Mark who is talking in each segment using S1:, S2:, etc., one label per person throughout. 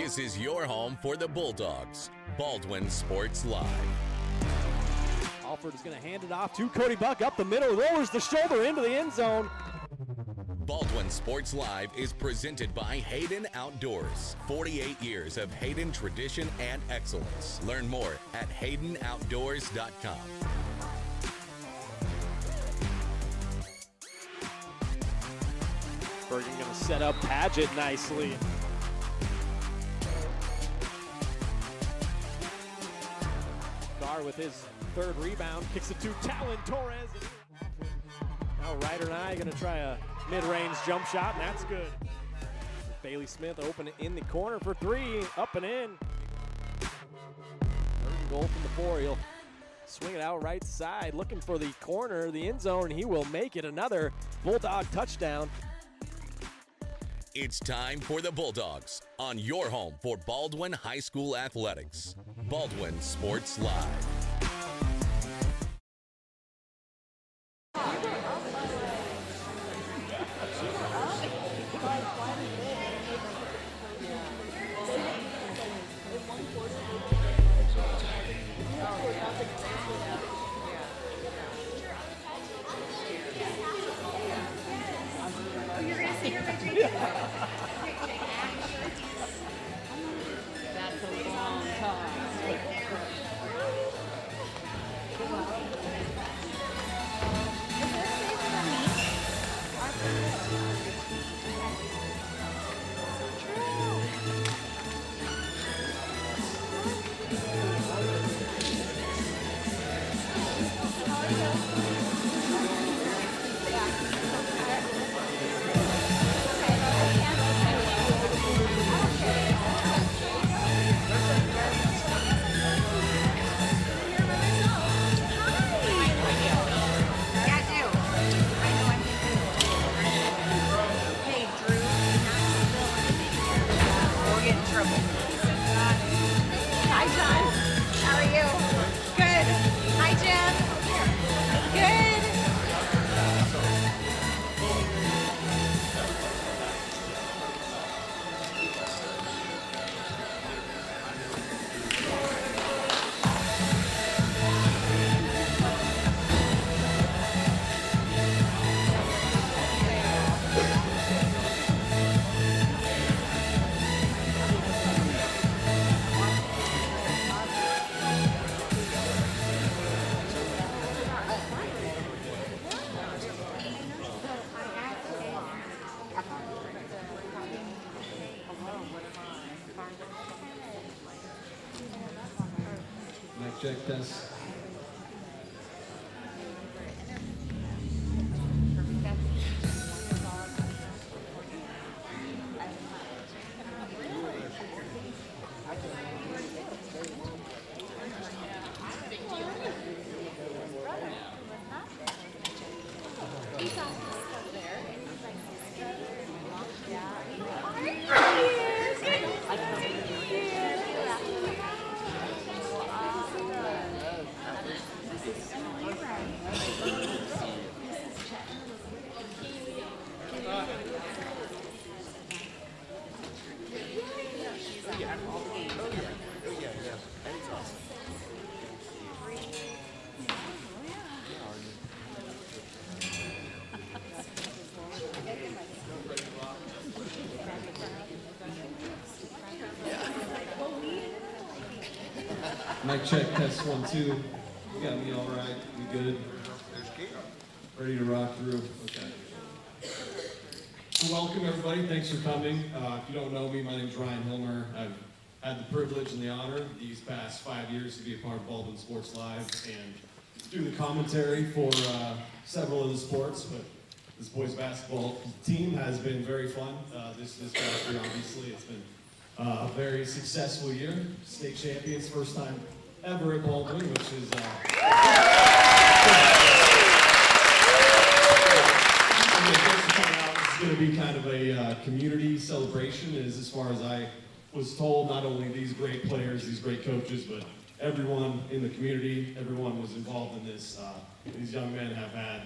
S1: This is your home for the Bulldogs. Baldwin Sports Live.
S2: Alford is going to hand it off to Cody Buck up the middle, lowers the shoulder into the end zone.
S1: Baldwin Sports Live is presented by Hayden Outdoors. 48 years of Hayden tradition and excellence. Learn more at haydenoutdoors.com.
S2: Bergen going to set up Padgett nicely. Carr with his third rebound, kicks it to Talon Torres. Now Ryder and I going to try a mid-range jump shot, and that's good. Bailey Smith open in the corner for three, up and in. Third goal from the four. He'll swing it out right side, looking for the corner, the end zone, and he will make it. Another Bulldog touchdown.
S1: It's time for the Bulldogs on your home for Baldwin High School Athletics. Baldwin Sports Live.
S3: That's a long time.
S4: Mic check, test. Mic check, test 1, 2. You got me all right. We good? Ready to rock through? Okay. So welcome everybody. Thanks for coming. If you don't know me, my name's Ryan Hillmer. I've had the privilege and the honor these past 5 years to be a part of Baldwin Sports Live and do the commentary for several of the sports. But this boys basketball team has been very fun. This past year, obviously, it's been a very successful year. State champions, first time ever at Baldwin, which is it's going to be kind of a community celebration, as far as I was told. Not only these great players, these great coaches, but everyone in the community, everyone was involved in this. These young men have had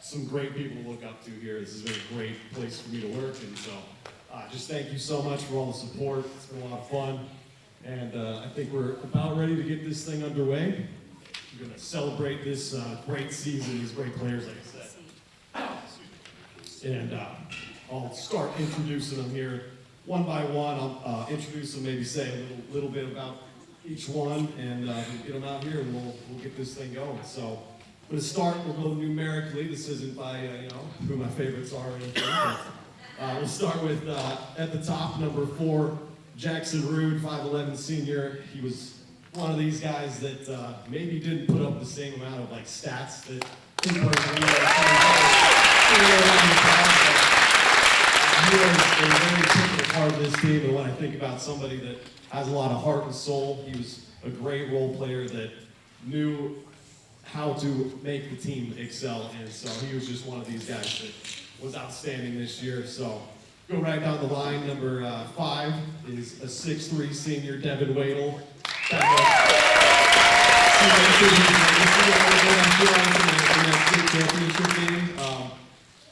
S4: some great people to look up to here. This has been a great place for me to work, and so just thank you so much for all the support. It's been a lot of fun. And I think we're about ready to get this thing underway. We're going to celebrate this great season, these great players, like I said. And I'll start introducing them here one by one. I'll introduce them, maybe say a little bit about each one, and we'll get them out here, and we'll get this thing going. So I'm going to start, we'll go numerically. This isn't by, who my favorites are or anything. But, we'll start with, at the top, number 4, Jackson Rude, 5'11" senior. He was one of these guys that maybe didn't put up the same amount of stats that he was a very pivotal part of this team. And when I think about somebody that has a lot of heart and soul, he was a great role player that knew how to make the team excel. And so he was just one of these guys that was outstanding this year. So go right down the line. Number 5 is a 6'3" senior, Devin Wadle.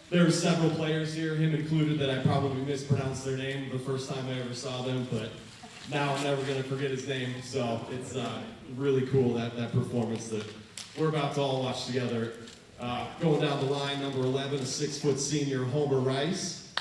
S4: There were several players here, him included, that I probably mispronounced their name the first time I ever saw them, but now I'm never going to forget his name. So it's really cool, that performance that we're about to all watch together. Going down the line, number 11, a 6' senior, Homer Rice.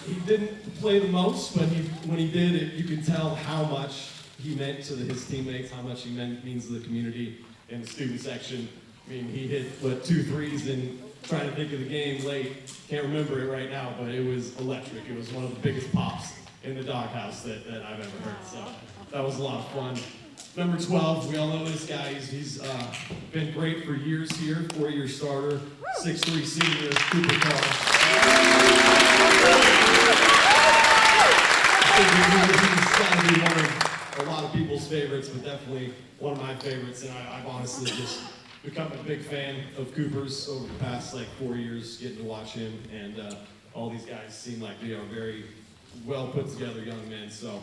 S4: He didn't play the most, but when he did, you could tell how much he meant to his teammates, how much he means to the community and the student section. I mean, he hit, 2 threes and trying to think of the game late. Can't remember it right now, but it was electric. It was one of the biggest pops in the doghouse that I've ever heard. So that was a lot of fun. Number 12, we all know this guy. He's been great for years here, 4-year starter, 6'3" senior, Cooper Carr. He's got to be one of a lot of people's favorites, but definitely one of my favorites. And I've honestly just become a big fan of Cooper's over the past 4 years, getting to watch him. And all these guys seem like they are very well put together young men. So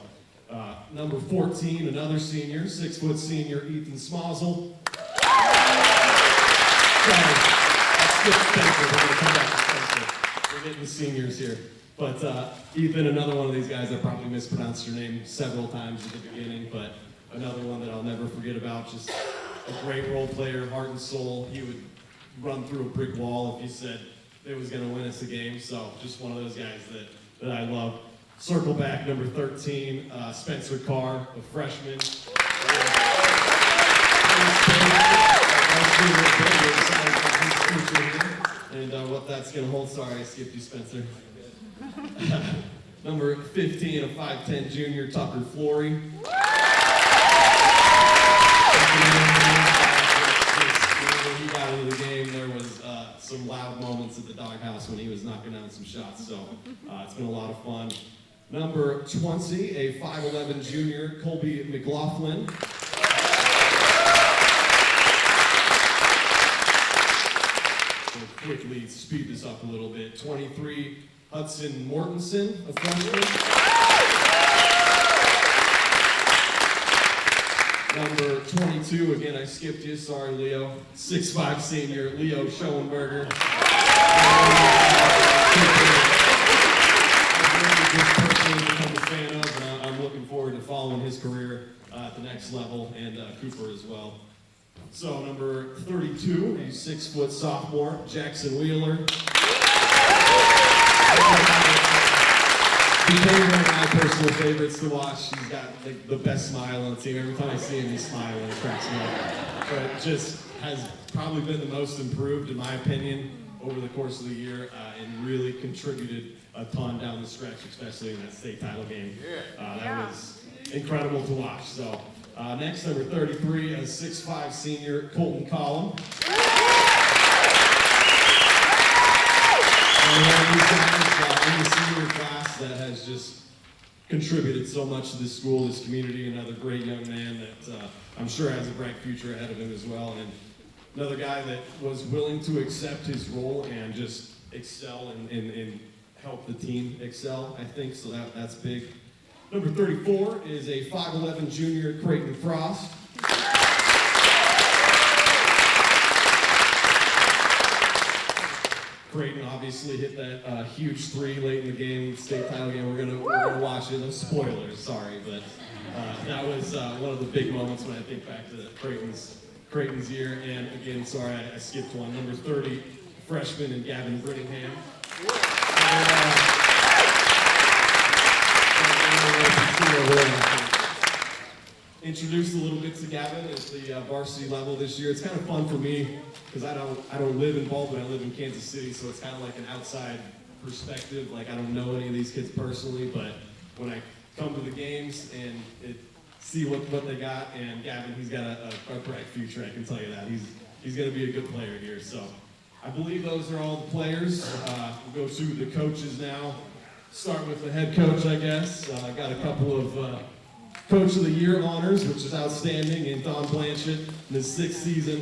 S4: number 14, another senior, 6' senior, Ethan Smozzle. Sorry, I skipped Spencer. We're going to come back to Spencer. We're getting the seniors here. But Ethan, another one of these guys, I probably mispronounced your name several times at the beginning, but another one that I'll never forget about. Just a great role player, heart and soul. He would run through a brick wall if you said it was going to win us a game. So just one of those guys that I love. Circle back, number 13, Spencer Carr, a freshman. And what that's going to hold. Sorry, I skipped you, Spencer. Number 15, a 5'10" junior, Tucker Flory. When he got into the game, there was some loud moments at the doghouse when he was knocking down some shots. So it's been a lot of fun. Number 20, a 5'11" junior, Colby McLaughlin. We'll quickly speed this up a little bit. 23, Hudson Mortensen, a freshman. Number 22, again, I skipped you, sorry, Leo. 6'5" senior, Leo Schoenberger. Just personally become a fan of, and I'm looking forward to following his career at the next level, and Cooper as well. So number 32, a 6' sophomore, Jackson Wheeler. Became one of my personal favorites to watch. He's got the best smile on the team. Every time I see him, he's smiling. It cracks me up. But just has probably been the most improved, in my opinion, over the course of the year, and really contributed a ton down the stretch, especially in that state title game. That was incredible to watch. So next, number 33, a 6'5" senior, Colton Collum. And one of these guys in the senior class that has just contributed so much to this school, this community, another great young man that I'm sure has a bright future ahead of him as well. And another guy that was willing to accept his role and just excel and help the team excel, I think, so that's big. Number 34 is a 5'11" junior, Creighton Frost. Creighton obviously hit that huge three late in the game, state title game. We're gonna watch it. No spoilers, sorry, but that was one of the big moments when I think back to Creighton's year. And again, sorry I skipped one. Number 30, freshman, and Gavin Brittingham. Introduced a little bit to Gavin at the varsity level this year. It's kind of fun for me because I don't live in Baldwin. I live in Kansas City, so it's kind of like an outside perspective. Like, I don't know any of these kids personally, but when I come to the games and see what they got, and Gavin, he's got a bright future. I can tell you that he's going to be a good player here. So I believe those are all the players. We'll go to the coaches now. Start with the head coach, I guess. I got a couple of Coach of the Year honors, which is outstanding, in Don Blanchett in his 6th season.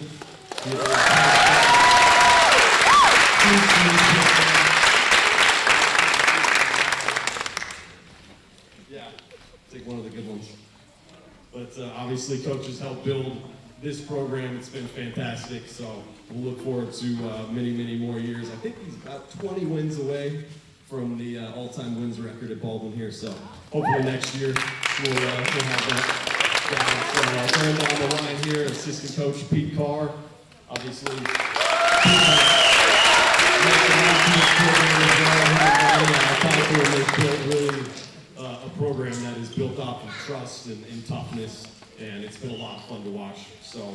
S4: Yeah, take one of the good ones. But obviously, coaches helped build this program. It's been fantastic, so we'll look forward to many, many more years. I think he's about 20 wins away from the all-time wins record at Baldwin here, so hopefully next year we'll have that. So going down the line here, assistant coach Pete Carr, obviously. They've built really a program that is built off of trust and toughness, and it's been a lot of fun to watch. So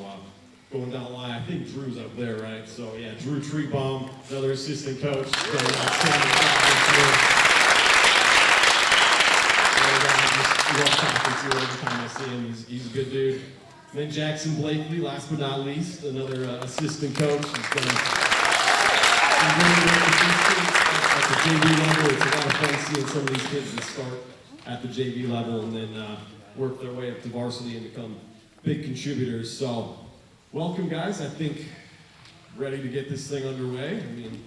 S4: going down the line, I think Drew's up there, right? So yeah, Drew Treebaum, another assistant coach. Done an outstanding job this year. I love talking to him every time I see him. He's a good dude. And then Jackson Blakely, last but not least, another assistant coach. He's done at the JV level. It's a lot of fun seeing some of these kids that start at the JV level and then work their way up to varsity and become big contributors. So welcome, guys. I think ready to get this thing underway. I mean,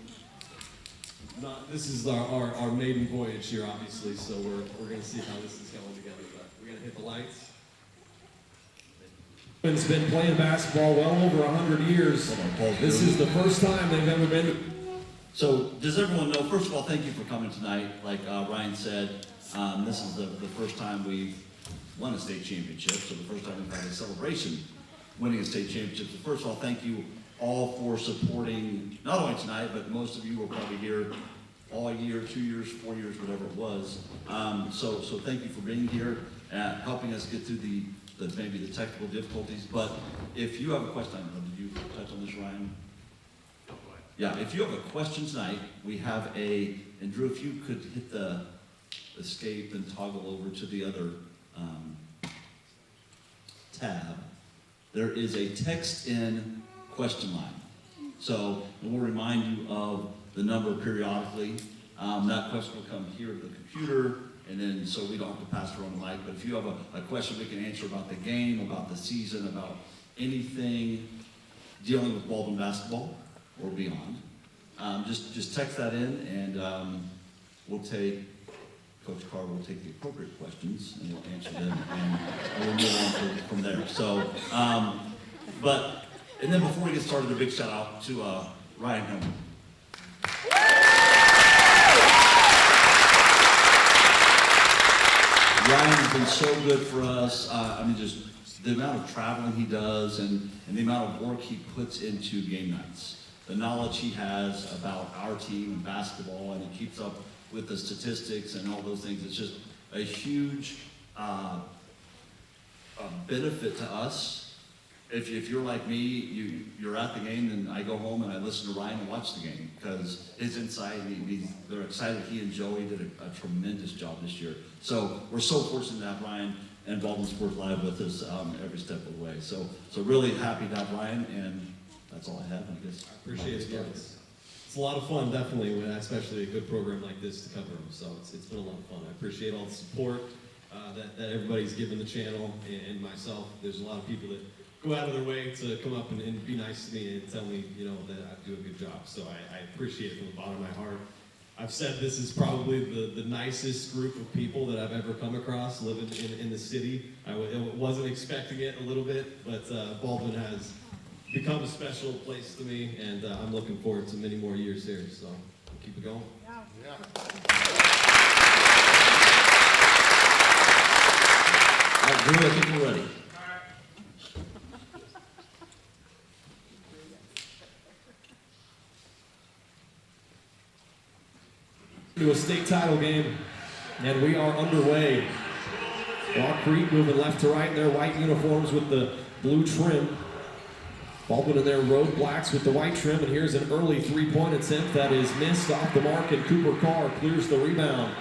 S4: this is our maiden voyage here, obviously, so we're going to see how this is going together. But we're going to hit the lights. It's been playing basketball well over 100 years. This is the first time they've ever been to.
S5: So does everyone know, first of all, thank you for coming tonight. Like Ryan said, this is the first time we've won a state championship, so the first time we've had a celebration winning a state championship. So first of all, thank you all for supporting, not only tonight, but most of you were probably here all year, 2 years, 4 years, whatever it was. So thank you for being here, helping us get through maybe the technical difficulties. But if you have a question, I don't know, did you touch on this, Ryan? Yeah, if you have a question tonight, we have and Drew, if you could hit the escape and toggle over to the other tab, there is a text-in question line. So we'll remind you of the number periodically. That question will come here to the computer, and then so we don't have to pass it on the mic. But if you have a question we can answer about the game, about the season, about anything dealing with Baldwin basketball or beyond, just text that in, and Coach Carr will take the appropriate questions and we'll answer them, and we'll move on from there. So, and then before we get started, a big shout out to Ryan Hillmer. Ryan has been so good for us. I mean, just the amount of traveling he does and the amount of work he puts into game nights. The knowledge he has about our team and basketball, and he keeps up with the statistics and all those things. It's just a huge benefit to us. If you're like me, you're at the game, and I go home and I listen to Ryan and watch the game because his insight, they're excited. He and Joey did a tremendous job this year. So we're so fortunate to have Ryan and Baldwin Sports Live with us every step of the way. So really happy to have Ryan, and that's all I have, I guess.
S4: I appreciate it, guys. It's a lot of fun, definitely, especially a good program like this to cover them. So it's been a lot of fun. I appreciate all the support that everybody's given the channel and myself. There's a lot of people that go out of their way to come up and be nice to me and tell me, that I do a good job. So I appreciate it from the bottom of my heart. I've said this is probably the nicest group of people that I've ever come across living in the city. I wasn't expecting it a little bit, but Baldwin has become a special place to me, and I'm looking forward to many more years here, so we'll keep it going.
S6: Yeah.
S5: All right, Drew, I think we're ready.
S4: To a state title game, and we are underway. Rock Creek moving left to right in their white uniforms with the blue trim. Baldwin in their road blacks with the white trim, and here's an early three-point attempt that is missed off the mark, and Cooper Carr clears the rebound.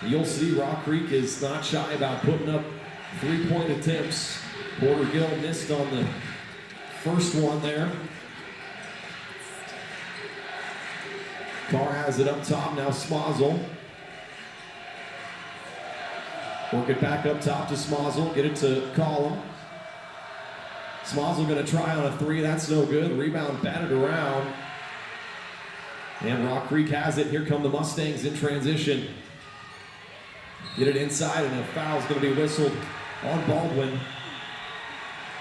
S4: You'll see Rock Creek is not shy about putting up three-point attempts. Porter Gill missed on the first one there. Carr has it up top, now Smozzle. Work it back up top to Smozzle, get it to Collum. Smozzle gonna try on a three, that's no good. Rebound batted around. And Rock Creek has it, here come the Mustangs in transition. Get it inside, and a foul's gonna be whistled on Baldwin.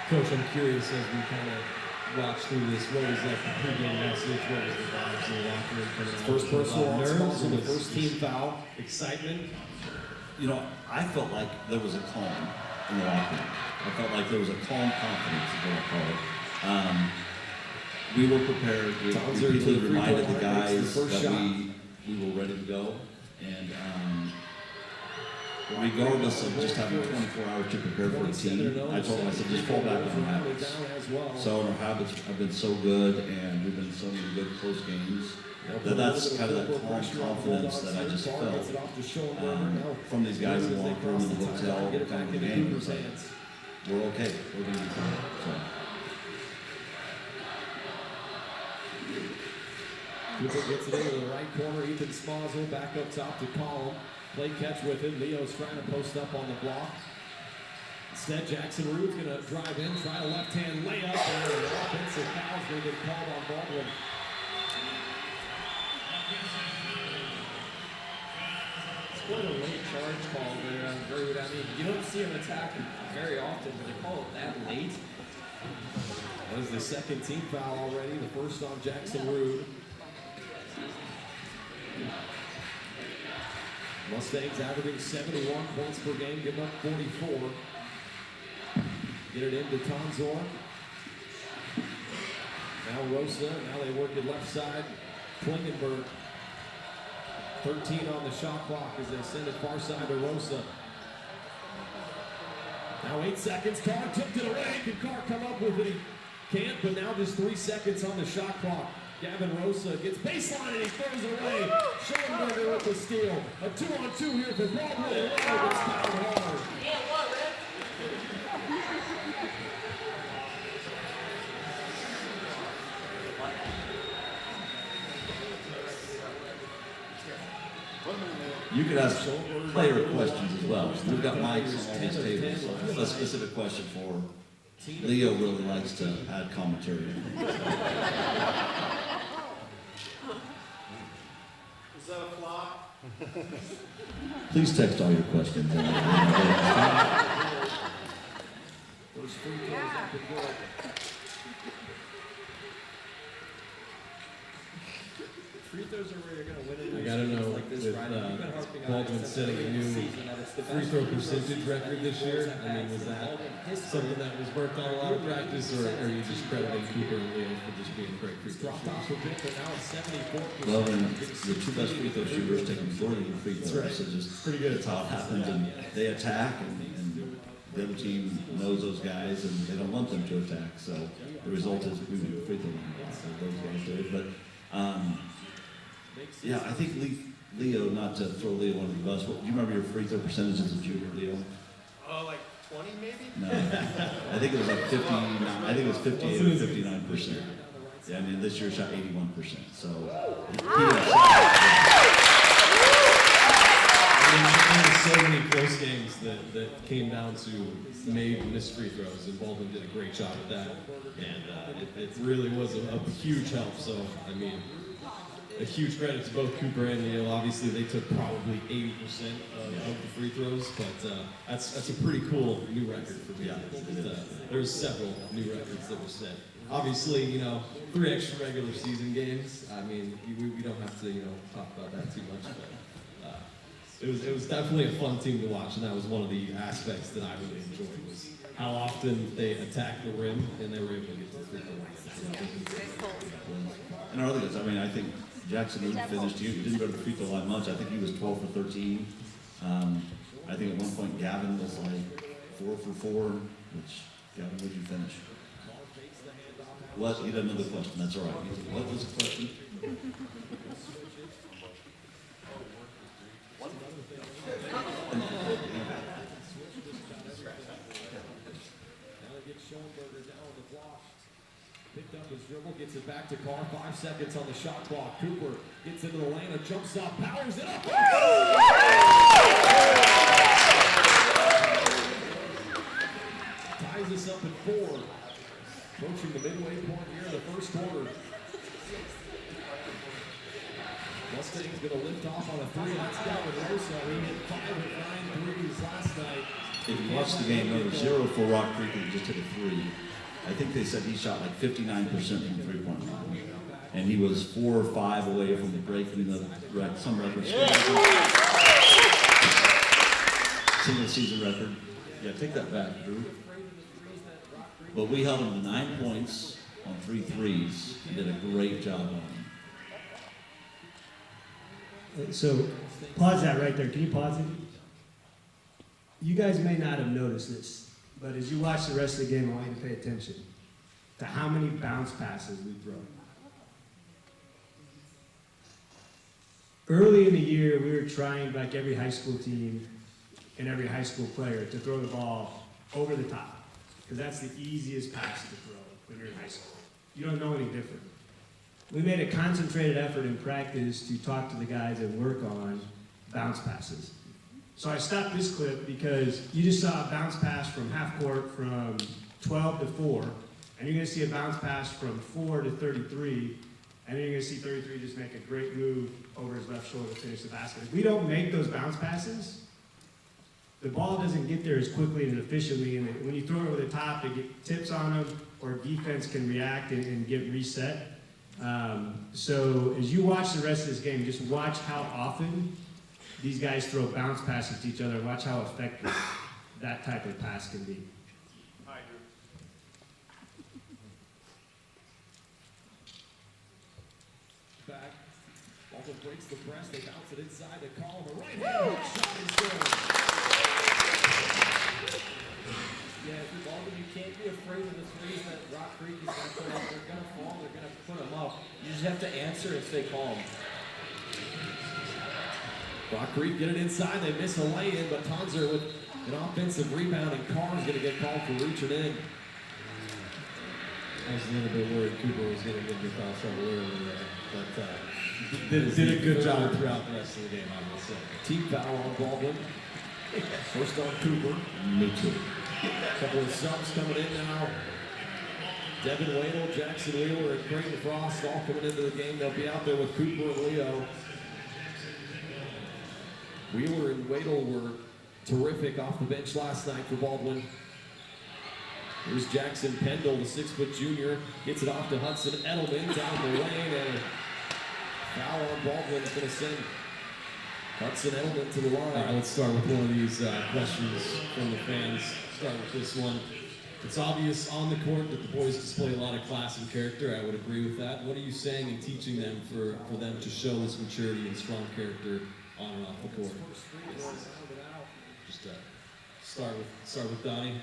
S7: Coach, I'm curious as we kind of watch through this, what was like the pregame message, what was the vibes in the locker room coming out?
S4: First personal on
S7: nerves,
S4: Smozzle, the first team foul.
S7: excitement.
S5: You know, I felt like there was a calm in the locker room. I felt like there was a calm confidence, is what I call it. We were prepared. We repeatedly reminded the guys that we were ready to go. And regardless of just having 24 hours to prepare for a team, I told them, I said, just fall back on our habits. So our habits have been so good, and we've been in so many good close games. That's kind of that calm confidence that I just felt from these guys in the locker room, in the hotel, kind of the game. It's like, we're okay. We're going to be fine. So.
S4: Cooper gets it into the right corner. Ethan Smozzle back up top to Collum. Play catch with him. Leo's trying to post up on the block. Instead, Jackson Rude's going to drive in, try a left-hand layup, and an offensive foul's going to get called on Baldwin.
S8: It's quite a late charge call there on Rude. I mean, you don't see him attack very often, but they call it that late.
S4: That is the second team foul already, the first on Jackson Rude. Mustangs averaging 71 points per game, giving up 44. Get it into Tonzor. Now Rosa, now they work it left side. Klingenberg. 13 on the shot clock as they send it far side to Rosa. Now 8 seconds, Carr tipped it away. Can Carr come up with it? He can't, but now just 3 seconds on the shot clock. Gavin Rosa gets baseline and he throws it away. Schoenberger with the steal. A 2-on-2 here for Baldwin. Leo gets fouled hard.
S5: You could ask player questions as well. We've got mics on all these tables. So if you have a specific question for Leo, really likes to add commentary.
S6: Is that a flop?
S5: Please text all your questions.
S4: Those free throws up and good.
S8: Free throws are where you're going to win it.
S7: I gotta know
S8: like this,
S7: with
S8: Ryan. You've been harping on
S7: Baldwin
S8: it since
S7: setting
S8: the
S7: a
S8: beginning of
S7: new
S8: the season, that it's the
S7: free
S8: best
S7: throw
S8: free throws
S7: percentage record this year. I mean, was that something that was worked on a lot of practice, or are you just crediting Cooper and Leo for just being great free throw
S4: Dropped off a bit, but now it's 74%.
S5: Well, and the two best free throw shooters take the majority of the free throws. So just
S7: pretty good.
S5: that's how it happens. And they attack, and the other team knows those guys, and they don't want them to attack. So the result is we win the free throw line. So those guys do it. But yeah, I think Leo, not to throw Leo under the bus, do you remember your free throw percentages as a junior, Leo?
S6: Oh, like 20 maybe?
S5: No, I think it was like 59. I think it was 58 or 59%. Yeah, I mean this year shot 81%. So
S7: so many close games that came down to made missed free throws, and Baldwin did a great job at that. And it really was a huge help. So, I mean, a huge credit to both Cooper and Neil. Obviously, they took probably 80% of the free throws, but that's a pretty cool new record for me.
S5: Yeah,
S7: There's several new records that were set obviously, you know, 3 extra regular season games. I mean, we don't have to, you know, talk about that too much, but it was definitely a fun team to watch, and that was one of the aspects that I really enjoyed was how often they attacked the rim and they were able to get to the free throw line.
S5: And our other guys, I mean, I think Jackson Newton finished. He didn't go to the free throw line much. I think he was 12 for 13. I think at one point Gavin was like 4 for 4. Which Gavin, what did you finish? What? He doesn't know the question. That's all right. What was the question?
S8: Picked up his dribble, gets it back to Carr. 5 seconds on the shot clock. Cooper gets into the lane, a jump stop, powers it up. Ties us up at 4. Approaching the midway point here in the first quarter. Mustang's going to lift off on a 3. That's Gavin Rosa. He hit 5 of 9 threes last night.
S5: If you watch the game, there was 0 for Rock Creek and just hit a 3. I think they said he shot like 59% from the 3-point line. And he was 4 or 5 away from breaking some record. Single season record. Yeah, take that back, Drew. But we held him to 9 points on 3 threes and did a great job on him.
S9: So, pause that right there. Can you pause it? You guys may not have noticed this, but as you watch the rest of the game, I want you to pay attention to how many bounce passes we throw. Early in the year, we were trying, like every high school team and every high school player, to throw the ball over the top, because that's the easiest pass to throw when you're in high school. You don't know any different. We made a concentrated effort in practice to talk to the guys and work on bounce passes. So I stopped this clip because you just saw a bounce pass from half court from 12 to 4, and you're going to see a bounce pass from 4 to 33, and then you're going to see 33 just make a great move over his left shoulder to finish the basket. If we don't make those bounce passes, the ball doesn't get there as quickly and efficiently, and when you throw it over the top, it get tips on them, or defense can react and get reset. So as you watch the rest of this game, just watch how often these guys throw bounce passes to each other, and watch how effective that type of pass can be.
S6: Hi, Drew.
S8: Back. Baldwin breaks the press. They bounce it inside to Colin. A right-hand shot is good. Yeah, if you're Baldwin, you can't be afraid of the threes that Rock Creek is going to put up. They're going to fall. They're going to put them up. You just have to answer and stay calm. Rock Creek get it inside. They miss a lay-in, but Tonzer with an offensive rebound, and Carr's going to get called for reaching in.
S7: I was a little bit worried Cooper was going to get into foul trouble early there, but did a good job throughout the rest of the game, I will say.
S8: Team foul on Baldwin. First on Cooper.
S5: Me too.
S8: Couple of subs coming in now. Devin Wadle, Jackson Wheeler, and Creighton Frost all coming into the game. They'll be out there with Cooper and Leo. Wheeler and Wadle were terrific off the bench last night for Baldwin. Here's Jackson Pendle, the 6-foot junior. Gets it off to Hudson Edelman down the lane, and a foul on Baldwin is going to send Hudson Edelman to the line.
S7: All right, let's start with one of these questions from the fans. Start with this one. It's obvious on the court that the boys display a lot of class and character. I would agree with that. What are you saying and teaching them for them to show this maturity and strong character on and off the court? Just start with Donnie.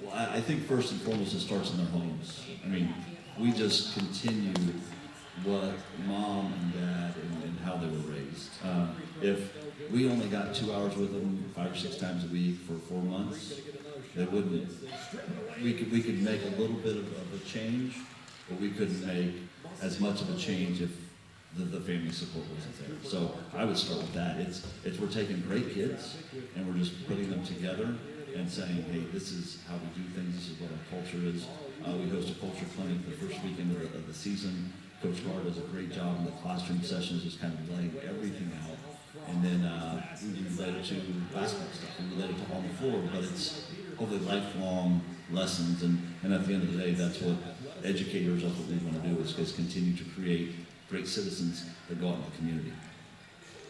S5: Well, I think first and foremost it starts in their homes. I mean, we just continue what mom and dad and how they were raised. If we only got 2 hours with them 5 or 6 times a week for 4 months, they wouldn't. We could make a little bit of a change, but we couldn't make as much of a change if the family support wasn't there. So I would start with that. It's we're taking great kids and we're just putting them together and saying, hey, this is how we do things. This is what our culture is. We host a culture clinic the first weekend of the season. Coach Carr does a great job in the classroom sessions, just kind of laying everything out. And then we relate it to basketball stuff. We relate it to on the floor, but hopefully lifelong lessons, and at the end of the day, that's what educators, that's what we want to do, is continue to create great citizens that go out in the community.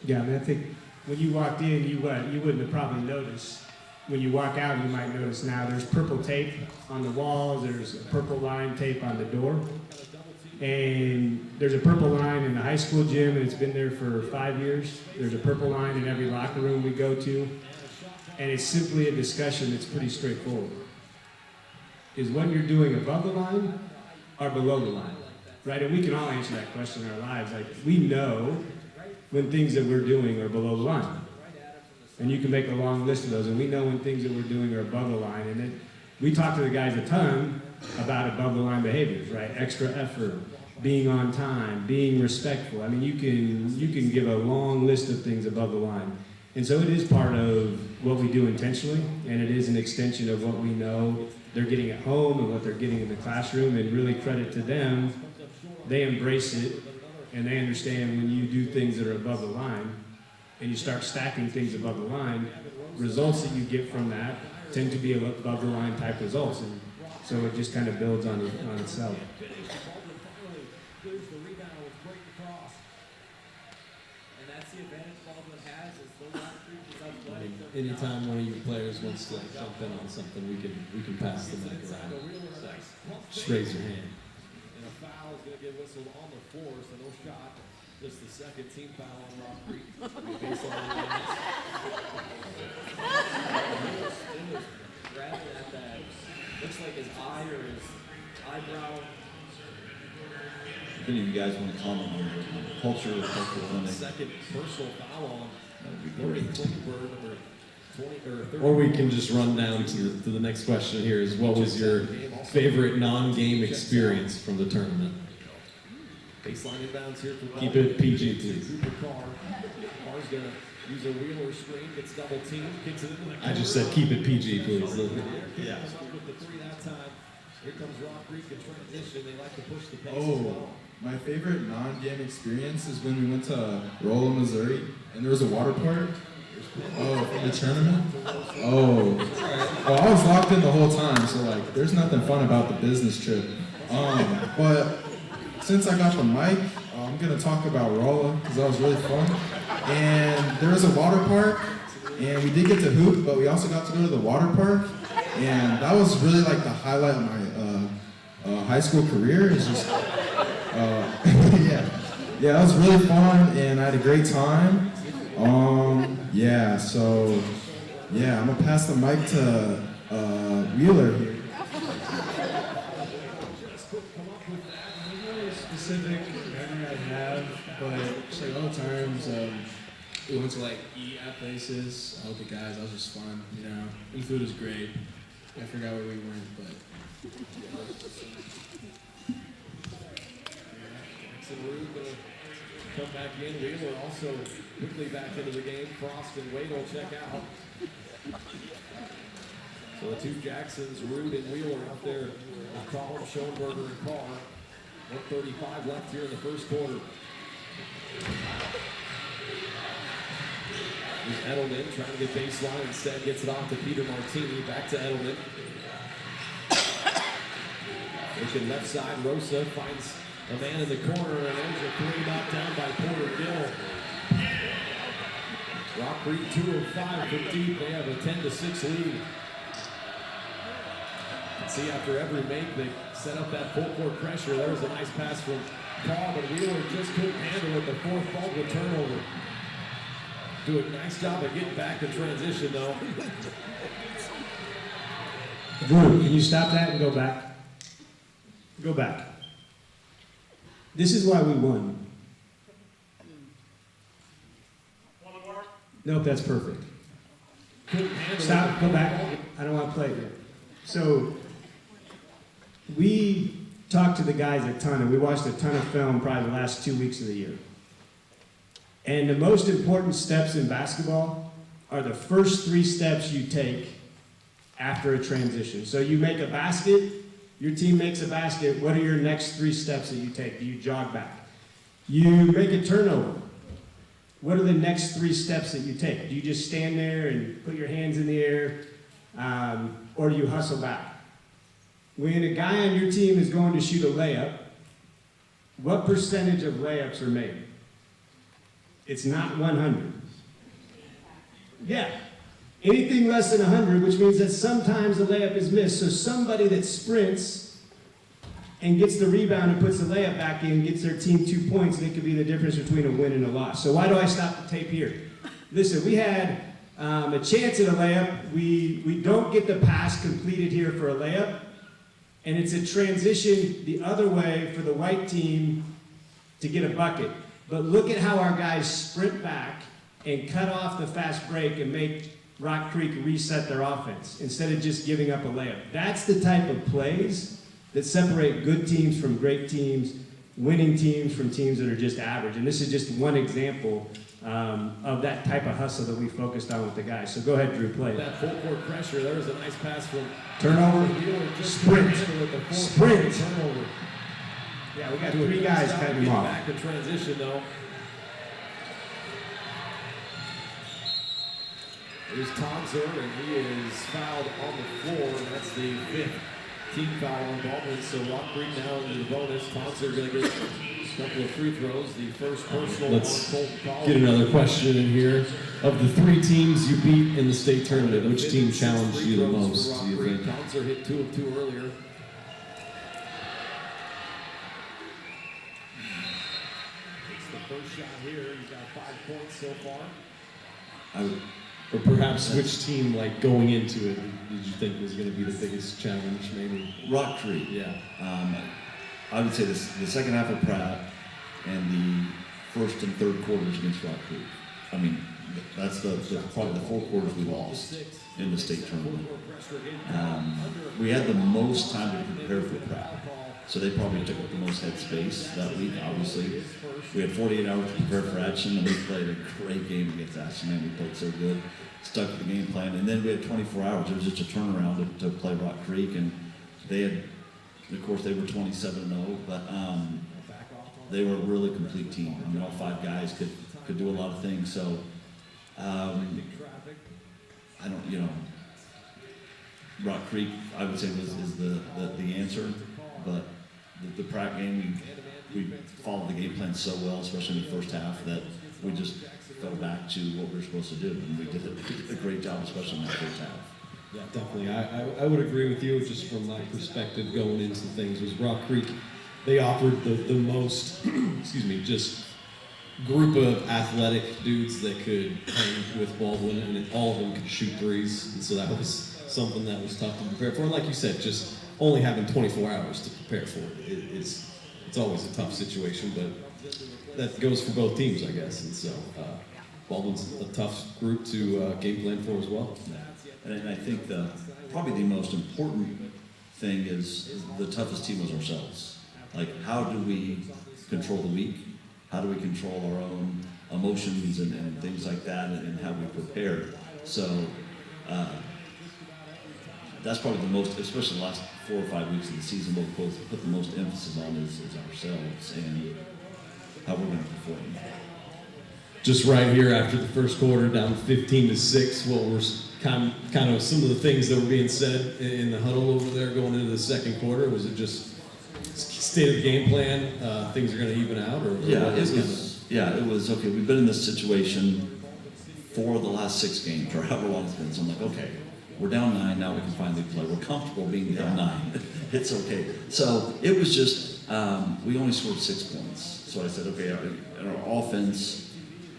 S9: Yeah, I mean, I think when you walked in, you wouldn't have probably noticed. When you walk out, you might notice now there's purple tape on the walls, there's a purple line tape on the door, and there's a purple line in the high school gym, and it's been there for 5 years. There's a purple line in every locker room we go to, and it's simply a discussion that's pretty straightforward. Is what you're doing above the line or below the line, right? And we can all answer that question in our lives. Like, we know when things that we're doing are below the line. And you can make a long list of those, and we know when things that we're doing are above the line. And then we talk to the guys a ton about above the line behaviors, right? Extra effort, being on time, being respectful. I mean, you can give a long list of things above the line. And so it is part of what we do intentionally, and it is an extension of what we know they're getting at home and what they're getting in the classroom, and really credit to them. They embrace it, and they understand when you do things that are above the line, and you start stacking things above the line, results that you get from that tend to be above the line type results, and so it just kind of builds on itself.
S7: Anytime one of your players wants to jump in on something, we can pass the mic around. Just raise your hand.
S8: And a foul is going to get whistled on the floor, so no shot. Just the second team foul on Rock Creek. Grabbing at that. Looks like his eye or his eyebrow.
S5: If any of you guys want to comment on the culture clinic,
S8: Second personal foul on Lori Klingberg, number 20 or 30.
S7: Or we can just run down to the next question here is, what was your favorite non-game experience from the tournament?
S8: Baseline inbounds here for
S7: Keep it PG, please.
S8: Cooper Carr. Carr's going to use a Wheeler screen, gets double teamed, kicks it into the corner.
S7: I just said keep it PG, please.
S8: Yeah. With the three that time. Here comes Rock Creek in transition. They like to push the pace.
S10: Oh, my favorite non-game experience is when we went to Rolla, Missouri, and there was a water park. Oh, in the tournament? Oh, I was locked in the whole time, so like, there's nothing fun about the business trip. But since I got the mic, I'm gonna talk about Rolla because that was really fun. And there was a water park, and we did get to hoop, but we also got to go to the water park, and that was really like the highlight of my high school career. Is just, yeah, that was really fun, and I had a great time. Yeah, so, yeah, I'm gonna pass the mic to Wheeler here.
S9: Specific memory I have, but just like all times, we went to like eat at places out with the guys. That was just fun, you know. The food was great. I forgot where we went, but
S8: Jackson Rude gonna come back in. Wheeler also quickly back into the game. Frost and Wade will check out. So the two Jacksons, Rude and Wheeler out there with Collins, Schoenberger, and Carr. 1:35 left here in the first quarter. Here's Edelman trying to get baseline. Instead gets it off to Peter Martini. Back to Edelman. Looking left side. Rosa finds a man in the corner, and there's a three knocked down by Porter Gill. Rock Creek 2 of 5 from deep. They have a 10-6 lead. See, after every make, they set up that full court pressure. There was a nice pass from Carr, but Wheeler just couldn't handle it. The fourth ball with turnover. Do a nice job of getting back in transition, though.
S9: Drew, can you stop that and go back? Go back. This is why we won. Nope, that's perfect. Stop, go back. I don't want to play it yet. So, we talked to the guys a ton, and we watched a ton of film probably the last 2 weeks of the year. And the most important steps in basketball are the first 3 steps you take after a transition. So you make a basket, your team makes a basket, what are your next 3 steps that you take? Do you jog back? You make a turnover. What are the next 3 steps that you take? Do you just stand there and put your hands in the air? or do you hustle back? When a guy on your team is going to shoot a layup, what percentage of layups are made? It's not 100. Yeah. Anything less than 100, which means that sometimes the layup is missed. So somebody that sprints and gets the rebound and puts the layup back in, gets their team 2 points, and it could be the difference between a win and a loss. So why do I stop the tape here? Listen, we had a chance at a layup. We don't get the pass completed here for a layup, and it's a transition the other way for the white team to get a bucket. But look at how our guys sprint back and cut off the fast break and make Rock Creek reset their offense instead of just giving up a layup. That's the type of plays that separate good teams from great teams, winning teams from teams that are just average. And this is just one example of that type of hustle that we focused on with the guys. So go ahead, Drew, play.
S8: That full court pressure, there was a nice pass from
S9: Turnover, sprint, sprint.
S8: Turnover.
S9: Yeah, we got 3 guys cutting him off.
S8: Back in transition, though. Here's Tonser, and he is fouled on the floor, and that's the 5th team foul on Baldwin. So Rock Creek now into the bonus. Tonser going to get a couple of free throws. The first personal.
S7: Let's get another question in here. Of the 3 teams you beat in the state tournament, which team challenged you the most, do you think?
S8: Tonser hit 2 of 2 earlier. It's the first shot here. He's got 5 points so far.
S7: Or perhaps which team, like going into it, did you think was going to be the biggest challenge? Maybe
S5: Rock Creek.
S7: Yeah.
S5: I would say the second half of Pratt and the first and third quarters against Rock Creek. I mean, that's probably the 4 quarters we lost in the state tournament. We had the most time to prepare for Pratt, so they probably took up the most headspace that week. Obviously, we had 48 hours to prepare for Ashland, and we played a great game against Ashland. We played so good, stuck to the game plan, and then we had 24 hours. It was just a turnaround to play Rock Creek, and they had, of course, they were 27-0, but they were a really complete team. I mean, all 5 guys could do a lot of things. So I don't, you know, Rock Creek, I would say is the answer, but the Pratt game, we followed the game plan so well, especially in the first half, that we just fell back to what we were supposed to do, and we did a great job, especially in that first half.
S7: Yeah, definitely. I would agree with you, just from my perspective going into things, was Rock Creek, they offered the most, excuse me, just group of athletic dudes that could hang with Baldwin, and all of them could shoot threes, and so that was something that was tough to prepare for. And like you said, just only having 24 hours to prepare for it, it's always a tough situation, but that goes for both teams, I guess. And so Baldwin's a tough group to game plan for as well.
S5: And I think probably the most important thing is the toughest team was ourselves. Like, how do we control the week? How do we control our own emotions and things like that, and how we prepare? So that's probably the most, especially the last 4 or 5 weeks of the season, we'll both put the most emphasis on is ourselves and how we're going to perform.
S7: Just right here after the first quarter, down 15-6, what were kind of some of the things that were being said in the huddle over there going into the second quarter? Was it just state of the game plan, things are going to even out? Or
S5: it was okay. We've been in this situation for the last 6 games, or however long it's been. So I'm like, okay, we're down 9, now we can finally play. We're comfortable being down 9. It's okay. So it was just, we only scored 6 points. So I said, okay, in our offense,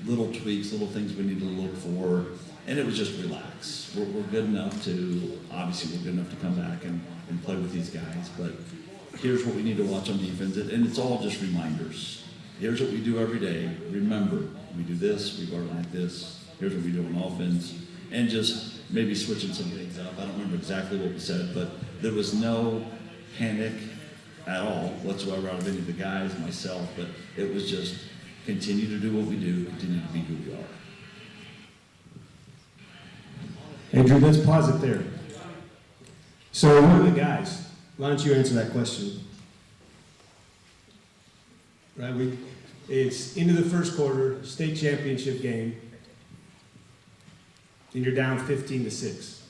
S5: little tweaks, little things we need to look for, and it was just relax. We're good enough to, obviously we're good enough to come back and play with these guys, but here's what we need to watch on defense, and it's all just reminders. Here's what we do every day. Remember, we do this, we guard like this, here's what we do on offense, and just maybe switching some things up. I don't remember exactly what we said, but there was no panic at all whatsoever out of any of the guys, myself, but it was just continue to do what we do, continue to be who we are.
S9: Andrew, let's pause it there. So one of the guys, why don't you answer that question? Right, it's into the first quarter, state championship game, and you're down 15-6.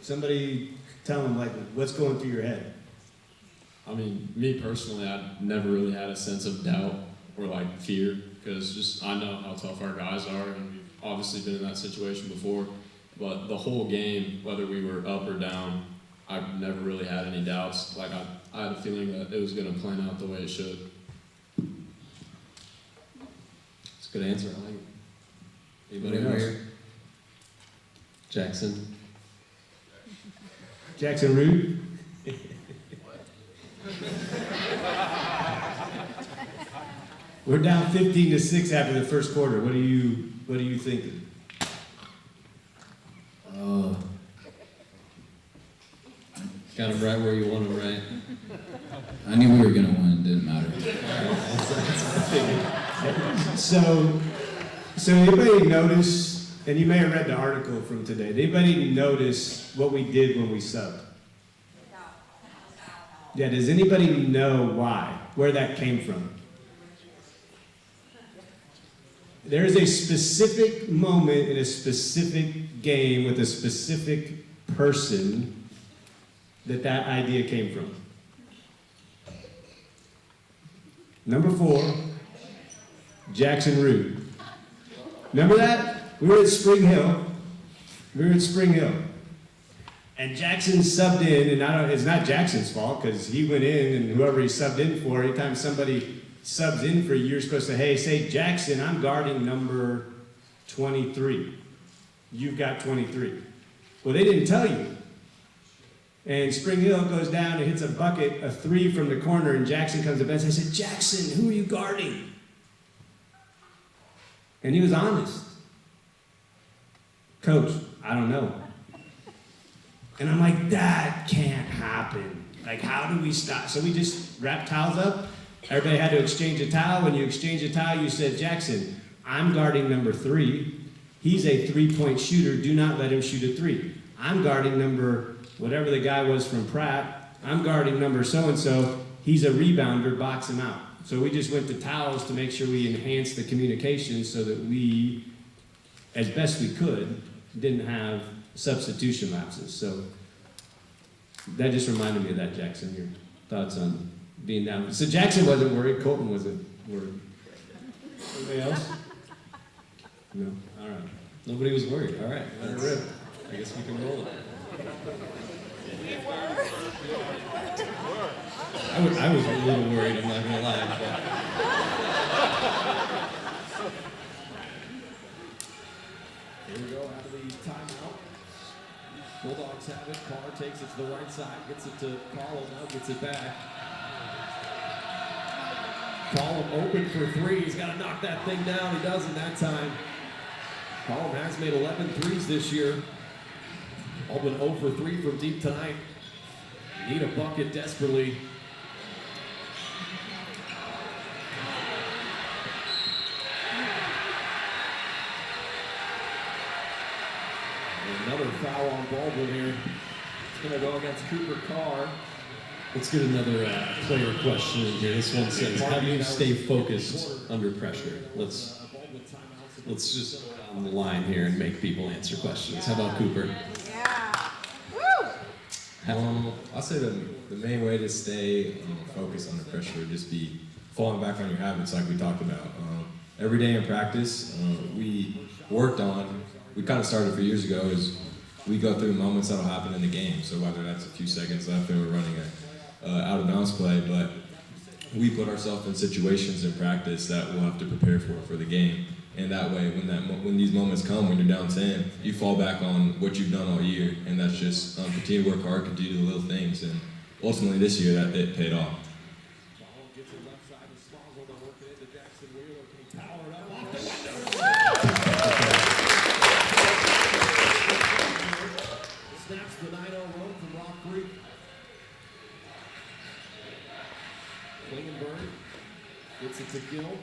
S9: Somebody tell them, like, what's going through your head.
S7: I mean, me personally, I've never really had a sense of doubt or like fear, because just I know how tough our guys are, and we've obviously been in that situation before. But the whole game, whether we were up or down, I've never really had any doubts. Like I had a feeling that it was going to plan out the way it should. It's a good answer. I like it. Anybody over here? Jackson.
S9: Jackson Rude. We're down 15-6 after the first quarter. What are you thinking?
S7: Got him right where you want him, right?
S10: I knew we were gonna win. It didn't matter.
S9: So anybody notice, and you may have read the article from today, did anybody notice what we did when we subbed? Yeah, does anybody know why? Where that came from? There is a specific moment in a specific game with a specific person that idea came from. Number 4, Jackson Root. Remember that? We were at Spring Hill. And Jackson subbed in, and it's not Jackson's fault, because he went in, and whoever he subbed in for, anytime somebody subs in for you, you're supposed to, hey, say, Jackson, I'm guarding number 23. You've got 23. Well, they didn't tell you. And Spring Hill goes down and hits a bucket, a 3 from the corner, and Jackson comes to bench. I said, Jackson, who are you guarding? And he was honest. Coach, I don't know. And I'm like, that can't happen. Like, how do we stop? So we just wrapped towels up. Everybody had to exchange a towel. When you exchange a towel, you said, Jackson, I'm guarding number 3. He's a 3-point shooter. Do not let him shoot a 3. I'm guarding number, whatever the guy was from Pratt. I'm guarding number so-and-so. He's a rebounder. Box him out. So we just went to towels to make sure we enhanced the communication so that we, as best we could, didn't have substitution lapses. So that just reminded me of that, Jackson, your thoughts on being down. So Jackson wasn't worried, Colton wasn't worried. Anybody else? No? All right.
S7: Nobody was worried. All right. Let it rip. I guess we can roll it. I was a little worried, I'm not going to lie.
S8: Here we go out of the timeout. Bulldogs have it. Carr takes it to the right side, gets it to Collum, now gets it back. Collum open for 3. He's got to knock that thing down. He doesn't that time. Collum has made 11 threes this year. Baldwin 0 for 3 from deep tonight. Need a bucket desperately. Another foul on Baldwin here. It's going to go against Cooper Carr.
S7: Let's get another player question in here. This one says, how do you stay focused under pressure? Let's just go down the line here and make people answer questions. How about Cooper?
S3: Yeah. Woo!
S10: I'll say the main way to stay focused under pressure would just be falling back on your habits like we talked about. Every day in practice, we worked on, we kind of started a few years ago, is we go through moments that'll happen in the game. So whether that's a few seconds left and we're running a out of bounds play, but we put ourselves in situations in practice that we'll have to prepare for the game. And that way, when these moments come, when you're down 10, you fall back on what you've done all year, and that's just continue to work hard, continue to do the little things, and ultimately this year that it paid off.
S8: Snaps the 9-0 run from Rock Creek. Klingenberg gets it to Gill.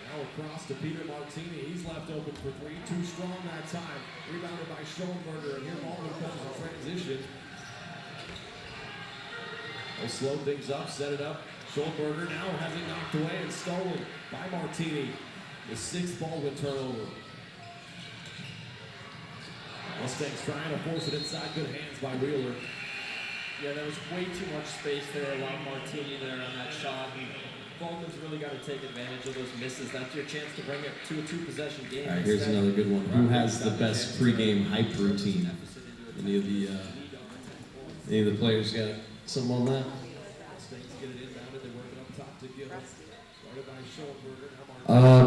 S8: Now across to Peter Martini. He's left open for 3. Too strong that time. Rebounded by Schoenberger. And here Baldwin comes in transition. They'll slow things up, set it up. Schoenberger now has it knocked away and stolen by Martini. The 6th Baldwin turnover. Mustangs trying to force it inside. Good hands by Wheeler.
S11: Yeah, there was way too much space there. A lot of Martini there on that shot. And Baldwin's really got to take advantage of those misses. That's your chance to bring it to a two-possession game.
S7: All right, here's another good one. Who has the best pregame hype routine? Any of the players got something on that?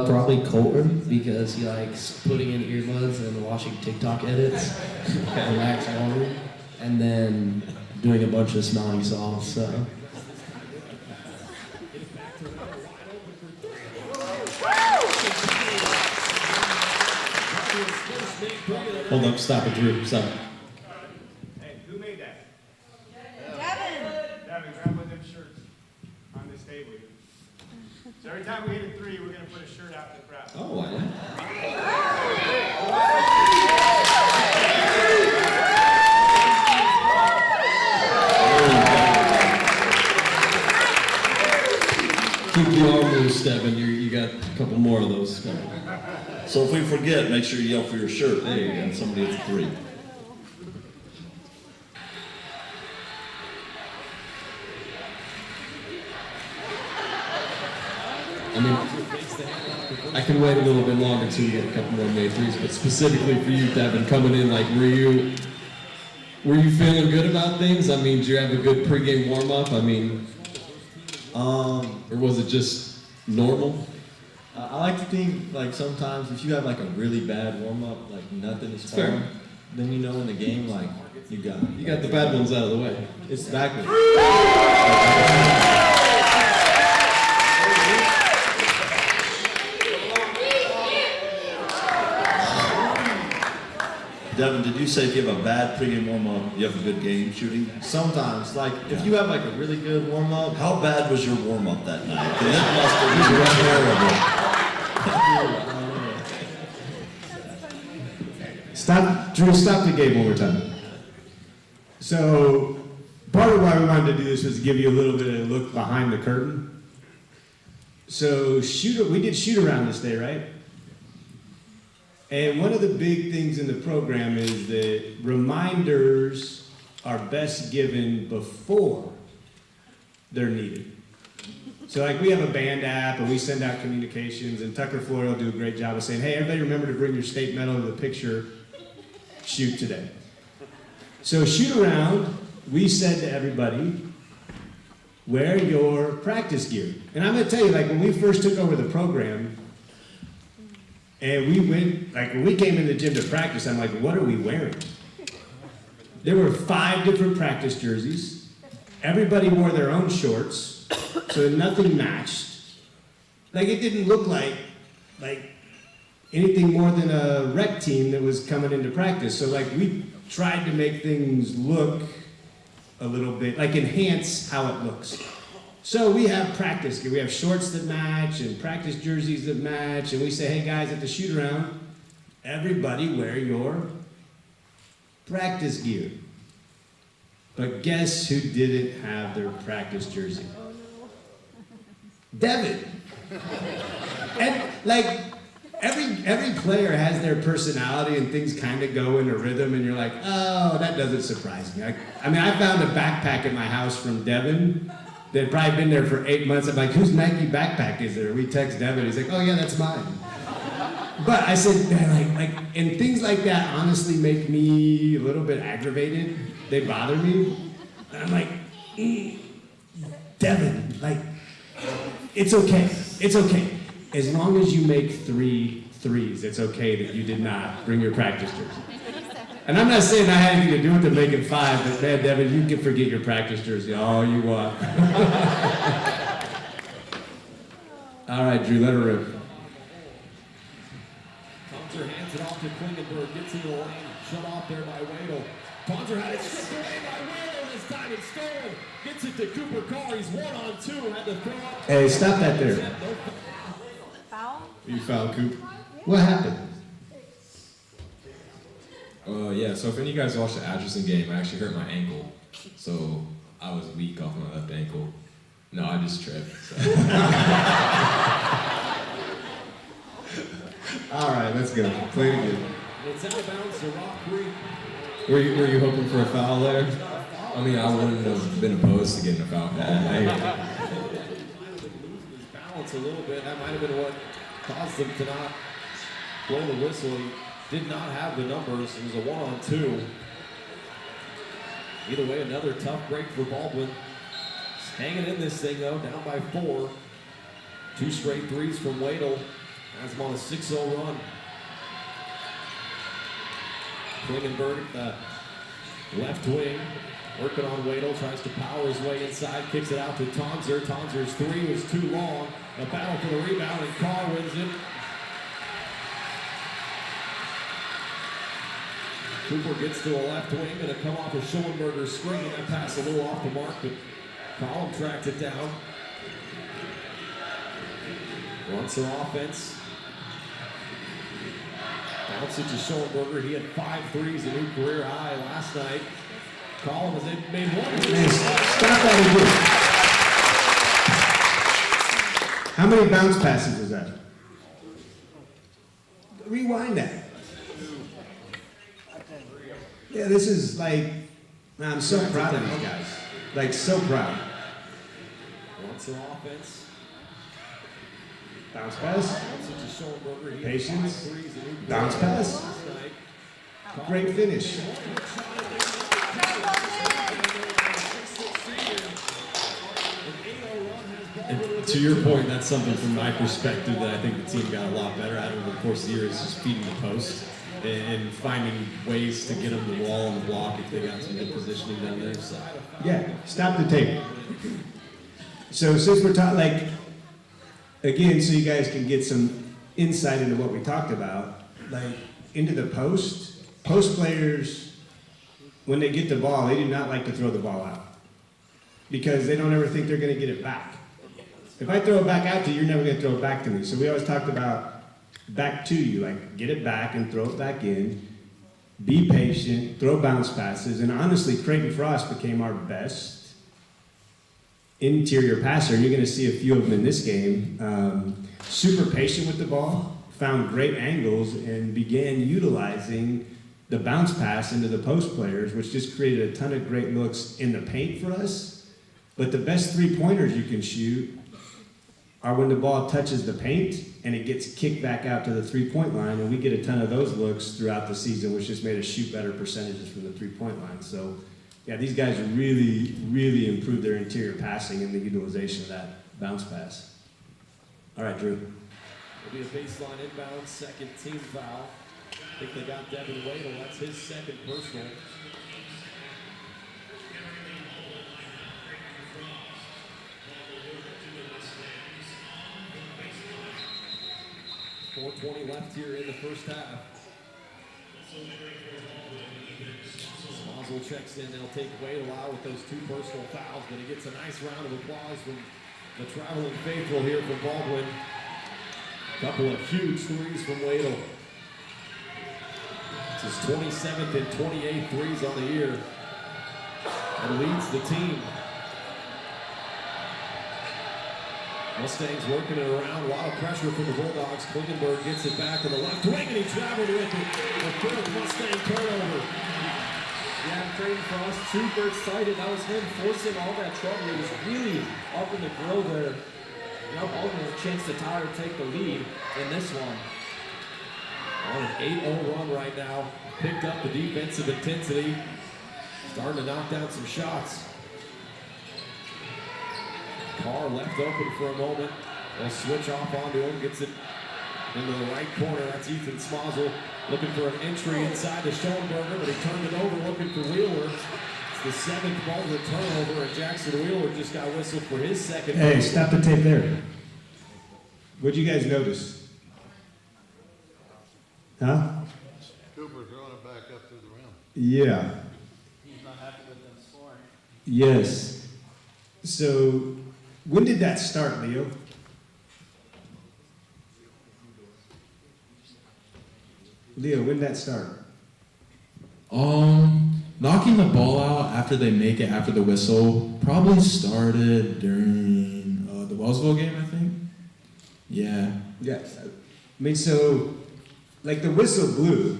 S12: Probably Colton, because he likes putting in earbuds and watching TikTok edits and Max Walden, and then doing a bunch of smelling salts. So.
S7: Hold up, stop it, Drew, stop it.
S9: Hey, who made that?
S3: Devin!
S9: Devin, grab one of them shirts on this table here. So every time we hit a three, we're going to put a shirt out to the crowd.
S7: Oh, I like. Keep the arm loose, Devin. You got a couple more of those coming.
S5: So if we forget, make sure you yell for your shirt. There you go. And somebody hits a three.
S7: I mean, I can wait a little bit longer to get a couple more made threes, but specifically for you, Devin, coming in, like, were you feeling good about things? I mean, did you have a good pregame warm-up? I mean, or was it just normal?
S13: I like to think, like, sometimes if you have, like, a really bad warm-up, like, nothing is fun, then you know in the game, like, you got
S7: the bad ones out of the way.
S13: It's backwards.
S5: Devin, did you say if you have a bad pregame warm-up, you have a good game shooting?
S13: Sometimes, like, if you have, like, a really good warm-up.
S5: How bad was your warm-up that night? 'Cause it must have been terrible.
S9: Drew, stop the game one more time. So, part of why we wanted to do this was to give you a little bit of a look behind the curtain. So, we did shoot around this day, right? And one of the big things in the program is that reminders are best given before they're needed. So like we have a band app and we send out communications, and Tucker Floyd will do a great job of saying, hey, everybody remember to bring your state medal to the picture shoot today. So shoot around, we said to everybody, wear your practice gear. And I'm gonna tell you, like when we first took over the program, and we went, like when we came in the gym to practice, I'm like, what are we wearing? There were 5 different practice jerseys. Everybody wore their own shorts, so nothing matched. Like it didn't look like anything more than a rec team that was coming into practice. So like we tried to make things look a little bit, like enhance how it looks. So we have practice gear. We have shorts that match and practice jerseys that match. And we say, hey guys, at the shoot around, everybody wear your practice gear. But guess who didn't have their practice jersey? Devin. And like every player has their personality and things kind of go in a rhythm and you're like, oh, that doesn't surprise me. I mean, I found a backpack at my house from Devin that had probably been there for 8 months. I'm like, whose Nike backpack is there? We text Devin, he's like, oh yeah, that's mine. But I said, and things like that honestly make me a little bit aggravated. They bother me. And I'm like, Devin, like, it's okay. It's okay. As long as you make 3 threes, it's okay that you did not bring your practice jersey. And I'm not saying I had anything to do with them making 5, but man, Devin, you can forget your practice jersey all you want. All right, Drew, let her rip.
S8: Ponzer hands it off to Klingenberg, gets in the lane, shut off there by Wadle. Ponzer had it stripped away by Wadle, this time it's stolen. Gets it to Cooper Carr, he's 1-on-2, had to throw up.
S9: Hey, stop that there.
S3: Foul?
S7: You fouled Coop.
S9: What happened?
S10: Yeah, so if any of you guys watched the Atchison game, I actually hurt my ankle. So I was weak off my left ankle. No, I just tripped. So.
S9: All right, let's go. Play it again.
S8: It's out of bounds to Rock Creek.
S7: Were you hoping for a foul there?
S10: I mean, I wouldn't have been opposed to getting a foul call.
S8: His balance a little bit. That might have been what caused him to not blow the whistle. He did not have the numbers. It was a 1-on-2. Either way, another tough break for Baldwin. He's hanging in this thing though, down by 4. 2 straight threes from Wadle. Has him on a 6-0 run. Klingenberg, left wing, working on Wadle, tries to power his way inside, kicks it out to Tonzer. Tonzer's 3 was too long. A battle for the rebound, and Carr wins it. Cooper gets to the left wing, gonna come off of Schellenberger's screen. That pass a little off the mark, but Collum tracked it down. Wants their offense. Bounce it to Schellenberger. He had 5 threes, a new career high last night. Collum has made 1.
S14: Stop that again. How many bounce passes is that? Rewind that. Yeah, this is like, I'm so proud of these guys. Like, so proud.
S8: Wants their offense.
S14: Bounce pass.
S8: Bounce it to Schellenberger. He had
S14: Patience.
S8: 5 threes, a new career
S14: Bounce
S8: high
S14: pass.
S8: last night.
S14: Great finish.
S7: And to your point, that's something from my perspective that I think the team got a lot better at over the course of the year is just feeding the post and finding ways to get them the wall and the block if they got some good positioning down there. So.
S14: Yeah, stop the tape. So since we're talking, like, again, so you guys can get some insight into what we talked about, like, into the post players, when they get the ball, they do not like to throw the ball out because they don't ever think they're going to get it back. If I throw it back out to you, you're never going to throw it back to me. So we always talked about back to you, like get it back and throw it back in, be patient, throw bounce passes, and honestly, Creighton Frost became our best interior passer. You're going to see a few of them in this game. Super patient with the ball, found great angles, and began utilizing the bounce pass into the post players, which just created a ton of great looks in the paint for us. But the best 3-pointers you can shoot are when the ball touches the paint and it gets kicked back out to the 3-point line, and we get a ton of those looks throughout the season, which just made us shoot better percentages from the 3-point line. So, yeah, these guys really, really improved their interior passing and the utilization of that bounce pass. All right, Drew.
S8: It'll be a baseline inbound, second team foul. I think they got Devin Wadle. That's his second personal. .420 left here in the first half. Smazel checks in. They'll take Wadle out with those 2 personal fouls, but he gets a nice round of applause from the traveling faithful here from Baldwin. A couple of huge threes from Wadle. It's his 27th and 28th threes on the year and leads the team. Mustangs working it around. A lot of pressure from the Bulldogs. Klingenberg gets it back on the left wing, and he traveled with it. The third Mustang turnover.
S11: Yeah, Creighton Frost, super excited. That was him forcing all that trouble. He was really up in the grill there. Now Baldwin has a chance to tie or take the lead in this one.
S8: On an 8-0 run right now. Picked up the defensive intensity. Starting to knock down some shots. Carr left open for a moment. They'll switch off onto him. Gets it into the right corner. That's Ethan Smazel looking for an entry inside to Schellenberger, but he turned it over looking for Wheeler. It's the 7th Baldwin turnover, and Jackson Wheeler just got whistled for his second.
S14: Hey, stop the tape there. What'd you guys notice? Huh?
S6: Cooper throwing it back up to the rim.
S14: Yeah.
S11: He's not happy with them scoring.
S14: Yes. So, when did that start, Leo? Leo, when did that start?
S10: Knocking the ball out after they make it after the whistle probably started during the Wellsville game, I think. Yeah.
S14: Yeah. I mean, so, like the whistle blew,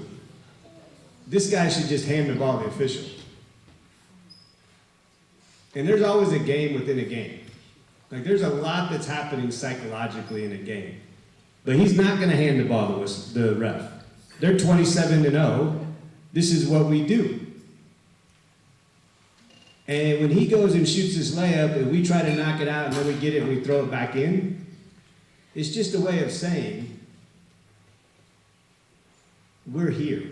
S14: this guy should just hand the ball to the official. And there's always a game within a game. Like, there's a lot that's happening psychologically in a game. But he's not going to hand the ball to the ref. They're 27-0. This is what we do. And when he goes and shoots his layup and we try to knock it out and then we get it and we throw it back in, it's just a way of saying, we're here.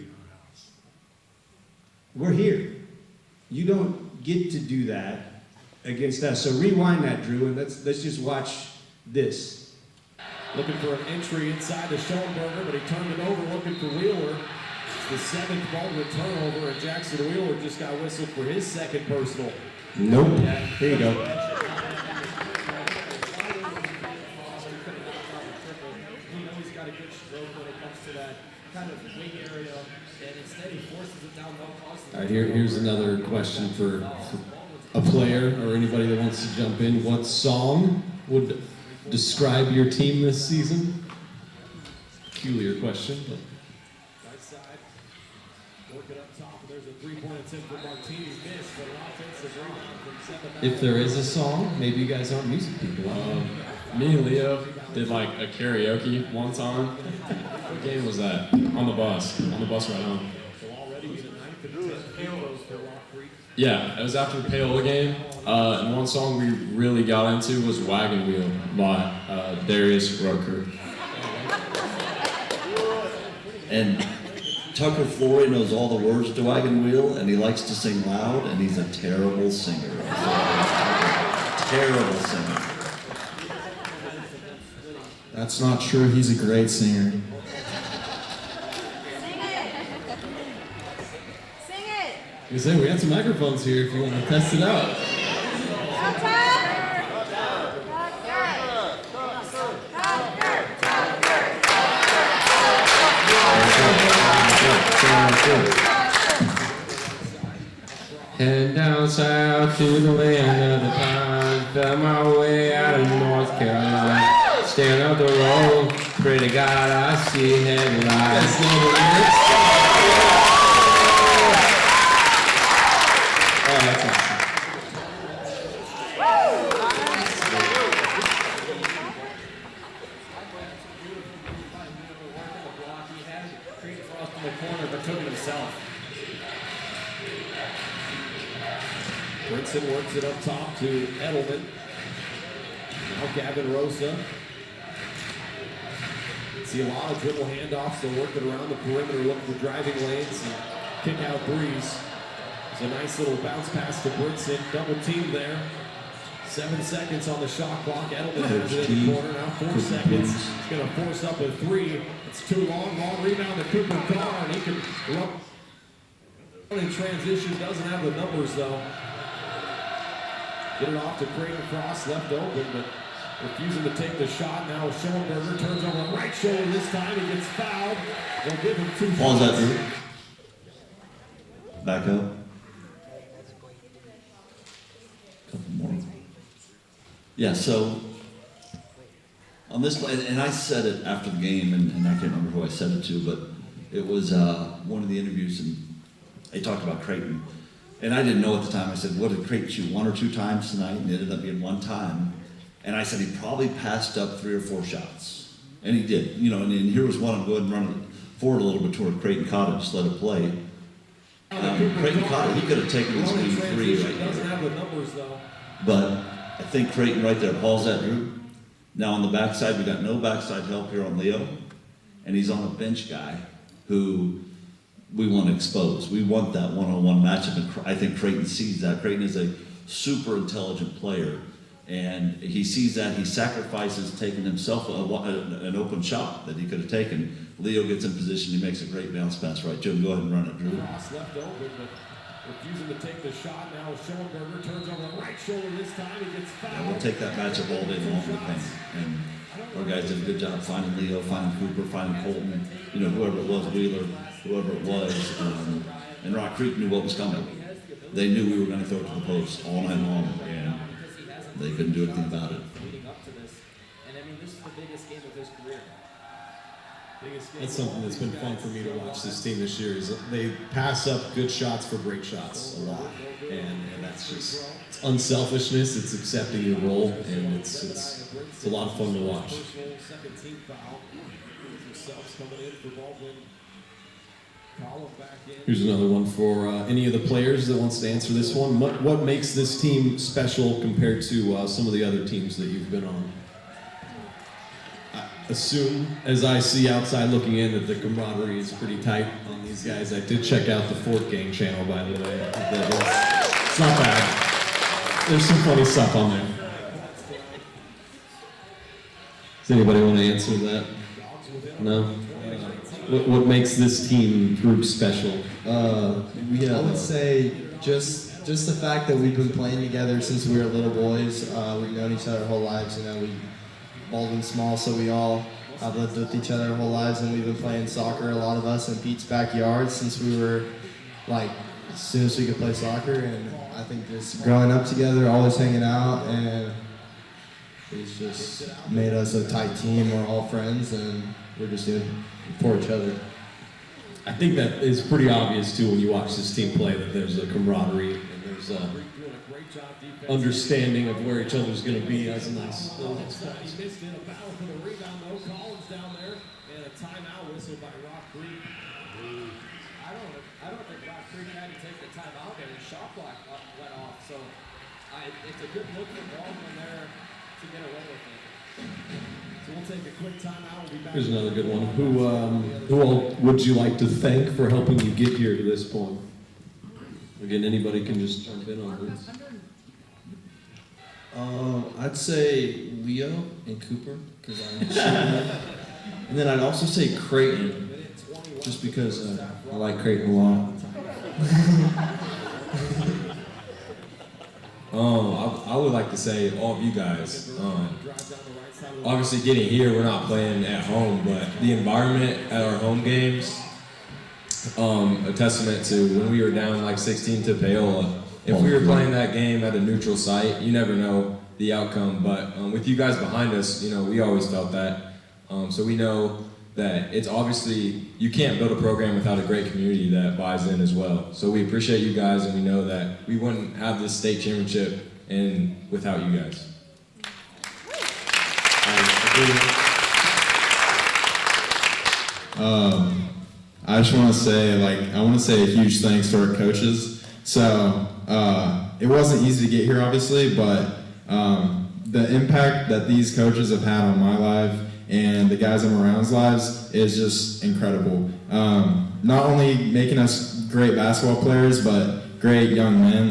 S14: We're here. You don't get to do that against us. So rewind that, Drew, and let's just watch this.
S8: Looking for an entry inside to Schoenberger, but he turned it over looking for Wheeler. It's the 7th Baldwin turnover, and Jackson Wheeler just got whistled for his second personal.
S14: Nope. Here you go.
S11: He knows he's got a good stroke when it comes to that kind of wing area, and instead he forces it down low cost.
S7: All right, here's another question for a player or anybody that wants to jump in. What song would describe your team this season? Peculiar question, but.
S8: Right side, work it up top, and there's a three-point attempt for Martini, missed, but an offensive rebound from 7.
S7: If there is a song, maybe you guys aren't music people.
S15: Me and Leo did like a karaoke one time. What game was that? On the bus right home.
S8: So already in the 9th and 10th heroes for Rock Creek.
S15: Yeah, it was after the Paola game, and one song we really got into was Wagon Wheel by Darius Rucker.
S5: And Tucker Flory knows all the words to Wagon Wheel, and he likes to sing loud, and he's a terrible singer. Terrible singer.
S10: That's not true. He's a great singer.
S7: You say we got some microphones here if you want to test it out. Head down south to the land of the pines, found my way out of North Carolina. Stand up the road, pray to God I see headlights. Oh, that's awesome.
S8: He had Creed Frost in the corner, but took it himself. Brinson works it up top to Edelman. Now Gavin Rosa. See a lot of dribble handoffs. They'll work it around the perimeter, looking for driving lanes and kick out breeze. There's a nice little bounce pass to Brinson. Double team there. 7 seconds on the shot clock. Edelman has it in the corner. Now 4 seconds. He's going to force up a 3. It's too long. Long rebound to Cooper Carr, and he can run in transition. Doesn't have the numbers though. Get it off to Creighton Cross, left open, but refusing to take the shot. Now Schoenberger turns over the right shoulder this time. He gets fouled. They'll give him 2
S5: Pause
S8: shots.
S5: that, Drew. Back up. Couple more. Yeah, so on this, and I said it after the game, and I can't remember who I said it to, but it was one of the interviews, and they talked about Creighton. And I didn't know at the time. I said, what did Creighton shoot 1 or 2 times tonight? And it ended up being 1 time. And I said he probably passed up 3 or 4 shots. And he did. You know, and here was one. I'll go ahead and run it forward a little bit toward Creighton caught it, just let it play. Creighton caught it. He could have taken this game 3 right
S8: Doesn't
S5: there.
S8: have the numbers though.
S5: But I think Creighton right there. Paul's that, Drew. Now on the backside, we got no backside help here on Leo. And he's on a bench guy who we want to expose. We want that one-on-one matchup, and I think Creighton sees that. Creighton is a super intelligent player, and he sees that. He sacrifices taking himself an open shot that he could have taken. Leo gets in position. He makes a great bounce pass. Right, Jim, go ahead and run it, Drew.
S8: Cross left open, but refusing to take the shot. Now Schoenberger turns over the right shoulder this time. He gets fouled.
S5: And we'll take that matchup all day long in the paint. And our guys did a good job finding Leo, finding Cooper, finding Colton, you know, whoever it was, Wheeler, whoever it was. And Rock Creek knew what was coming. They knew we were going to throw it to the post all night long, and they couldn't do anything about it.
S11: Leading up to this, and I mean, this is the biggest game of his career.
S7: That's something that's been fun for me to watch this team this year. Is that they pass up good shots for great shots a lot, and that's just it's unselfishness. It's accepting your role, and it's a lot of fun to watch. Here's another one for any of the players that wants to answer this one. What makes this team special compared to some of the other teams that you've been on? Assume, as I see outside looking in, that the camaraderie is pretty tight on these guys. I did check out the Fort Gang channel, by the way. It's not bad. There's some funny stuff on there. Does anybody want to answer that? No? What makes this team group special?
S13: I would say just the fact that we've been playing together since we were little boys. We've known each other our whole lives. You know, we Baldwin's small, so we all have lived with each other our whole lives, and we've been playing soccer, a lot of us, in Pete's backyard since we were, like, as soon as we could play soccer. And I think just growing up together, always hanging out, and it's just made us a tight team. We're all friends, and we're just good for each other.
S7: I think that is pretty obvious, too, when you watch this team play, that there's a camaraderie and there's a understanding of where each other's going to be. That's a nice.
S8: He missed it. A battle for the rebound, though. Collins down there, and a timeout whistle by Rock Creek. I don't think Rock Creek had to take the timeout, and his shot clock went off. So it's a good look for Baldwin there to get away with it. So we'll take a quick timeout. We'll be back.
S7: Here's another good one. Who all would you like to thank for helping you get here to this point? Again, anybody can just jump in on this.
S13: I'd say Leo and Cooper, because I'm shooting them. And then I'd also say Creighton, just because I like Creighton a lot.
S15: I would like to say all of you guys. Obviously, getting here, we're not playing at home, but the environment at our home games, a testament to when we were down like 16 to Paola. If we were playing that game at a neutral site, you never know the outcome. But with you guys behind us, you know, we always felt that. So we know that it's obviously, you can't build a program without a great community that buys in as well. So we appreciate you guys, and we know that we wouldn't have this state championship without you guys.
S10: I just want to say, I want to say a huge thanks to our coaches. So, it wasn't easy to get here, obviously, but the impact that these coaches have had on my life and the guys I'm around's lives is just incredible. Not only making us great basketball players, but great young men.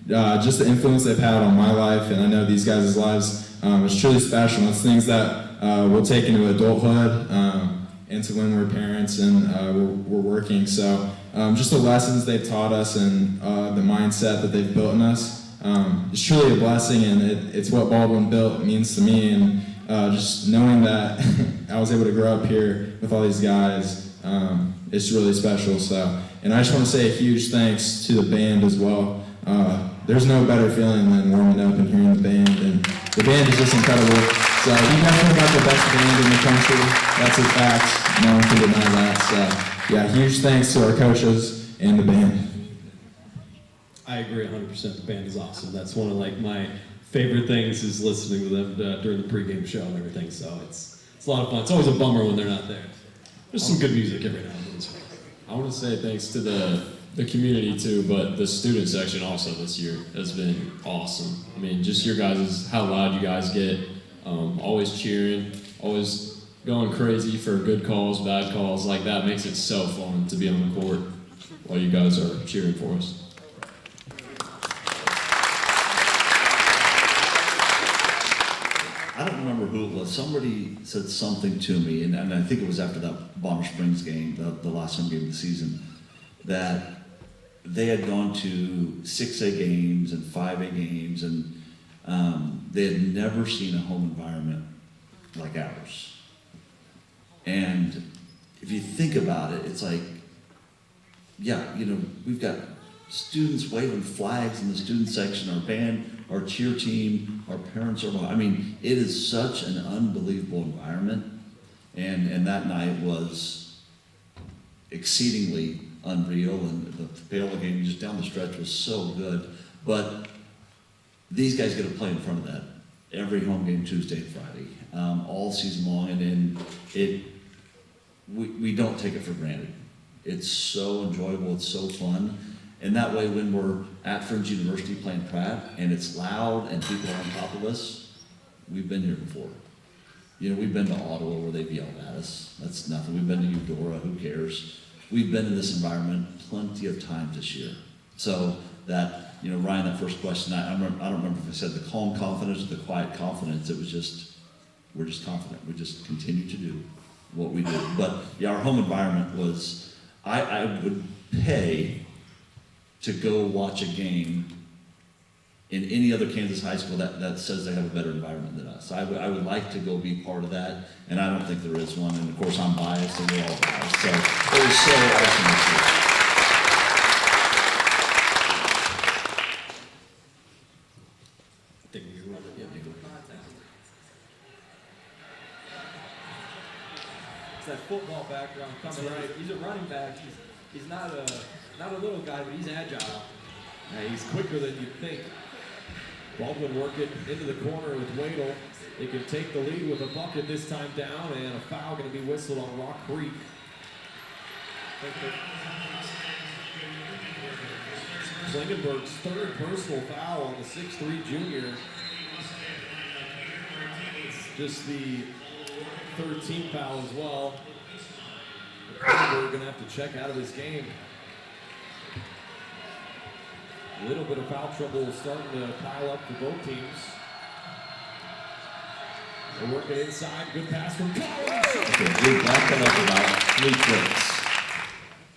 S10: Just the influence they've had on my life, and I know these guys' lives, is truly special. It's things that we'll take into adulthood, into when we're parents and we're working. So just the lessons they've taught us and the mindset that they've built in us, it's truly a blessing, and it's what Baldwin built means to me. And just knowing that I was able to grow up here with all these guys, it's really special. So, and I just want to say a huge thanks to the band as well. There's no better feeling than warming up and hearing the band, and the band is just incredible. So you guys have got the best band in the country. That's a fact. No one can deny that. So yeah, huge thanks to our coaches and the band.
S7: I agree 100%. The band is awesome. That's one of my favorite things is listening to them during the pregame show and everything. So it's a lot of fun. It's always a bummer when they're not there. There's some good music every now and then.
S15: I want to say thanks to the community too, but the student section also this year has been awesome. I mean, just your guys, how loud you guys get, always cheering, always going crazy for good calls, bad calls, like that makes it so fun to be on the court while you guys are cheering for us.
S5: I don't remember who it was. Somebody said something to me, and I think it was after that Bonner Springs game, the last home game of the season, that they had gone to 6A games and 5A games, and they had never seen a home environment like ours. And if you think about it, it's like, yeah, you know, we've got students waving flags in the student section, our band, our cheer team, our parents are, I mean, it is such an unbelievable environment. And that night was exceedingly unreal, and the Paola game just down the stretch was so good. But these guys get to play in front of that every home game Tuesday and Friday, all season long, and we don't take it for granted. It's so enjoyable, it's so fun. And that way, when we're at Friends University playing Pratt, and it's loud and people are on top of us, we've been here before. You know, we've been to Ottawa where they've yelled at us. That's nothing. We've been to Eudora, who cares? We've been in this environment plenty of times this year. So that, you know, Ryan, that first question, I don't remember if I said the calm confidence or the quiet confidence. It was just, we're just confident. We just continue to do what we do. But yeah, our home environment was, I would pay to go watch a game in any other Kansas high school that says they have a better environment than us. I would like to go be part of that, and I don't think there is one. And of course, I'm biased, and we're all biased. So it was so awesome to see.
S11: It's that football background coming right. He's a running back. He's not a little guy, but he's agile.
S8: Yeah, he's quicker than you'd think. Baldwin work it into the corner with Wadle. They can take the lead with a bucket this time down, and a foul going to be whistled on Rock Creek. Klingenberg's third personal foul on the 6'3" junior. It's just the 13th foul as well. Klingenberg going to have to check out of this game. A little bit of foul trouble starting to pile up for both teams. They're working inside. Good pass from Collins.
S5: Okay, we back that up about 3 clicks.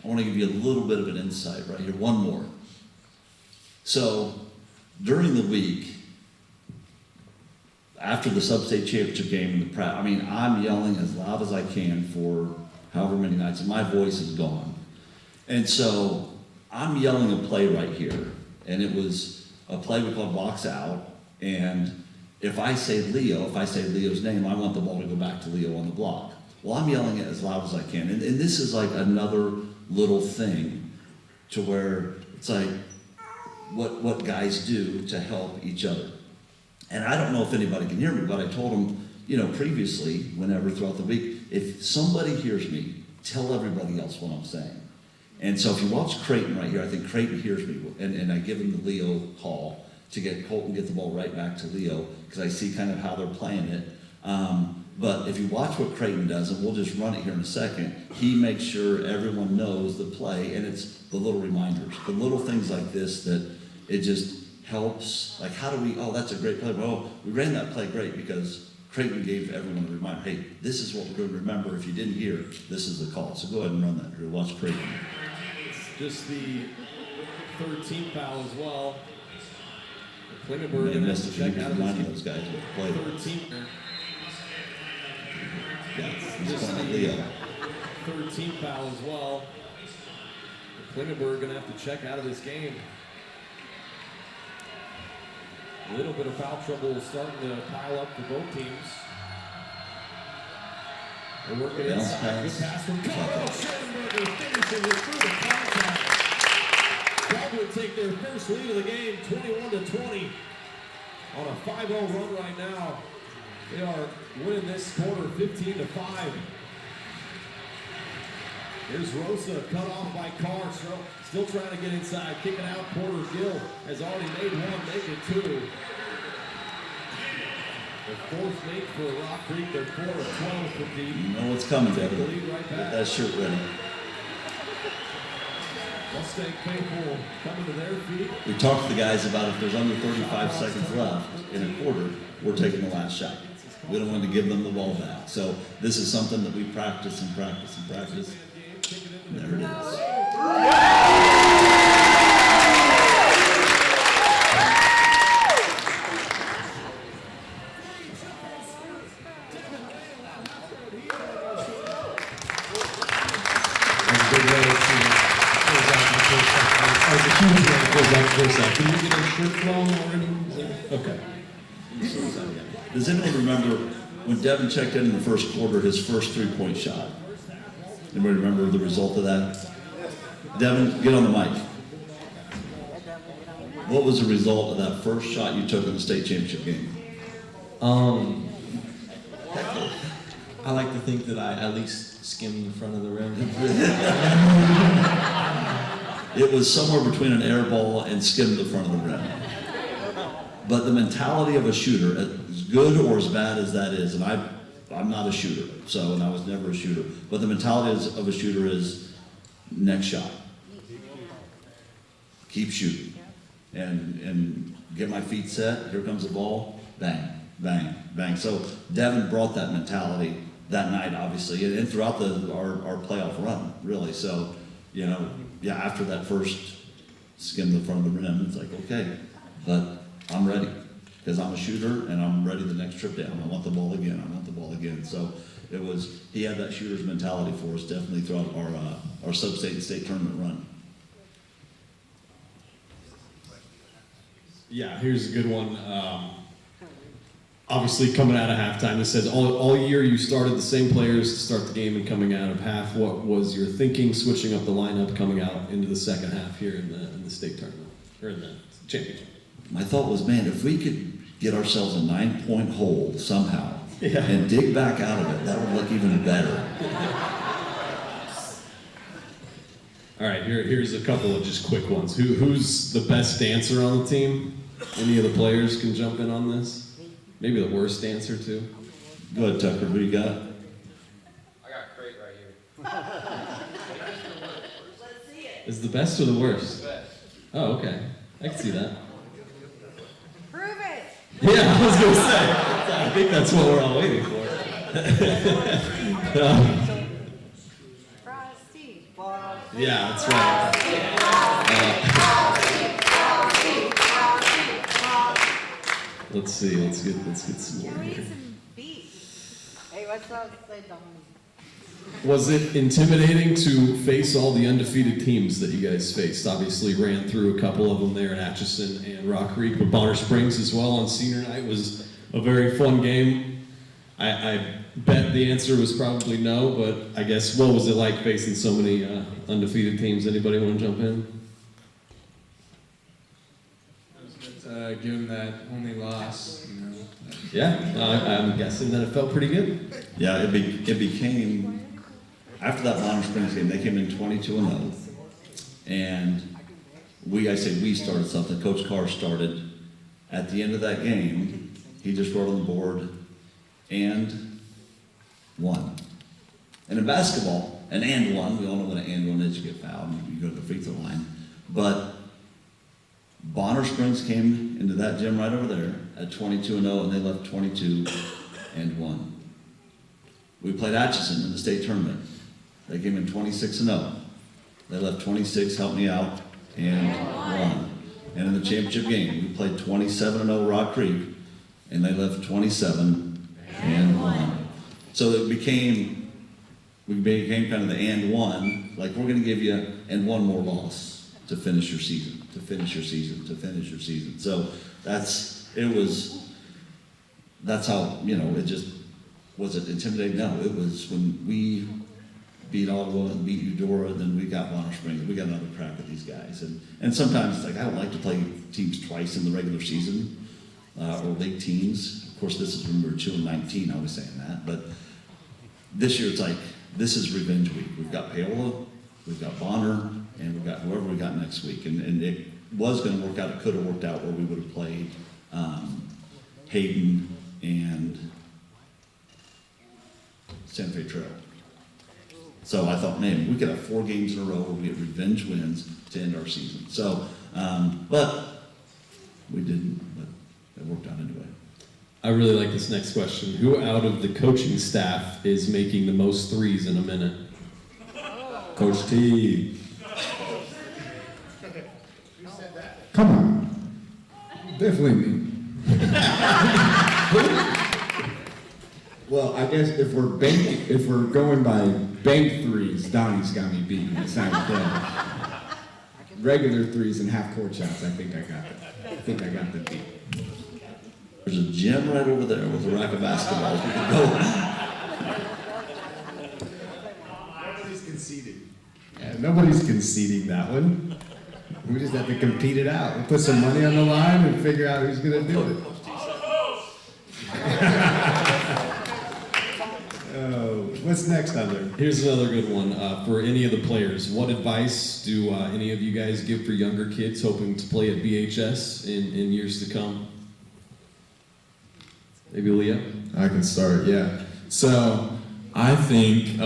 S5: I want to give you a little bit of an insight right here. One more. So, during the week, after the sub-state championship game in the Pratt, I mean, I'm yelling as loud as I can for however many nights, and my voice is gone. And so, I'm yelling a play right here. And it was a play we called box out, and if I say Leo's name, I want the ball to go back to Leo on the block. Well, I'm yelling it as loud as I can, and this is like another little thing to where it's like what guys do to help each other. And I don't know if anybody can hear me, but I told them, you know, previously, whenever throughout the week, if somebody hears me, tell everybody else what I'm saying. And so if you watch Creighton right here, I think Creighton hears me, and I give him the Leo call to get Colton get the ball right back to Leo, because I see kind of how they're playing it. But if you watch what Creighton does, and we'll just run it here in a second, he makes sure everyone knows the play, and it's the little reminders, the little things like this that it just helps. Like, how do we, oh, that's a great play. Well, we ran that play great because Creighton gave everyone a reminder, hey, this is what we're going to remember. If you didn't hear, this is the call. So go ahead and run that here. Watch Creighton.
S8: Just the 13th foul as well. Klingenberg
S5: They
S8: going to
S5: missed
S8: have
S5: it.
S8: to
S5: You
S8: check
S5: can
S8: out of
S5: remind
S8: this
S5: those guys what the play.
S8: 13th.
S5: Yeah, he's
S8: Just
S5: playing
S8: the
S5: Leo.
S8: 13th foul as well. Klingenberg going to have to check out of this game. A little bit of foul trouble starting to pile up for both teams. They're working inside. Good pass from Schellenberger, finishing it through the contact. Baldwin take their first lead of the game, 21-20. On a 5-0 run right now. They are winning this quarter 15-5. Here's Rosa, cut off by Carr, still trying to get inside, kicking out. Porter Gill has already made one, make it 2. The fourth make for Rock Creek, they're 4 of 12 from deep.
S5: You know what's coming,
S8: Take
S5: Devin.
S8: the lead right
S5: Get
S8: back.
S5: that shirt ready.
S8: Mustang faithful coming to their feet.
S5: We talked to the guys about if there's under 35 seconds left in a quarter, we're taking the last shot. We don't want to give them the ball back. So this is something that we practice and practice and practice. And there it is.
S7: Can you get a shirt flown already? Okay.
S5: Does anyone remember when Devin checked in the first quarter, his first three-point shot. Anybody remember the result of that? Devin, get on the mic. What was the result of that first shot you took in the state championship game?
S13: I like to think that I at least skimmed the front of the rim.
S5: It was somewhere between an air ball and skimmed the front of the rim. But the mentality of a shooter, as good or as bad as that is, and I'm not a shooter, and I was never a shooter, but the mentality of a shooter is next shot. Keep shooting. And get my feet set, here comes the ball, bang, bang, bang. So Devin brought that mentality that night, obviously, and throughout our playoff run, really. So, after that first skim the front of the rim, it's like, okay, but I'm ready because I'm a shooter and I'm ready the next trip down. I want the ball again. So he had that shooter's mentality for us definitely throughout our sub-state and state tournament run.
S7: Yeah, here's a good one. Obviously, coming out of halftime, it says all year you started the same players to start the game and coming out of half. What was your thinking switching up the lineup coming out into the second half here in the state tournament or in the championship?
S5: My thought was, man, if we could get ourselves a 9-point hole somehow and dig back out of it, that would look even better.
S7: All right, here's a couple of just quick ones. Who's the best dancer on the team? Any of the players can jump in on this. Maybe the worst dancer too.
S5: Go ahead, Tucker. Who you got?
S16: I got Crate right here.
S3: Let's see it.
S7: Is the best or the worst?
S16: The best.
S7: Oh, okay. I can see that.
S3: Prove it.
S7: Yeah, I was gonna say. I think that's what we're all waiting for.
S3: Frosty.
S7: Yeah, that's right. Let's see. Let's get some more here.
S3: Hey, what's up? Say
S7: Was it intimidating to face all the undefeated teams that you guys faced? Obviously, ran through a couple of them there at Atchison and Rock Creek, but Bonner Springs as well on senior night was a very fun game. I bet the answer was probably no, but I guess what was it like facing so many undefeated teams? Anybody want to jump in?
S10: Given that only loss,
S7: Yeah, I'm guessing that it felt pretty good.
S5: Yeah, it became, after that Bonner Springs game, they came in 22-0, and I say we started something. Coach Carr started. At the end of that game, he just wrote on the board, and won. And in basketball, an and one, we all know what an and one is. You get fouled, you go to the free throw line. But Bonner Springs came into that gym right over there at 22-0, and they left 22-1. We played Atchison in the state tournament. They came in 26-0. They left 26, helped me out, and won. And in the championship game, we played 27-0 Rock Creek, and they left 27-1. So it became kind of the and one, like we're going to give you and one more loss to finish your season. So that's how, it just, was it intimidating? No, it was when we beat Ottawa and beat Eudora, then we got Bonner Springs, we got another crack at these guys. And sometimes it's like, I don't like to play teams twice in the regular season, or league teams. Of course, this is when we were 2-19, I was saying that, but this year it's like, this is revenge week. We've got Paola, we've got Bonner, and we've got whoever we got next week. And it was going to work out. It could have worked out where we would have played Hayden and Santa Fe Trail. So I thought, man, we could have 4 games in a row where we get revenge wins to end our season. So, but we didn't, but it worked out anyway.
S7: I really like this next question. Who out of the coaching staff is making the most threes in a minute?
S15: Coach T.
S17: Come on. Definitely me. Well, I guess if we're going by bank threes, Donnie's got me beat. It's not that. Regular threes and half court shots, I think I got the beat.
S5: There's a gym right over there with a rack of basketballs. We can go.
S14: Nobody's conceding. Yeah, nobody's conceding that one. We just have to compete it out. We'll put some money on the line and figure out who's going to do it. Oh, what's next on there?
S7: Here's another good one for any of the players. What advice do any of you guys give for younger kids hoping to play at BHS in years to come? Maybe Leah?
S10: I can start, yeah. So I think,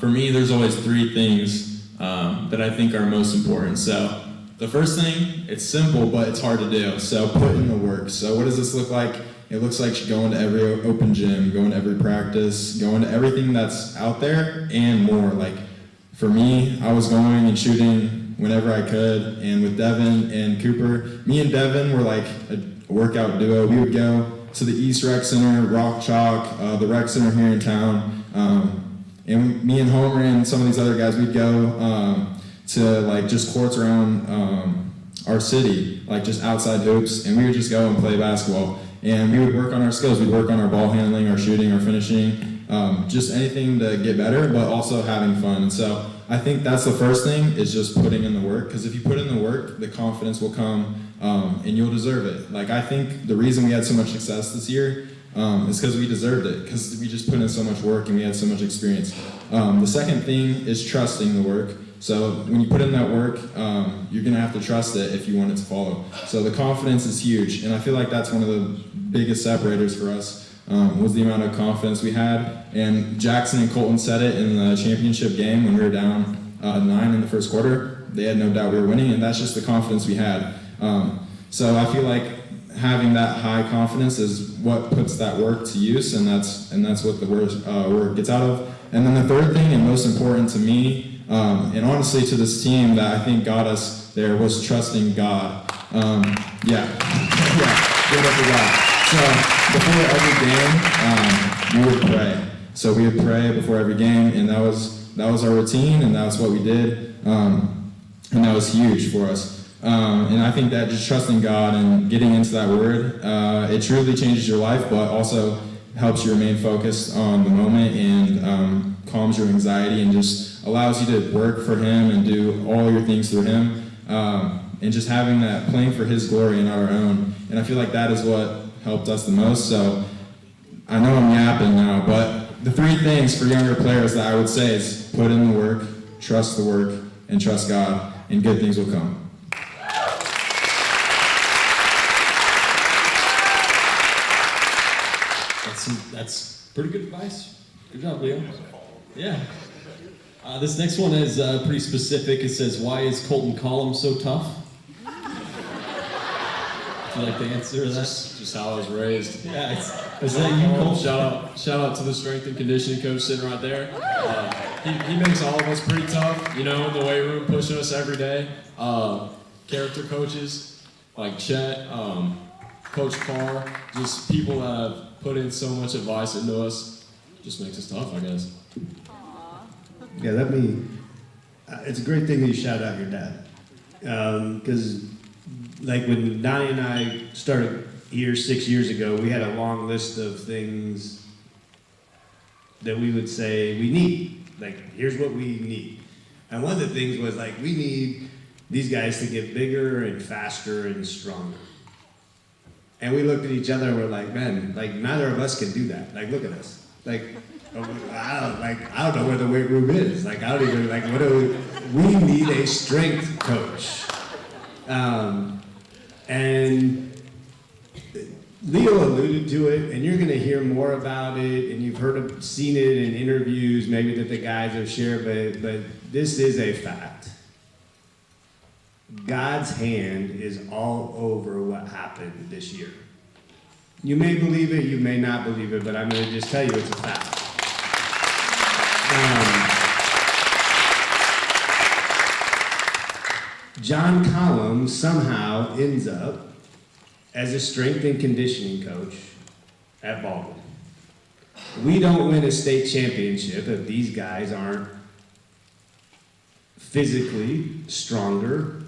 S10: for me, there's always three things that I think are most important. So the first thing, it's simple, but it's hard to do. So put in the work. So what does this look like? It looks like going to every open gym, going to every practice, going to everything that's out there and more. Like for me, I was going and shooting whenever I could. And with Devin and Cooper, me and Devin were like a workout duo. We would go to the East Rec Center, Rock Chalk, the Rec Center here in town. And me and Homer and some of these other guys, we'd go to like just courts around our city, like just outside hoops, and we would just go and play basketball. And we would work on our skills. We'd work on our ball handling, our shooting, our finishing, just anything to get better, but also having fun. And so I think that's the first thing, is just putting in the work, because if you put in the work, the confidence will come, and you'll deserve it. Like I think the reason we had so much success this year is because we deserved it, because we just put in so much work and we had so much experience. The second thing is trusting the work. So when you put in that work, you're gonna have to trust it if you want it to follow. So the confidence is huge, and I feel like that's one of the biggest separators for us, was the amount of confidence we had. And Jackson and Colton said it in the championship game when we were down 9 in the first quarter. They had no doubt we were winning, and that's just the confidence we had. So I feel like having that high confidence is what puts that work to use, and that's what the work gets out of. And then the third thing, and most important to me, and honestly to this team that I think got us there, was trusting God. Give it up for God. So before every game, we would pray. So we would pray before every game, and that was our routine, and that's what we did, and that was huge for us. And I think that just trusting God and getting into that word, it truly changes your life, but also helps you remain focused on the moment and calms your anxiety and just allows you to work for Him and do all your things through Him. And just having that, playing for His glory and not our own. And I feel like that is what helped us the most. So I know I'm yapping now, but the three things for younger players that I would say is put in the work, trust the work, and trust God, and good things will come.
S7: That's pretty good advice. Good job, Leo. Yeah. This next one is pretty specific. It says, "Why is Colton Collum so tough?" Would you like to answer that?
S18: Just how I was raised.
S7: Yeah, is that you, Colton?
S18: Shout out to the strength and conditioning coach sitting right there. He makes all of us pretty tough, you know, in the weight room, pushing us every day. Character coaches like Chet, Coach Carr, just people that have put in so much advice into us, just makes us tough, I guess.
S14: Yeah, it's a great thing that you shout out your dad. Because like when Donnie and I started here 6 years ago, we had a long list of things that we would say we need. Like, here's what we need. And one of the things was like, we need these guys to get bigger and faster and stronger. And we looked at each other and we're like, man, like neither of us can do that. Like, look at us. Like, I don't know where the weight room is. Like, I don't even, like, we need a strength coach. And Leo alluded to it, and you're gonna hear more about it, and you've seen it in interviews, maybe that the guys have shared, but this is a fact. God's hand is all over what happened this year. You may believe it, you may not believe it, but I'm gonna just tell you it's a fact. John Collum somehow ends up as a strength and conditioning coach at Baldwin. We don't win a state championship if these guys aren't physically stronger,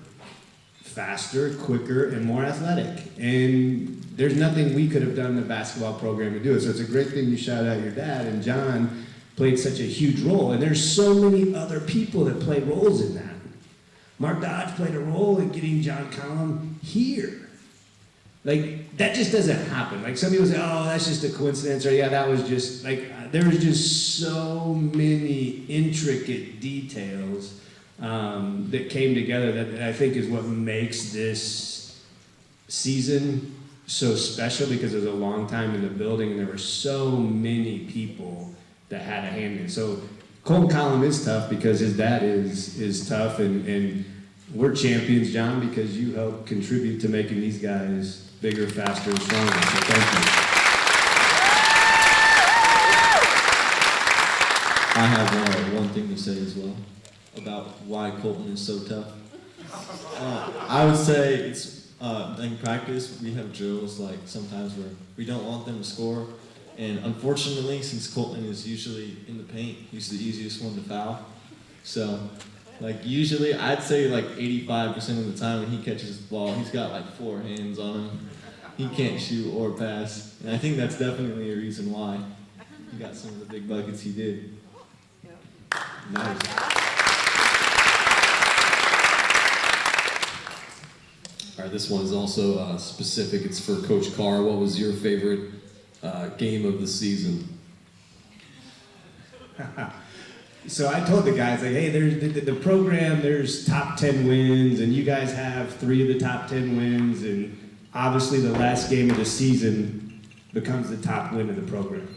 S14: faster, quicker, and more athletic. And there's nothing we could have done in the basketball program to do it. So it's a great thing you shout out your dad, and John played such a huge role. And there's so many other people that play roles in that. Mark Dodge played a role in getting John Collum here. Like, that just doesn't happen. Like, some people say, oh, that's just a coincidence, or yeah, that was just, like, there was just so many intricate details that came together that I think is what makes this season so special, because there's a long time in the building and there were so many people that had a hand in it. So Colton Collum is tough because his dad is tough, and we're champions, John, because you helped contribute to making these guys bigger, faster, and stronger. So thank you.
S19: I have one thing to say as well about why Colton is so tough. I would say it's in practice we have drills like sometimes where we don't want them to score, and unfortunately, since Colton is usually in the paint, he's the easiest one to foul. So, like, usually I'd say like 85% of the time when he catches the ball, he's got like 4 hands on him. He can't shoot or pass, and I think that's definitely a reason why he got some of the big buckets he did. Nice.
S7: All right, this one is also specific. It's for Coach Carr. What was your favorite game of the season?
S14: So I told the guys, like, hey, there's the program, there's top 10 wins, and you guys have 3 of the top 10 wins, and obviously the last game of the season becomes the top win of the program.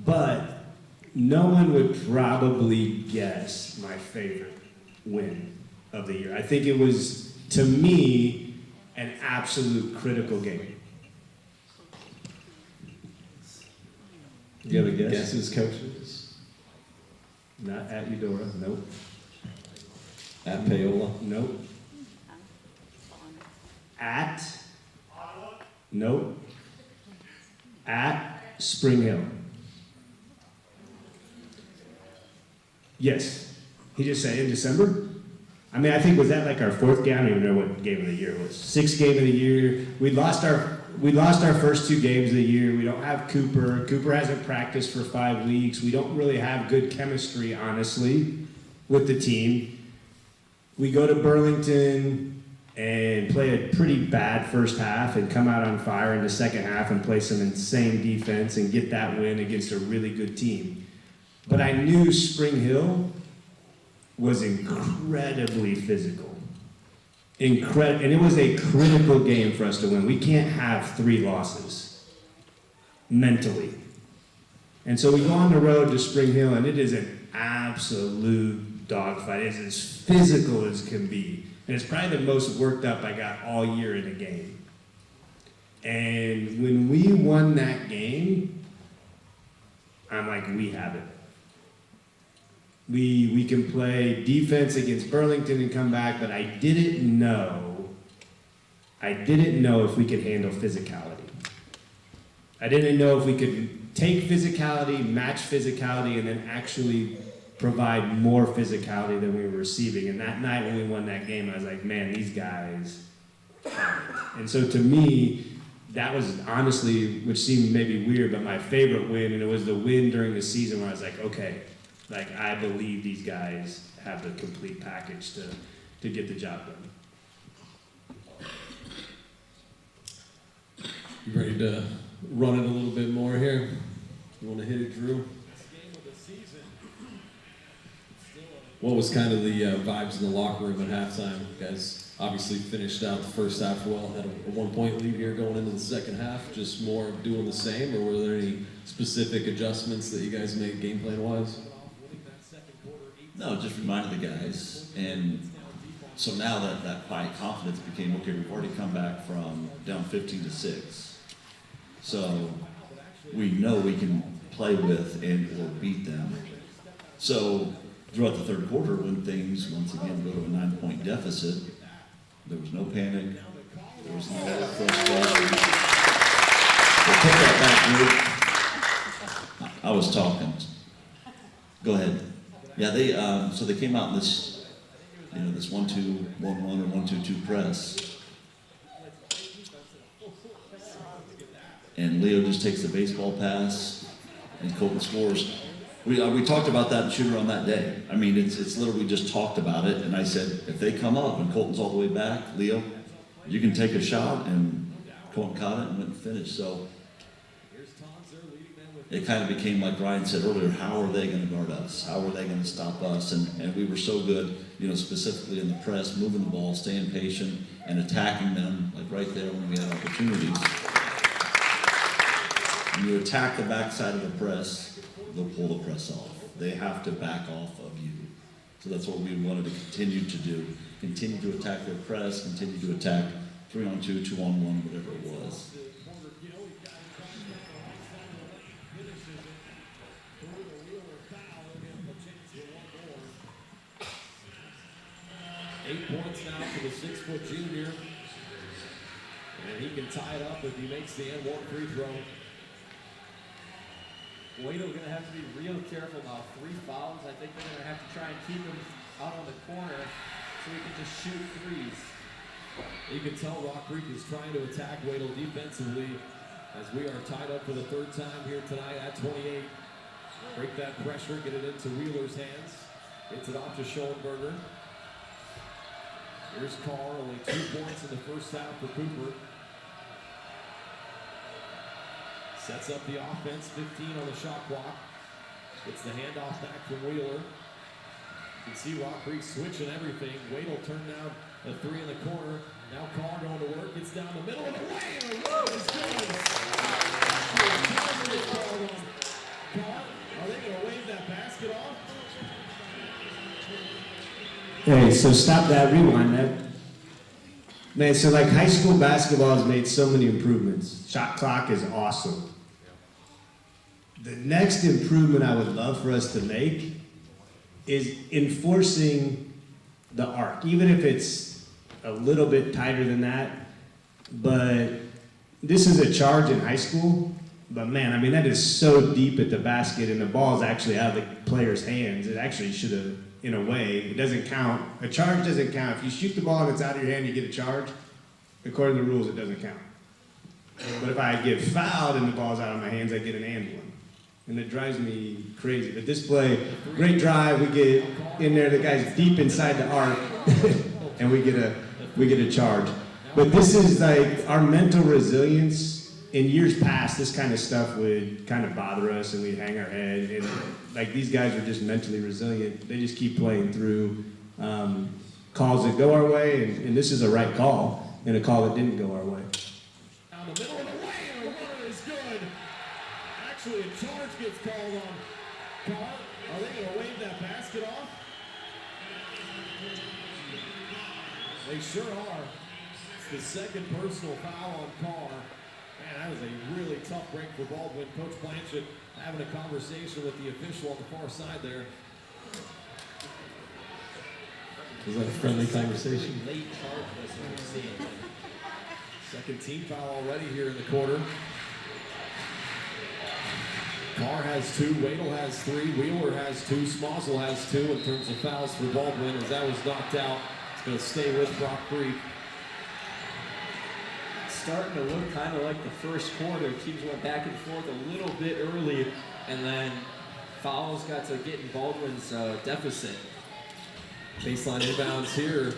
S14: But no one would probably guess my favorite win of the year. I think it was, to me, an absolute critical game.
S7: Do you have a guess? Guesses, coaches?
S14: Not at Eudora, nope.
S7: At Paola?
S14: Nope. At? Nope. At Spring Hill. Yes. He just said in December? I mean, I think, was that like our 4th game? I don't even know what game of the year it was. 6th game of the year. We lost our first 2 games of the year. We don't have Cooper. Cooper hasn't practiced for 5 weeks. We don't really have good chemistry, honestly, with the team. We go to Burlington and play a pretty bad first half and come out on fire in the second half and play some insane defense and get that win against a really good team. But I knew Spring Hill was incredibly physical. And it was a critical game for us to win. We can't have 3 losses mentally. And so we go on the road to Spring Hill, and it is an absolute dogfight. It's as physical as can be. And it's probably the most worked up I got all year in a game. And when we won that game, I'm like, we have it. We can play defense against Burlington and come back, but I didn't know if we could handle physicality. I didn't know if we could take physicality, match physicality, and then actually provide more physicality than we were receiving. And that night when we won that game, I was like, man, these guys. And so to me, that was honestly, which seemed maybe weird, but my favorite win, and it was the win during the season where I was like, okay, like, I believe these guys have the complete package to get the job done.
S7: You ready to run it a little bit more here? You want to hit it, Drew? What was kind of the vibes in the locker room at halftime? You guys obviously finished out the first half well, had a 1-point lead here going into the second half. Just more doing the same, or were there any specific adjustments that you guys made game plan wise?
S5: No, just reminded the guys, and so now that quiet confidence became, okay, we've already come back from down 15-6, so we know we can play with and or beat them. So throughout the third quarter, when things once again go to a 9-point deficit, there was no panic, there was no frustration. They put that back group. I was talking. Go ahead. Yeah, so they came out in this this 1-2-1-1 or 1-2-2 press. And Leo just takes the baseball pass, and Colton scores. We talked about that in shoot around that day. I mean, it's literally just talked about it, and I said, if they come up and Colton's all the way back, Leo, you can take a shot, and Colton caught it and went and finished. So it kind of became, like Ryan said earlier, how are they going to guard us? How are they going to stop us? And we were so good, specifically in the press, moving the ball, staying patient, and attacking them, like right there when we had opportunities. When you attack the backside of the press, they'll pull the press off. They have to back off of you. So that's what we wanted to continue to do. Continue to attack their press, continue to attack 3-on-2, 2-on-1, whatever it was.
S8: 8 points now for the 6-foot junior. And he can tie it up if he makes the N1 free throw.
S11: Waito's going to have to be real careful now. 3 fouls. I think they're going to have to try and keep him out on the corner so he can just shoot threes.
S8: You can tell Rock Creek is trying to attack Waito defensively as we are tied up for the 3rd time here tonight at 28. Break that pressure, get it into Wheeler's hands. Gets it off to Schoenberger. Here's Carr, only 2 points in the first half for Cooper. Sets up the offense, 15 on the shot clock. Gets the handoff back from Wheeler. You can see Rock Creek switching everything. Waito turned down a 3 in the corner. Now Carr going to work, gets down the middle of the way, and a roll is good. Carr, are they going to wave that basket off?
S14: Hey, so stop that, rewind that. Man, so like high school basketball has made so many improvements. Shot clock is awesome. The next improvement I would love for us to make is enforcing the arc, even if it's a little bit tighter than that. But this is a charge in high school. But man, I mean, that is so deep at the basket and the ball is actually out of the player's hands. It actually should have, in a way, it doesn't count. A charge doesn't count. If you shoot the ball and it's out of your hand, you get a charge. According to the rules, it doesn't count. But if I get fouled and the ball's out of my hands, I get an and one. And it drives me crazy. But this play, great drive, we get in there, the guy's deep inside the arc, and we get a charge. But this is like our mental resilience. In years past, this kind of stuff would kind of bother us and we'd hang our head. And like these guys are just mentally resilient. They just keep playing through calls that go our way, and this is a right call, and a call that didn't go our way.
S8: Down the middle of the way, and a runner is good. Actually, a charge gets called on Carr. Are they going to wave that basket off? They sure are. It's the 2nd personal foul on Carr. Man, that was a really tough break for Baldwin. Coach Blanchett having a conversation with the official on the far side there.
S7: Was that a friendly conversation?
S8: Late charge was what we're seeing. 2nd team foul already here in the quarter. Carr has 2, Waddle has 3, Wheeler has 2, Smozzle has 2 in terms of fouls for Baldwin as that was knocked out. It's going to stay with Rock Creek.
S11: Starting to look kind of like the first quarter. Teams went back and forth a little bit early, and then fouls got to get in Baldwin's deficit.
S8: Baseline inbounds here.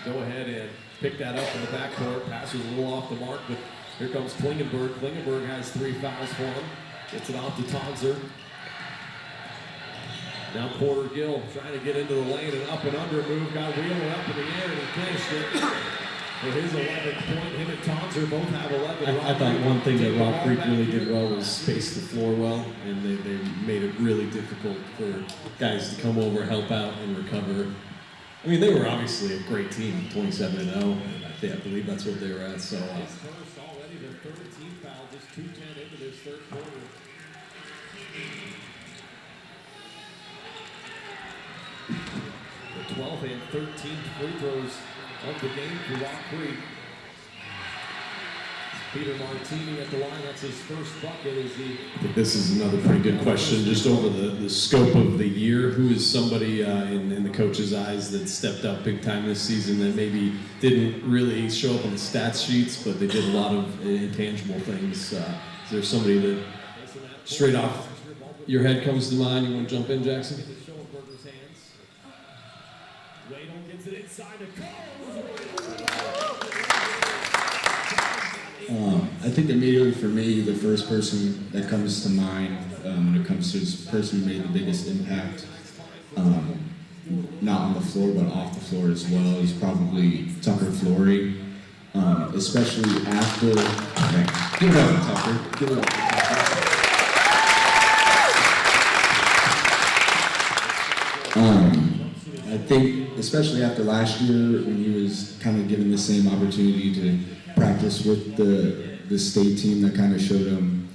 S8: Go ahead and pick that up in the backcourt. Pass was a little off the mark, but here comes Klingenberg. Klingenberg has 3 fouls for him. Gets it off to Tonzer. Now Porter Gill trying to get into the lane and up and under move. Got Wheeler up in the air and he finished it. For his 11th point, him and Tonzer both have 11.
S7: I thought one thing that Rock Creek really did well was space the floor well, and they made it really difficult for guys to come over, help out, and recover. I mean, they were obviously a great team, 27-0, and I believe that's what they were at. So.
S8: His first already, their 3rd team foul, just 2:10 into this 3rd quarter. The 12th and 13th free throws of the game for Rock Creek. Peter Martini at the line. That's his first bucket.
S7: I think this is another pretty good question, just over the scope of the year. Who is somebody in the coach's eyes that stepped up big time this season that maybe didn't really show up on the stats sheets, but they did a lot of intangible things? Is there somebody that straight off your head comes to mind? You want to jump in, Jackson?
S8: Wadle gets it inside the
S17: I think immediately for me, the first person that comes to mind when it comes to this person who made the biggest impact, not on the floor but off the floor as well, is probably Tucker Flory. Especially after, give it up for Tucker. Give it up for Tucker. I think, especially after last year, when he was kind of given the same opportunity to practice with the state team, that kind of showed him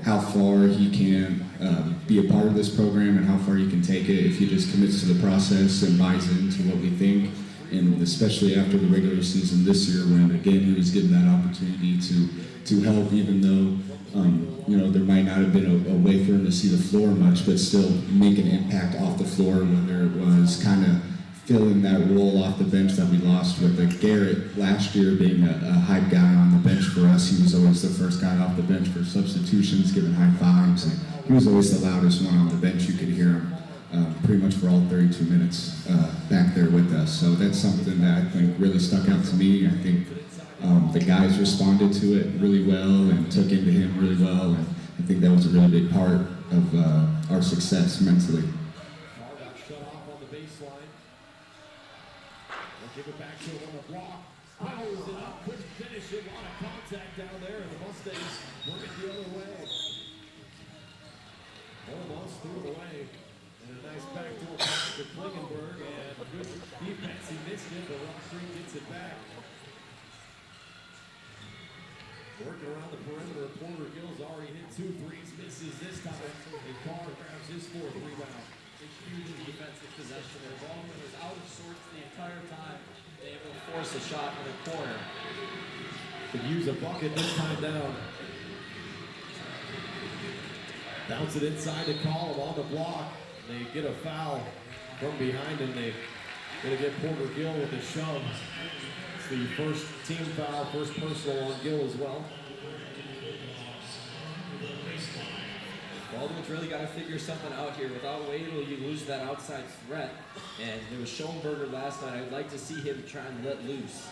S17: how far he can be a part of this program and how far he can take it if he just commits to the process and buys into what we think. And especially after the regular season this year, when again he was given that opportunity to help, even though there might not have been a way for him to see the floor much, but still make an impact off the floor, whether it was kind of filling that role off the bench that we lost with Garrett last year being a hype guy on the bench for us. He was always the first guy off the bench for substitutions, giving high fives, and he was always the loudest one on the bench. You could hear him pretty much for all 32 minutes back there with us. So that's something that I think really stuck out to me. I think the guys responded to it really well and took into him really well, and I think that was a really big part of our success mentally.
S8: Shut off on the baseline. They'll give it back to him on the block. Powers it up, couldn't finish it. A lot of contact down there, and the Mustangs work it the other way. Almost threw it away. And a nice backdoor pass to Klingenberg, and good defense. He missed it, but Rock Creek gets it back. Working around the perimeter, Porter Gill's already hit 2 threes, misses this time. And Carr grabs his 4th rebound.
S11: A huge defensive possession. The ball was out of sorts the entire time. They able to force a shot in the corner.
S8: Could use a bucket this time down. Bounce it inside to call him on the block. They get a foul from behind him. They're going to get Porter Gill with a shove. It's the first team foul, first personal on Gill as well.
S11: Baldwin's really got to figure something out here. Without Wadle, you lose that outside threat. And there was Schoenberger last night. I'd like to see him try and let loose.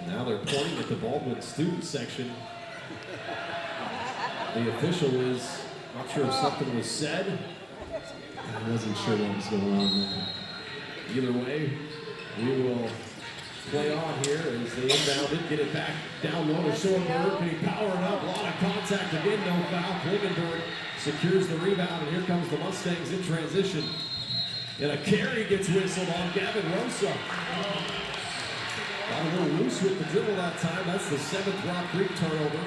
S8: Now they're pointing at the Baldwin student section. The official is not sure if something was said.
S7: I wasn't sure what was going on there.
S8: Either way, we will play on here as they inbound it, get it back down low to Schoenberg. Can he power it up? A lot of contact again, no foul. Klingenberg secures the rebound, and here comes the Mustangs in transition. And a carry gets whistled on Gavin Rosa. Got a little loose with the dribble that time. That's the 7th Rock Creek turnover.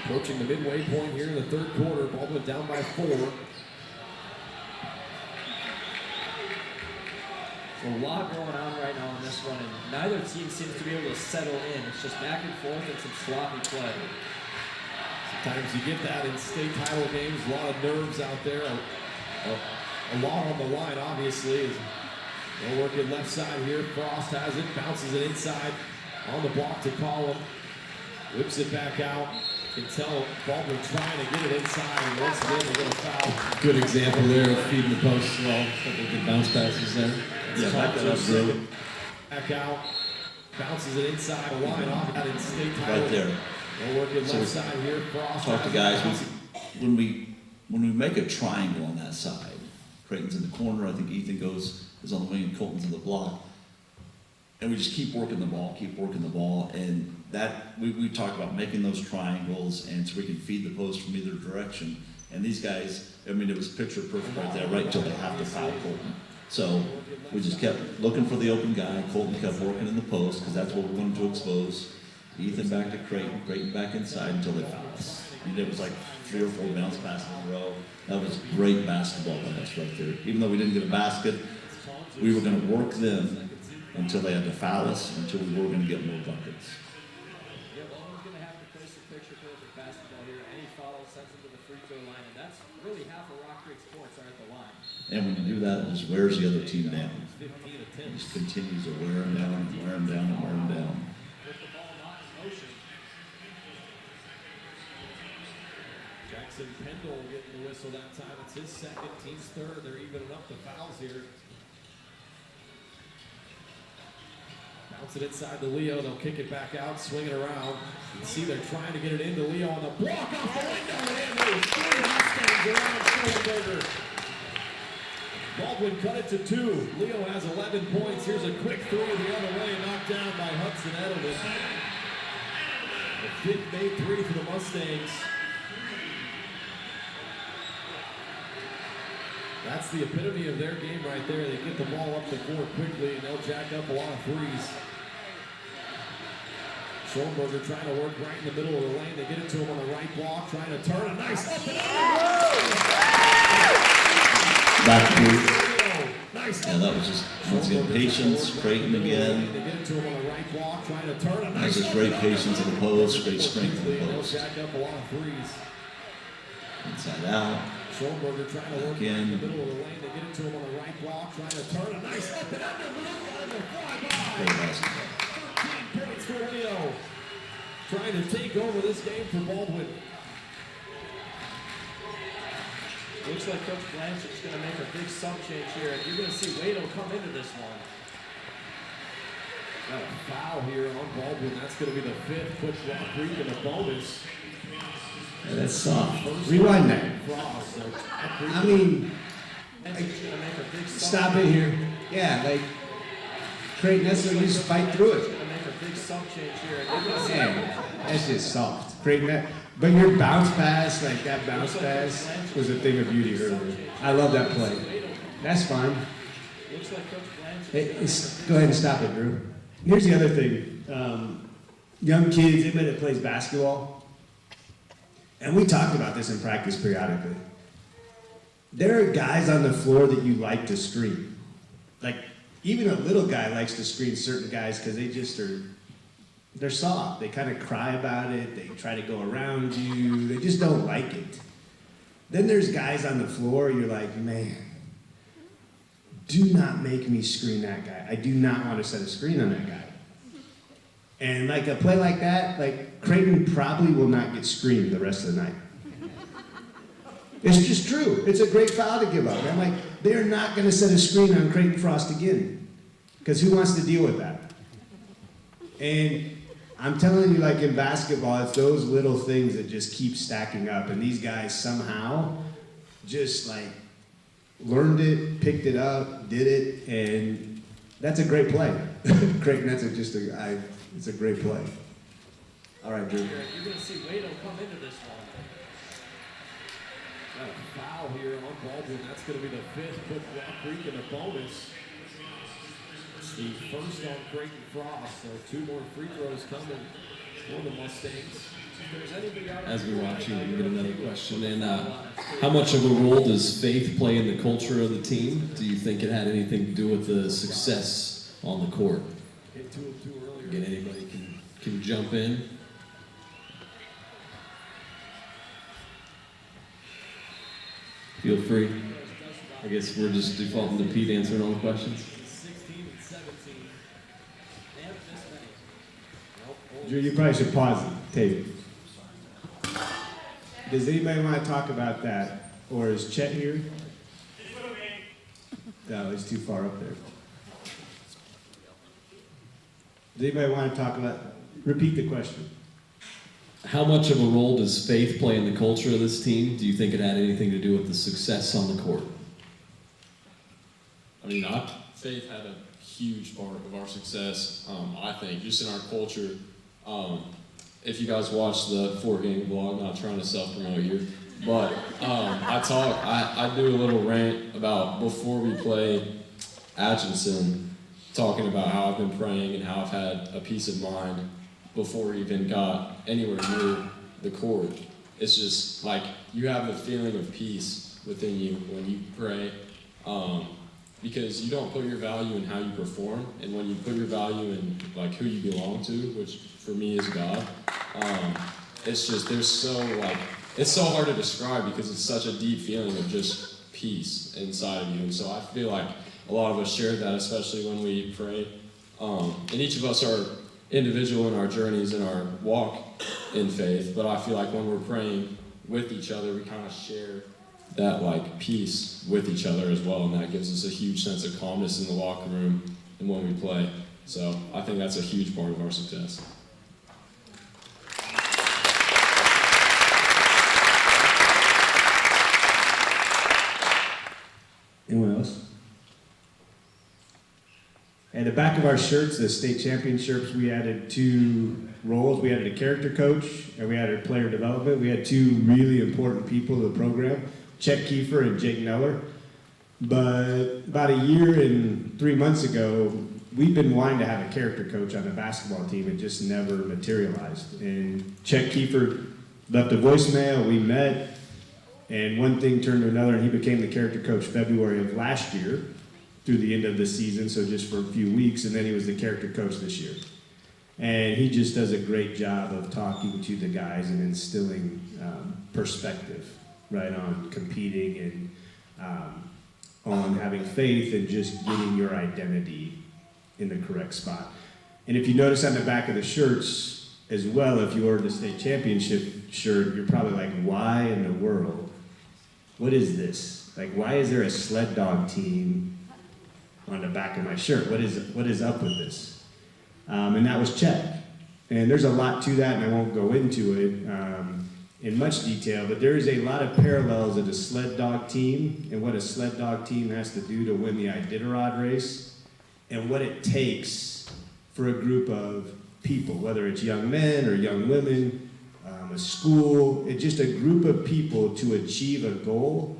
S8: Approaching the midway point here in the 3rd quarter. Baldwin down by 4.
S11: A lot going on right now in this one, and neither team seems to be able to settle in. It's just back and forth and some sloppy play.
S8: Sometimes you get that in state title games. A lot of nerves out there. A lot on the line, obviously. They'll work it left side here. Frost has it, bounces it inside on the block to Collum. Whips it back out. You can tell Baldwin trying to get it inside, and once again, they're going to foul.
S7: Good example there of feeding the post as well. Couple good bounce passes there.
S8: Yeah, back that up, bro. Back out. Bounces it inside the line off out in state title.
S5: Right there.
S8: They'll work it left side here. Frost
S5: Talk to
S8: has
S5: guys,
S8: it.
S5: when we make a triangle on that side, Creighton's in the corner, I think Ethan is on the wing and Colton's in the block. And we just keep working the ball, and that, we talk about making those triangles, and so we can feed the post from either direction. And these guys, I mean, it was picture perfect right there, right until they have to foul Colton. So we just kept looking for the open guy. Colton kept working in the post, because that's what we wanted to expose. Ethan back to Creighton back inside until they fouled us. And it was like 3 or 4 bounce passes in a row. That was great basketball by us right there. Even though we didn't get a basket, we were going to work them until they had to foul us, until we were going to get more buckets.
S11: Yeah, Baldwin's going to have to place a picture perfect basketball here. Any foul sends them to the free throw line, and that's really half of Rock Creek's points are at the line.
S5: And when you do that, it just wears the other team down. It just continues to wear them down and wear them down and wear them down.
S11: With the ball not in motion. Jackson Pendle getting the whistle that time. It's his second, team's third. They're evening up the fouls here. Bounce it inside to Leo. They'll kick it back out, swing it around. You can see they're trying to get it into Leo on the block off the window. And there's three Mustangs around Schoenberger. Baldwin cut it to 2. Leo has 11 points. Here's a quick three the other way, knocked down by Hudson Edelman. The fifth made 3 for the Mustangs. That's the epitome of their game right there. They get the ball up the court quickly, and they'll jack up a lot of threes. Schoenberger trying to work right in the middle of the lane. They get it to him on the right block, trying to turn a nice up and
S5: Back to yeah, that was just once again patience. Creighton again.
S11: They get it to him on the right block, trying to turn a
S5: That's
S11: nice
S5: just great patience in the post, great strength in the
S11: They'll
S5: post.
S11: jack up a lot of threes.
S5: Inside out.
S11: Schoenberger trying to work right
S5: Again.
S11: in the middle of the lane. They get it to him on the right block, trying to turn a nice up and under.
S5: Great basketball.
S11: 13 points for Leo. Trying to take over this game for Baldwin.
S20: Looks like Coach Blanchard's going to make a big sub change here. You're going to see Wade'll come into this one.
S11: Got a foul here on Baldwin. That's going to be the 5th. Puts Rock Creek in a bonus.
S14: Yeah, that's soft. Rewind that. I mean, stop it here. Yeah, like, Creighton, that's what you just fight through it.
S20: Big sub change here.
S14: Man, that's just soft. Creighton, that, but your bounce pass, like that bounce pass, was a thing of beauty earlier. I love that play. That's fine.
S20: Looks like Coach Blanchard.
S14: Hey, go ahead and stop it, Drew. Here's the other thing. Young kids, anybody that plays basketball, and we talked about this in practice periodically. There are guys on the floor that you like to screen. Like, even a little guy likes to screen certain guys because they just are, they're soft. They kind of cry about it. They try to go around you. They just don't like it. Then there's guys on the floor, you're like, man, do not make me screen that guy. I do not want to set a screen on that guy. And like a play like that, like Creighton probably will not get screened the rest of the night. It's just true. It's a great foul to give up. I'm like, they're not going to set a screen on Creighton Frost again. Because who wants to deal with that? And I'm telling you, like in basketball, it's those little things that just keep stacking up. And these guys somehow just like learned it, picked it up, did it, and that's a great play. Creighton, it's a great play. All right, Drew.
S20: You're going to see Wade'll come into this one.
S11: Got a foul here on Baldwin. That's going to be the 5th. Put Rock Creek in a bonus. It's the first on Creighton Frost. So 2 more free throws coming for the Mustangs.
S7: As we watch you, we get another question. And how much of a role does faith play in the culture of the team? Do you think it had anything to do with the success on the court?
S11: Hit 2 of 2 earlier.
S7: Again, anybody can jump in. Feel free. I guess we're just defaulting to Pete answering all the questions.
S11: 16 and 17. They haven't missed many.
S14: Drew, you probably should pause the tape. Does anybody want to talk about that? Or is Chet here? No, he's too far up there. Does anybody want to talk about, repeat the question.
S7: How much of a role does faith play in the culture of this team? Do you think it had anything to do with the success on the court?
S18: I mean, faith had a huge part of our success, I think, just in our culture. If you guys watch the 4-game vlog, not trying to self-promote here, but I do a little rant about before we play Atchison, talking about how I've been praying and how I've had a peace of mind before we even got anywhere near the court. it's just like you have the feeling of peace within you when you pray, because you don't put your value in how you perform, and when you put your value in like who you belong to, which for me is God, it's just it's so hard to describe because it's such a deep feeling of just peace inside of you. And so I feel like a lot of us share that, especially when we pray. And each of us are individual in our journeys and our walk in faith, but I feel like when we're praying with each other, we kind of share that like peace with each other as well, and that gives us a huge sense of calmness in the locker room and when we play. So I think that's a huge part of our success.
S14: Anyone else? At the back of our shirts, the state championships, we added 2 roles. We added a character coach and we added player development. We had 2 really important people to the program, Chet Kiefer and Jake Neller. But about a year and 3 months ago, we've been wanting to have a character coach on the basketball team. It just never materialized. And Chet Kiefer left a voicemail, we met, and one thing turned to another, and he became the character coach February of last year through the end of the season, so just for a few weeks, and then he was the character coach this year. And he just does a great job of talking to the guys and instilling perspective, right, on competing and on having faith and just getting your identity in the correct spot. And if you notice on the back of the shirts as well, if you ordered the state championship shirt, you're probably like, why in the world? What is this? Like, why is there a sled dog team on the back of my shirt? What is up with this? And that was Chet. And there's a lot to that, and I won't go into it in much detail, but there is a lot of parallels of the sled dog team and what a sled dog team has to do to win the Iditarod race, and what it takes for a group of people, whether it's young men or young women, a school, it's just a group of people to achieve a goal.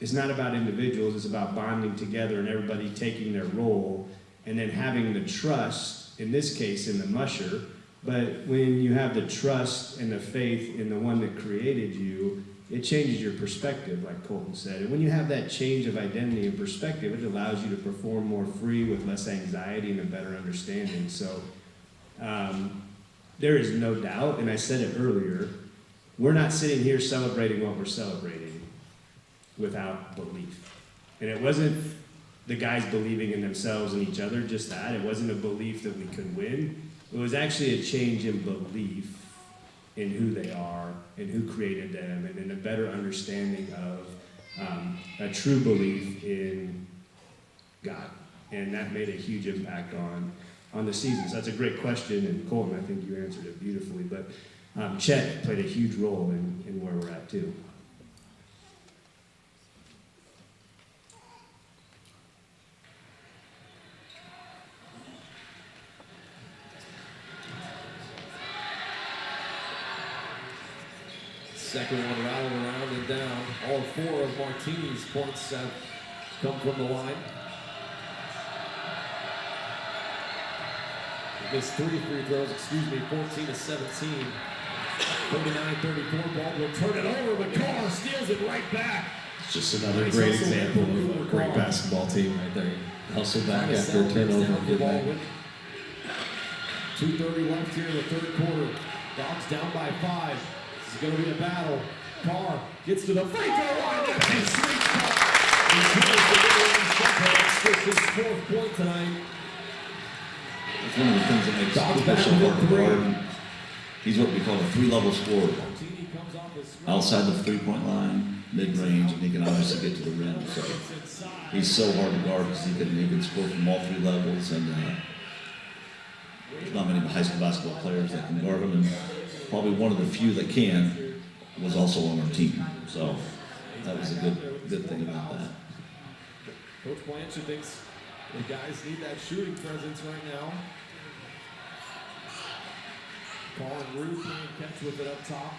S14: It's not about individuals, it's about bonding together and everybody taking their role and then having the trust, in this case in the musher, but when you have the trust and the faith in the one that created you, it changes your perspective, like Colton said. And when you have that change of identity and perspective, it allows you to perform more free with less anxiety and a better understanding. So there is no doubt, and I said it earlier, we're not sitting here celebrating what we're celebrating without belief. And it wasn't the guys believing in themselves and each other, just that. It wasn't a belief that we could win. It was actually a change in belief in who they are and who created them, and in a better understanding of a true belief in God. And that made a huge impact on the season. So that's a great question, and Colton, I think you answered it beautifully. But Chet played a huge role in where we're at too.
S11: Second one rattled around and down. All 4 of Martini's points have come from the line. He gets 3 free throws, 14-17. 39-34, ball will turn it over, but Carr steals it right back.
S7: It's just another great example of a great basketball team right there. Hustle back after a turnover and get back.
S11: 2:30 left here in the third quarter. Dogs down by 5. This is going to be a battle. Carr gets to the free throw line. That's his sweet spot. That's his 4th point tonight.
S5: It's one of the things that makes Cooper so hard to guard. He's what we call a 3-level scorer. Outside the 3-point line, mid-range, and he can obviously get to the rim. So he's so hard to guard because he can score from all 3 levels, and there's not many high school basketball players that can guard him, and probably one of the few that can was also on our team. So that was a good thing about that.
S11: Coach Blanchard thinks the guys need that shooting presence right now. Paul and Rude playing catch with it up top.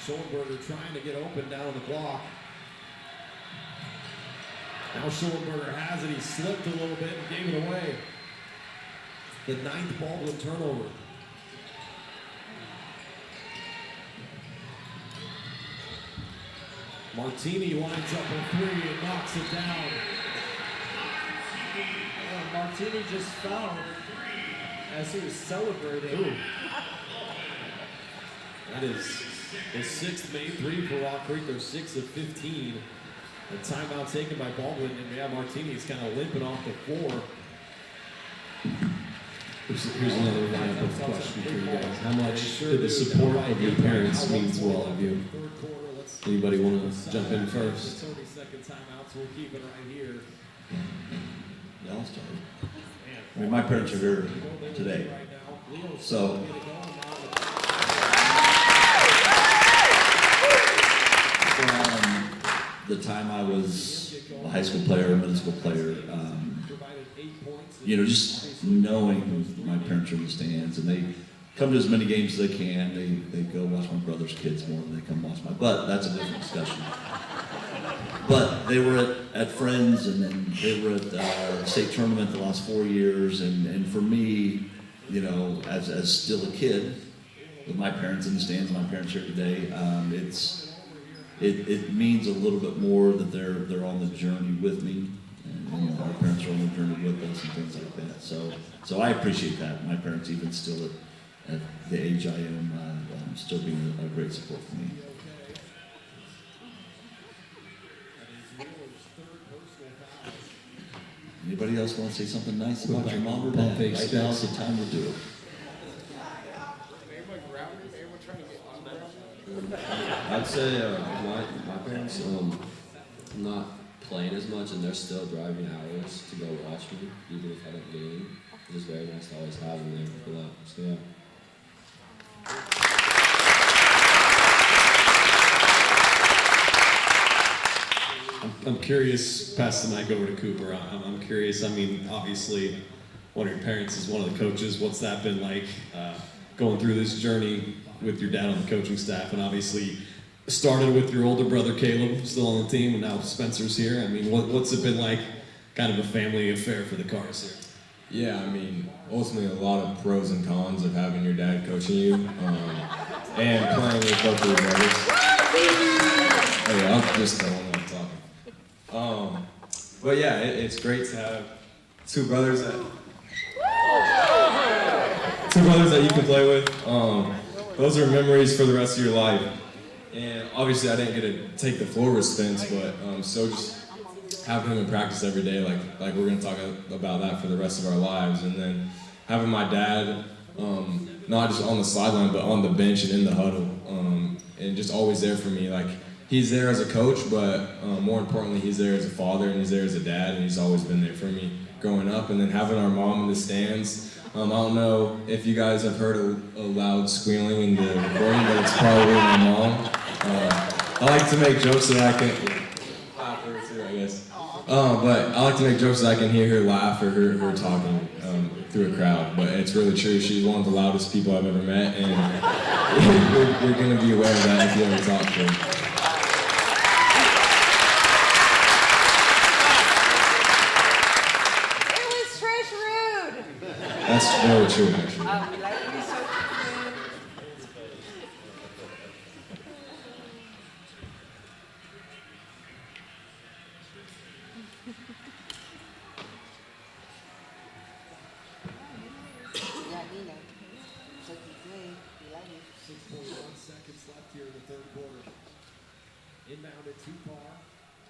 S11: Schoenberger trying to get open down the block. Now Schoenberger has it. He slipped a little bit and gave it away. The 9th Baldwin turnover. Martini winds up a three and knocks it down.
S20: Martini just fell as he was celebrating.
S11: Ooh. That is the sixth main three for Rock Creek. They're 6 of 15. A timeout taken by Baldwin, and yeah, Martini is kind of limping off the floor.
S7: Here's another lineup question for you guys. How much did the support of your parents mean to all of you? Anybody want to jump in first?
S11: 30-second timeouts. We'll keep it right here.
S5: Yeah, I'll start. I mean, my parents are here today, so from the time I was a high school player, middle school player, you know, just knowing my parents are in the stands and they come to as many games as they can. They go watch my brother's kids more than they come watch my. But that's a different discussion. But they were at Friends, and then they were at our state tournament the last 4 years. And for me, you know, as still a kid, with my parents in the stands and my parents here today, it means a little bit more that they're on the journey with me, and our parents are on the journey with us and things like that. So I appreciate that. My parents, even still at the age I am, still being a great support for me. Anybody else want to say something nice about your mom or dad? Right now's the time to do it.
S21: I'd say my parents not playing as much, and they're still driving hours to go watch me, even if I don't game. It's just very nice to always have them there for that. So yeah.
S7: I'm curious, pass the mic over to Cooper. I'm curious, I mean, obviously, one of your parents is one of the coaches. What's that been like, going through this journey with your dad on the coaching staff? And obviously, started with your older brother, Caleb, still on the team, and now Spencer's here. I mean, what's it been like, kind of a family affair for the Cars here?
S15: Yeah, I mean, ultimately a lot of pros and cons of having your dad coaching you, and playing with both of your brothers. Oh yeah, I'm just the one that's talking. But yeah, it's great to have two brothers that you can play with. Those are memories for the rest of your life. And obviously I didn't get to take the floor with Spence, but so just having him in practice every day, like we're gonna talk about that for the rest of our lives. And then having my dad, not just on the sideline, but on the bench and in the huddle, and just always there for me. Like, he's there as a coach, but more importantly, he's there as a father, and he's there as a dad, and he's always been there for me growing up. And then having our mom in the stands, I don't know if you guys have heard a loud squealing in the recording, but it's probably my mom. I like to make jokes that I can laugh her too, I guess. But I like to make jokes that I can hear her laugh or her talking through a crowd. But it's really true. She's one of the loudest people I've ever met, and you're going to be aware of that if you ever talk to her. That's very true, actually.
S3: We like to be so rude. Yeah, Nina. So you play. We like it.
S11: 6.1 seconds left here in the third quarter. Inbound at 2 Carr.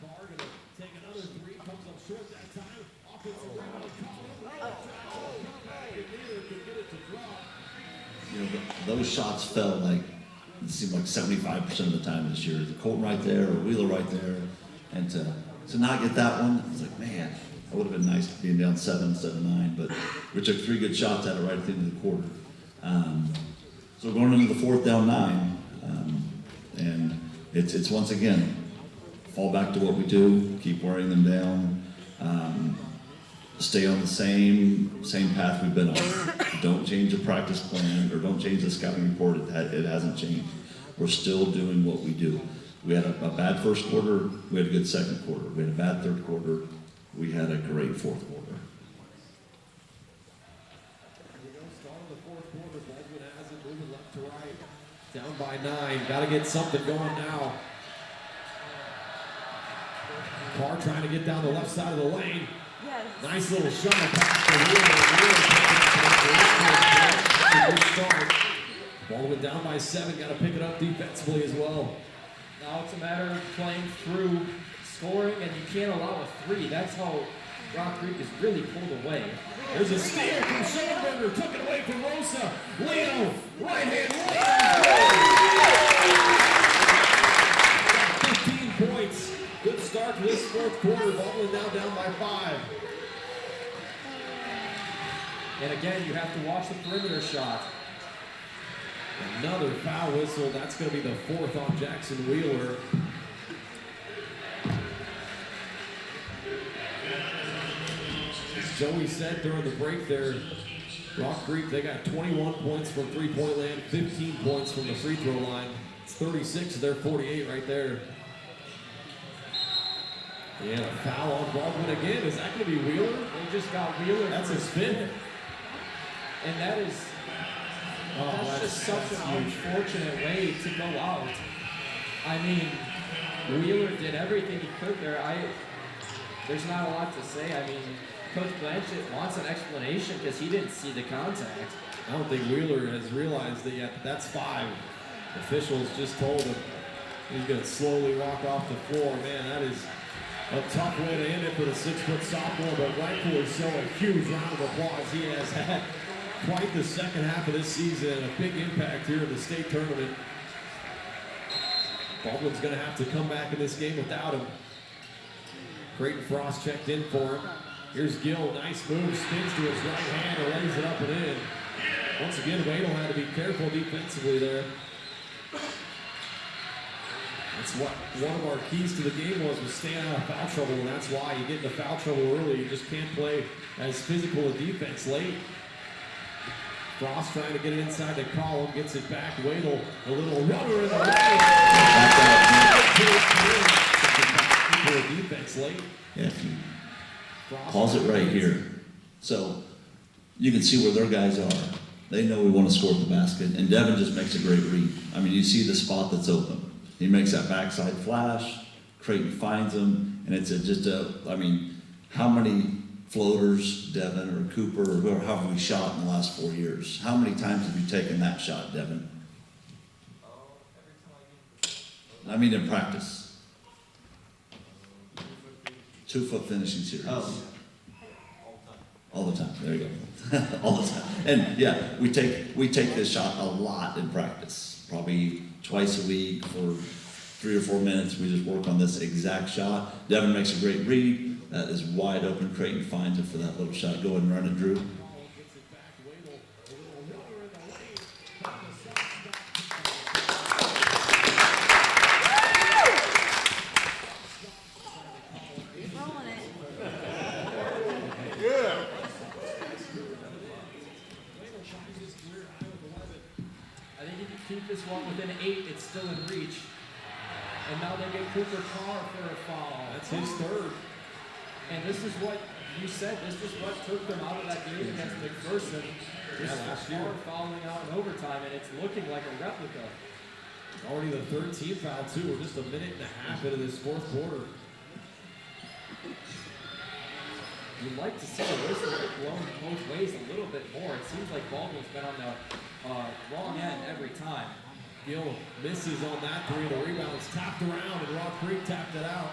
S11: Carr gonna take another three. Comes up short that time. Offensive rebound.
S5: You know, those shots fell like, it seemed like 75% of the time this year. The Colton right there, or Wheeler right there, and to not get that one, I was like, man, that would have been nice being down 7-9, but we took 3 good shots at it right at the end of the quarter. So going into the fourth down 9, and it's once again, fall back to what we do, keep wearing them down, stay on the same path we've been on. Don't change the practice plan, or don't change the scouting report. It hasn't changed. We're still doing what we do. We had a bad first quarter. We had a good second quarter. We had a bad third quarter. We had a great fourth quarter.
S11: Start of the fourth quarter. Baldwin has it moving left to right. Down by 9. Got to get something going now. Carr trying to get down the left side of the lane.
S3: Yes.
S11: Nice little shuttle pass to Wheeler. Good start. Baldwin down by 7. Got to pick it up defensively as well.
S20: Now it's a matter of playing through scoring, and you can't allow a 3. That's how Rock Creek is really pulled away.
S11: There's a steal from Schoenberger. Took it away from Rosa. Leo, right hand lane. 15 points. Good start to this fourth quarter. Baldwin now down by 5.
S20: And again, you have to watch the perimeter shot.
S11: Another foul whistle. That's going to be the 4th on Jackson Wheeler. As Joey said during the break there, Rock Creek, they got 21 points from three-point land, 15 points from the free throw line. It's 36 of their 48 right there. And a foul on Baldwin again. Is that going to be Wheeler?
S20: They just got Wheeler.
S11: That's his 5th.
S20: And that is... that's just such an unfortunate way to go out. I mean, Wheeler did everything he could there. There's not a lot to say. I mean, Coach Blanchett wants an explanation because he didn't see the contact.
S11: I don't think Wheeler has realized it yet, but that's 5. Officials just told him he's going to slowly walk off the floor. Man, that is a tough way to end it for the 6-foot sophomore, but rightfully so. A huge round of applause. He has had quite the second half of this season, a big impact here in the state tournament. Baldwin's going to have to come back in this game without him. Creighton Frost checked in for him. Here's Gill, nice move, spins to his right hand and lays it up and in. Once again, Wadle had to be careful defensively there. That's what one of our keys to the game was staying out of foul trouble, and that's why you get into foul trouble early. You just can't play as physical a defense late. Frost trying to get it inside the column, gets it back. Wadle, a little runner in the lane. Defense late.
S5: Yeah. Pause it right here. So you can see where their guys are. They know we want to score at the basket, and Devin just makes a great read. I mean, you see the spot that's open. He makes that backside flash. Creighton finds him, and it's I mean, how many floaters, Devin or Cooper, or whoever, how have we shot in the last 4 years? How many times have you taken that shot, Devin? I mean, in practice. 2-foot finishing series.
S13: Oh.
S5: All the time. There you go. All the time. And yeah, we take this shot a lot in practice. Probably twice a week for 3 or 4 minutes. We just work on this exact shot. Devin makes a great read. That is wide open. Creighton finds it for that little shot. Go ahead and run it, Drew.
S20: Keep this one within 8, it's still in reach. And now they get Cooper Carr for a foul.
S11: That's his 3rd.
S20: And this is what you said, this is what took them out of that game against McPherson. This last year fouling out in overtime, and it's looking like a replica.
S11: Already the 3rd team foul too. We're just a minute and a half into this 4th quarter.
S20: You'd like to see the whistle blown both ways a little bit more. It seems like Baldwin's been on the wrong end every time.
S11: Gill misses on that 3. The rebound's tapped around, and Rock Creek tapped it out.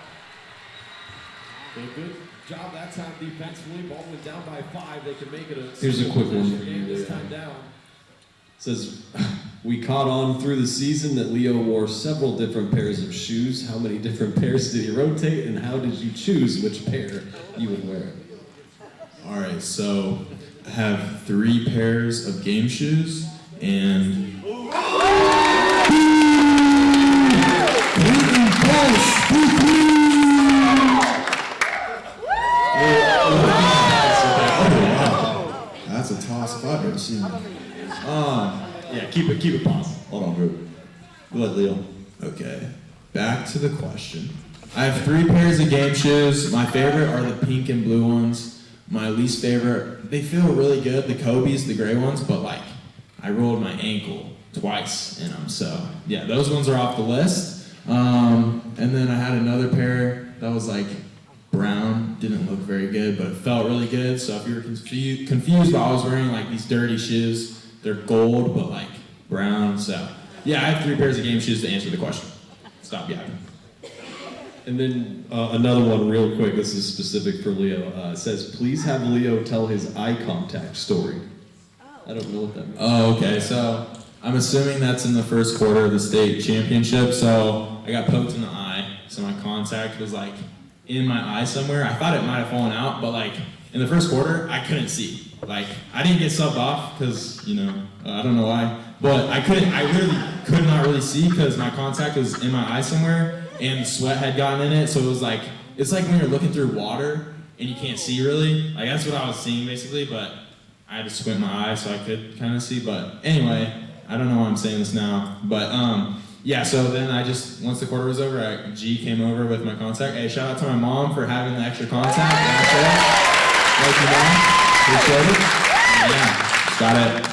S11: Did a good job that time defensively. Baldwin down by 5. They can make it a.
S7: Here's a quick one for
S11: game
S7: you.
S11: this time down.
S7: Says, we caught on through the season that Leo wore several different pairs of shoes. How many different pairs did he rotate, and how did you choose which pair you would wear?
S10: All right, so I have 3 pairs of game shoes and that's a toss if I've ever seen it.
S11: Yeah, keep it paused.
S5: Hold on, Drew. Go ahead, Leo.
S10: Okay, back to the question. I have 3 pairs of game shoes. My favorite are the pink and blue ones. My least favorite, they feel really good, the Kobe's, the gray ones, but like, I rolled my ankle twice in them, so yeah, those ones are off the list. And then I had another pair that was like good, but it felt really good. So if you were confused why I was wearing like these dirty shoes, they're gold, but like brown. So yeah, I have 3 pairs of game shoes to answer the question. Stop yapping.
S7: And then another one real quick, this is specific for Leo. It says, please have Leo tell his eye contact story. I don't know what that means.
S10: Oh, okay. So I'm assuming that's in the first quarter of the state championship. So I got poked in the eye. So my contact was like in my eye somewhere. I thought it might have fallen out, but like in the first quarter, I couldn't see. Like I didn't get subbed off because, you know, I don't know why. But I really could not really see because my contact was in my eye somewhere and sweat had gotten in it. So it was like, it's like when you're looking through water and you can't see really. Like that's what I was seeing basically, but I had to squint my eye so I could kind of see. But anyway, I don't know why I'm saying this now. But yeah, so then I just, once the quarter was over, G came over with my contact. Hey, shout out to my mom for having the extra contact. Thank you, Mom. Appreciate it. Yeah,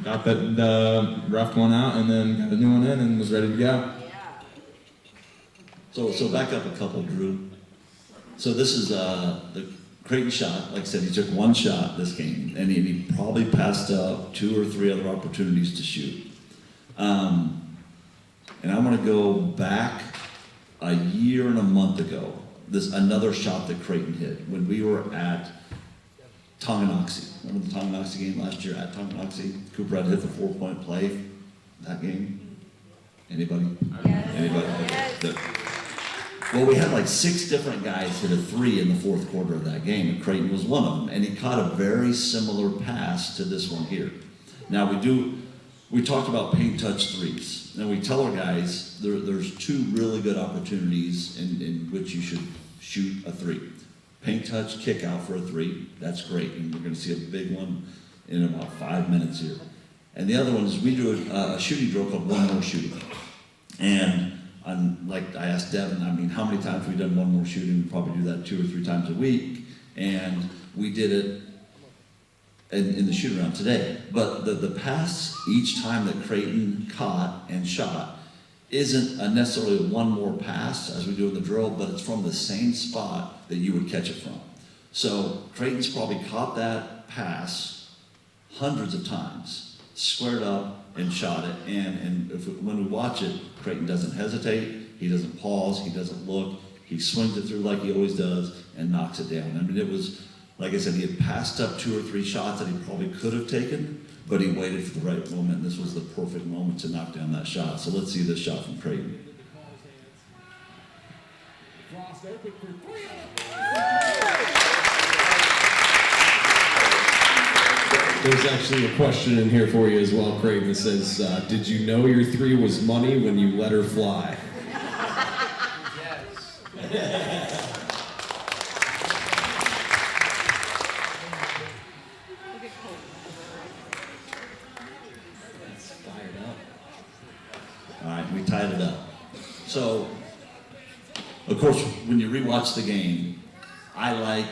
S10: got the roughed one out and then got a new one in and was ready to go.
S5: So back up a couple, Drew. So this is the Creighton shot. Like I said, he took 1 shot this game, and he probably passed up 2 or 3 other opportunities to shoot. And I'm going to go back a year and a month ago. Another shot that Creighton hit when we were at Tonganoxie. Remember the Tonganoxie game last year at Tonganoxie? Cooper had hit the 4-point play that game. Anybody? Yes. Anybody? Yes. Well, we had like 6 different guys hit a 3 in the 4th quarter of that game, and Creighton was one of them. And he caught a very similar pass to this one here. Now we talked about paint touch threes. And we tell our guys there's 2 really good opportunities in which you should shoot a 3. Paint touch, kick out for a 3. That's great. And we're going to see a big one in about 5 minutes here. And the other one is we do a shooting drill called one more shooting. And like I asked Devin, I mean, how many times have we done one more shooting? We probably do that 2 or 3 times a week. And we did it in the shoot around today. But the pass each time that Creighton caught and shot isn't necessarily one more pass as we do in the drill, but it's from the same spot that you would catch it from. So Creighton's probably caught that pass hundreds of times, squared up and shot it. And when we watch it, Creighton doesn't hesitate, he doesn't pause, he doesn't look, he swings it through like he always does and knocks it down. I mean, it was, like I said, he had passed up 2 or 3 shots that he probably could have taken, but he waited for the right moment, and this was the perfect moment to knock down that shot. So let's see this shot from Creighton.
S7: There's actually a question in here for you as well, Creighton. It says, did you know your 3 was money when you let her fly?
S3: Yes.
S5: All right, we tied it up. So, of course, when you rewatch the game, I like,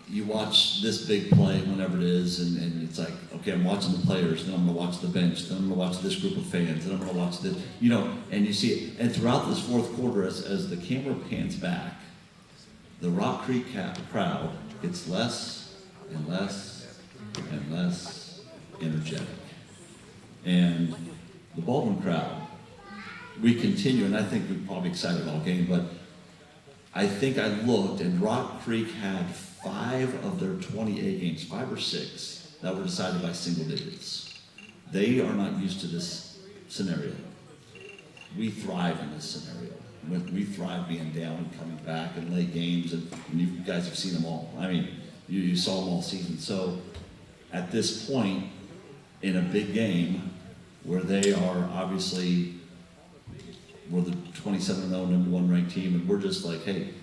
S5: you watch this big play whenever it is, and it's like, okay, I'm watching the players, then I'm going to watch the bench, then I'm going to watch this group of fans, then I'm going to watch this, and you see it. And throughout this 4th quarter, as the camera pans back, the Rock Creek crowd gets less and less and less energetic. And the Baldwin crowd, we continue, and I think we're probably excited all game, but I think I looked, and Rock Creek had 5 of their 28 games, 5 or 6, that were decided by single digits. They are not used to this scenario. We thrive in this scenario. We thrive being down and coming back in late games, and you guys have seen them all. I mean, you saw them all season. So at this point in a big game, where they are obviously, we're the 27-0 number 1 ranked team, and we're just like, hey,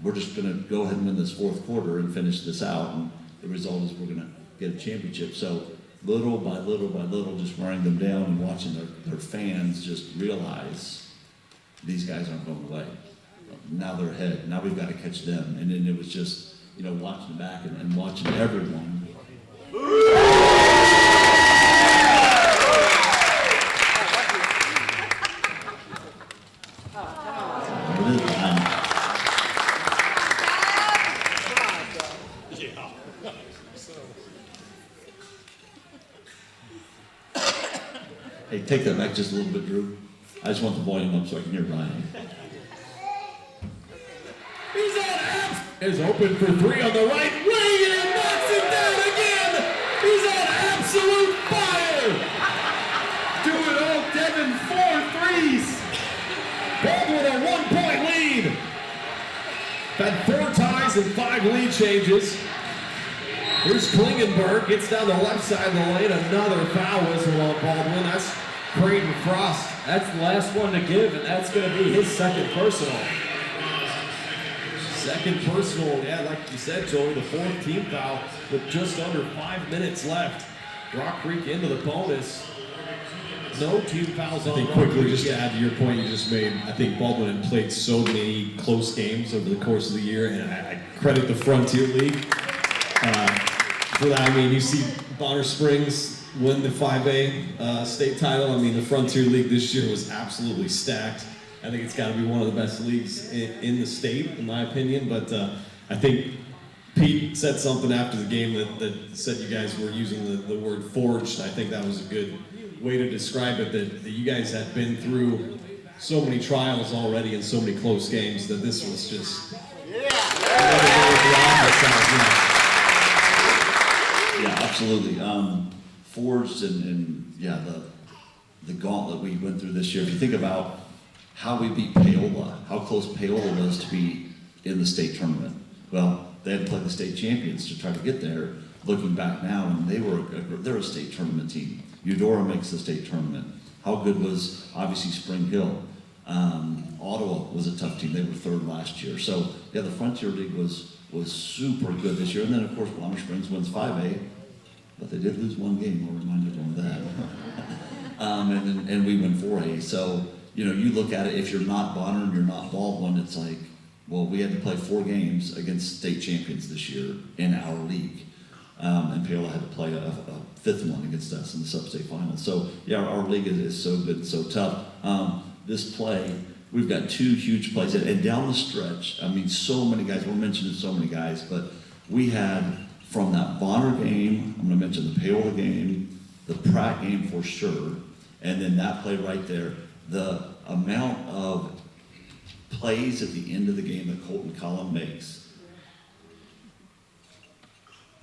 S5: we're just going to go ahead and win this 4th quarter and finish this out, and the result is we're going to get a championship. So little by little by little, just wearing them down and watching their fans just realize these guys aren't going away. Now they're ahead. Now we've got to catch them. And then it was just, watching back and watching everyone. take that back just a little bit, Drew. I just want the volume up so I can hear Ryan.
S11: He's on abs. Is open for three on the right wing and knocks it down again. He's on absolute fire. Do it all, Devin, 4 threes. Baldwin a 1-point lead. Had 4 ties and 5 lead changes. Here's Klingenberg, gets down the left side of the lane, another foul whistle on Baldwin. That's Creighton Frost.
S20: That's the last one to give, and that's going to be his second personal.
S8: Second personal, yeah, like you said, Joey, the 4th team foul with just under 5 minutes left. Rock Creek into the bonus. No team fouls on
S7: I think
S8: Rock
S7: quickly,
S8: Creek
S7: just to
S8: yet.
S7: add to your point you just made, I think Baldwin had played so many close games over the course of the year, and I credit the Frontier League for that. I mean, you see Bonner Springs win the 5A state title. I mean, the Frontier League this year was absolutely stacked. I think it's got to be one of the best leagues in the state, in my opinion. But I think Pete said something after the game that said you guys were using the word forged. I think that was a good way to describe it, that you guys had been through so many trials already and so many close games that this was just
S5: Yeah, absolutely. Forged and yeah, the gauntlet we went through this year. If you think about how we beat Paola, how close Paola was to be in the state tournament. Well, they had to play the state champions to try to get there. Looking back now, and they're a state tournament team. Eudora makes the state tournament. How good was obviously Spring Hill? Ottawa was a tough team. They were 3rd last year. So yeah, the Frontier League was super good this year. And then of course Bonner Springs wins 5A, but they did lose 1 game. I'll remind everyone of that. and we win 4A. So you know, you look at it. If you're not Bonner and you're not Baldwin, it's like, well, we had to play 4 games against state champions this year in our league. And Paola had to play a 5th one against us in the sub-state final. So yeah, our league is so good and so tough. This play, we've got 2 huge plays, and down the stretch, I mean, so many guys, we're mentioning so many guys, but we had from that Bonner game, I'm gonna mention the Paola game, the Pratt game for sure, and then that play right there, the amount of plays at the end of the game that Colton Collin makes.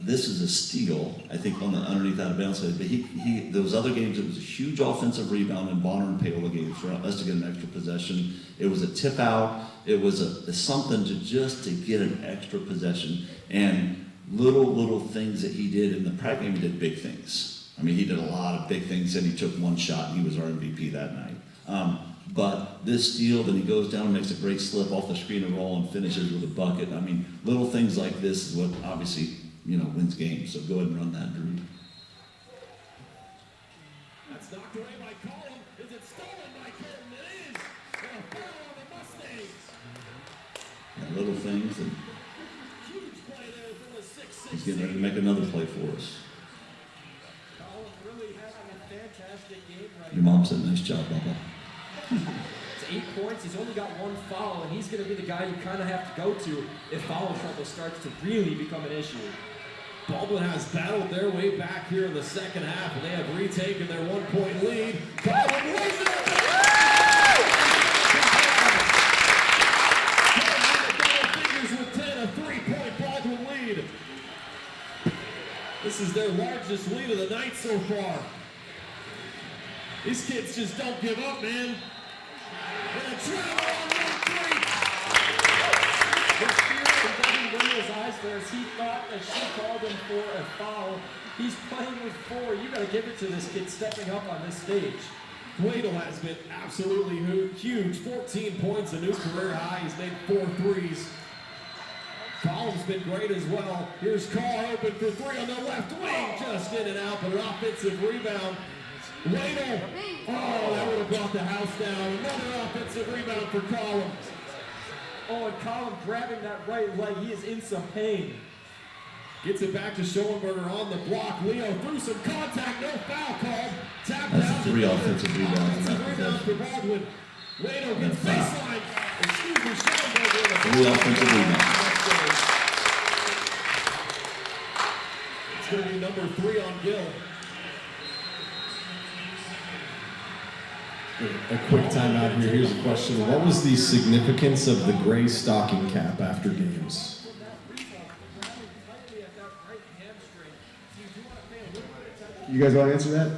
S5: This is a steal, I think, on the underneath out of bounds side. But those other games, it was a huge offensive rebound in Bonner and Paola games for us to get an extra possession. It was a tip out. It was something to get an extra possession. And little things that he did in the Pratt game, he did big things. I mean, he did a lot of big things, and he took 1 shot, and he was our MVP that night. But this steal, then he goes down and makes a great slip off the screen and roll and finishes with a bucket. I mean, little things like this is what obviously, you know, wins games. So go ahead and run that, Drew.
S11: That's knocked away by Collin. Is it stolen by Colton? It is. And a foul on the Mustangs.
S5: Yeah, little things, and
S11: Huge play there from the 6'6".
S5: he's getting ready to make another play for us.
S20: Collin really having a fantastic game right
S5: Your mom said, nice job, Bubba.
S20: It's 8 points. He's only got 1 foul, and he's going to be the guy you kind of have to go to if foul trouble starts to really become an issue.
S8: Baldwin has battled their way back here in the second half, and they have retaken their 1-point lead. Collin raised it up. Double figures with 10, a 3-point Baldwin lead. This is their largest lead of the night so far. These kids just don't give up, man. And a travel on 1-3.
S20: His fear doesn't win his eyes there as he thought that she called him for a foul. He's playing with 4. You got to give it to this kid stepping up on this stage.
S8: Guido has been absolutely huge. 14 points, a new career high. He's made 4 threes. Collin's been great as well. Here's Carr open for 3 on the left wing. Just in and out, but an offensive rebound. Wadle. Oh, that would have brought the house down. Another offensive rebound for Collin.
S20: Oh, and Collin grabbing that right leg. He is in some pain.
S8: Gets it back to Schoenberger on the block. Leo through some contact. No foul called. Tap down.
S5: That's 3 offensive rebounds in that
S8: Rebound for
S5: possession.
S8: Baldwin. Wadle gets
S5: foul.
S8: baseline. Excuse me, Schoenberger.
S5: 3 offensive rebounds.
S8: It's going to be number 3 on Gill.
S7: A quick time out here. Here's a question. What was the significance of the gray stocking cap after games?
S14: You guys want to answer that?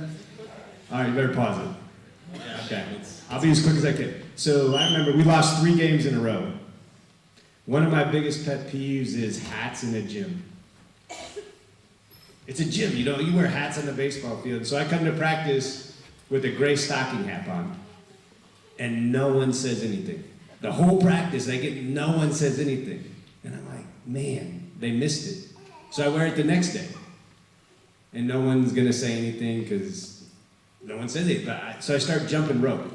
S14: All right, you better pause it. Okay. I'll be as quick as I can. So I remember we lost 3 games in a row. One of my biggest pet peeves is hats in a gym. It's a gym, you wear hats on the baseball field. So I come to practice with a gray stocking hat on, and no one says anything. The whole practice, no one says anything. And I'm like, man, they missed it. So I wear it the next day. And no one's gonna say anything because no one says it. So I start jumping rope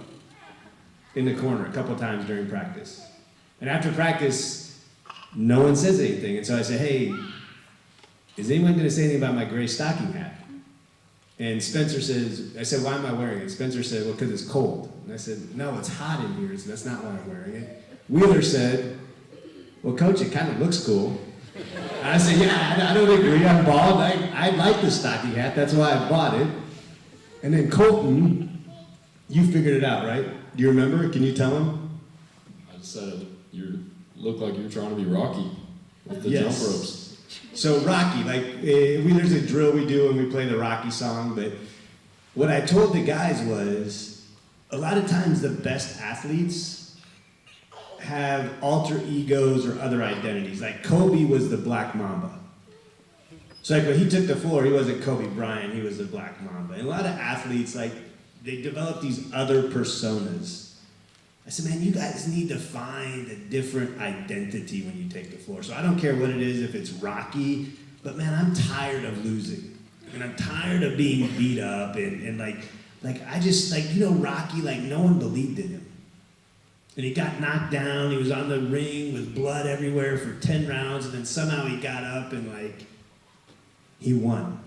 S14: in the corner a couple times during practice. And after practice, no one says anything. And so I say, hey, is anyone gonna say anything about my gray stocking hat? And Spencer says, I said, why am I wearing it? Spencer said, well, because it's cold. And I said, no, it's hot in here, so that's not why I'm wearing it. Wheeler said, well, Coach, it kind of looks cool. And I said, yeah, I don't agree, I'm bald. I like the stocking hat, that's why I bought it. And then Colton, you figured it out, right? Do you remember? Can you tell him?
S18: I just said you look like you're trying to be Rocky with the jump ropes.
S14: So Rocky, there's a drill we do when we play the Rocky song, but what I told the guys was, a lot of times the best athletes have alter egos or other identities. Like Kobe was the Black Mamba. So when he took the floor, he wasn't Kobe Bryant, he was the Black Mamba. And a lot of athletes, they develop these other personas. I said, man, you guys need to find a different identity when you take the floor. So I don't care what it is, if it's Rocky, but man, I'm tired of losing. And I'm tired of being beat up and I just, Rocky, no one believed in him. And he got knocked down, he was on the ring with blood everywhere for 10 rounds, and then somehow he got up and he won.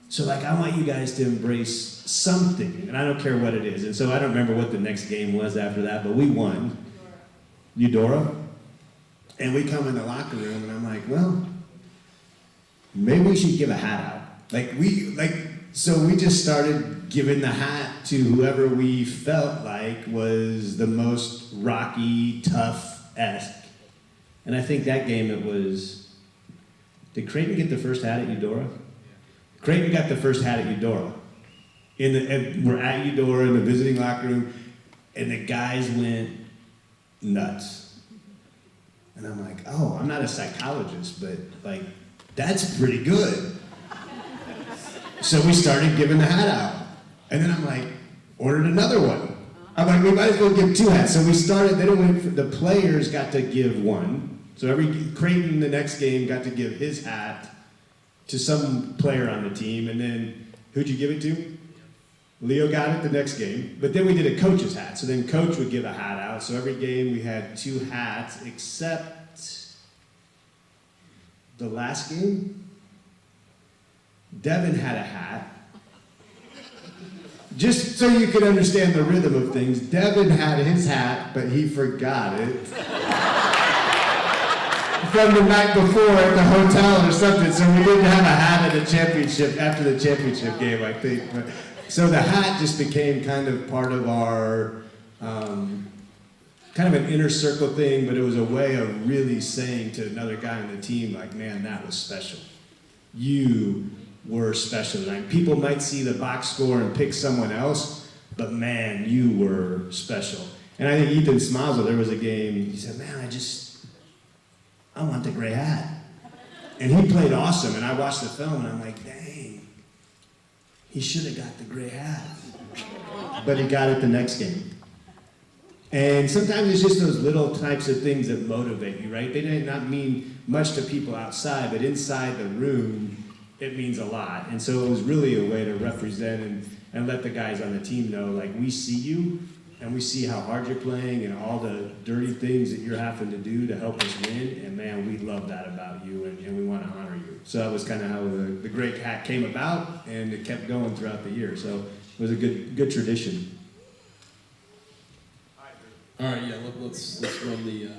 S14: So I want you guys to embrace something, and I don't care what it is. And so I don't remember what the next game was after that, but we won. Eudora. And we come in the locker room, and I'm like, well, maybe we should give a hat out. So we just started giving the hat to whoever we felt like was the most Rocky, tough-esque. And I think that game did Creighton get the first hat at Eudora? Creighton got the first hat at Eudora. We're at Eudora in the visiting locker room, and the guys went nuts. And I'm like, oh, I'm not a psychologist, but that's pretty good. So we started giving the hat out. And then I'm ordered another one. I'm we might as well give 2 hats. So we started, the players got to give one. So Creighton the next game got to give his hat to some player on the team, and then who'd you give it to? Leo got it the next game, but then we did a coach's hat. So then coach would give a hat out. So every game we had 2 hats, except the last game, Devin had a hat. Just so you could understand the rhythm of things, Devin had his hat, but he forgot it. From the night before at the hotel or something, so we didn't have a hat at the championship, after the championship game, I think. So the hat just became kind of part of our, kind of an inner circle thing, but it was a way of really saying to another guy on the team, man, that was special. You were special. People might see the box score and pick someone else, but man, you were special. And I think Ethan Smazel, there was a game, he said, man, I want the gray hat. And he played awesome, and I watched the film, and I'm like, dang, he should have got the gray hat. But he got it the next game. And sometimes it's just those little types of things that motivate you, right? They may not mean much to people outside, but inside the room, it means a lot. And so it was really a way to represent and let the guys on the team know, we see you, and we see how hard you're playing and all the dirty things that you're having to do to help us win, and man, we love that about you, and we want to honor you. So that was kind of how the great hat came about, and it kept going throughout the year. So it was a good tradition.
S7: All right, yeah, let's run the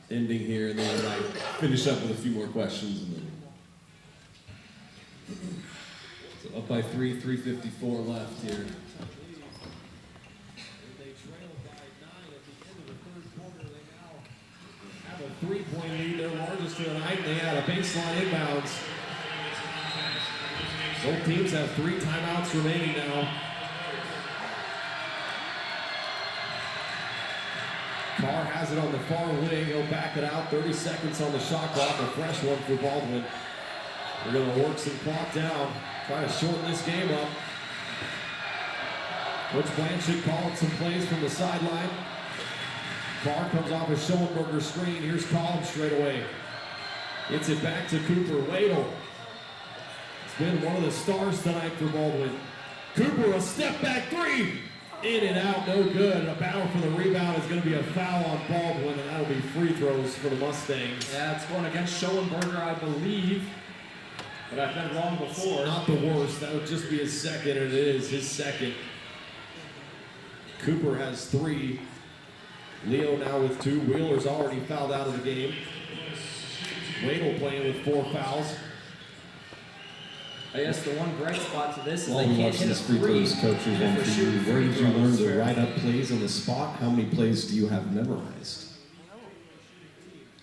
S7: ending here, and then I finish up with a few more questions, and then. So up by 3, 3:54 left here.
S11: 3-point lead, their largest of the night, and they had a baseline inbounds. Both teams have 3 timeouts remaining now. Carr has it on the far wing. He'll back it out. 30 seconds on the shot clock. A fresh one for Baldwin. We're going to work some clock down. Try to shorten this game up. Coach Blanchard calling some plays from the sideline. Carr comes off a Schoenberger screen. Here's Collins straight away. Gets it back to Cooper. Wadle. It's been one of the stars tonight for Baldwin. Cooper, a step back 3. In and out, no good. A battle for the rebound is going to be a foul on Baldwin, and that'll be free throws for the Mustangs.
S2: Yeah, it's going against Schoenberger, I believe. But I've been wrong before.
S11: Not the worst. That would just be his second, and it is his second. Cooper has 3. Leo now with 2. Wheeler's already fouled out of the game. Wadle playing with 4 fouls.
S2: I guess the one bright spot to this is
S8: While
S2: they
S8: we
S2: can't
S8: watch
S2: hit a
S8: this free
S2: 3.
S8: throws, coach, we want for you. Where did you learn to write up plays on the spot? How many plays do you have memorized?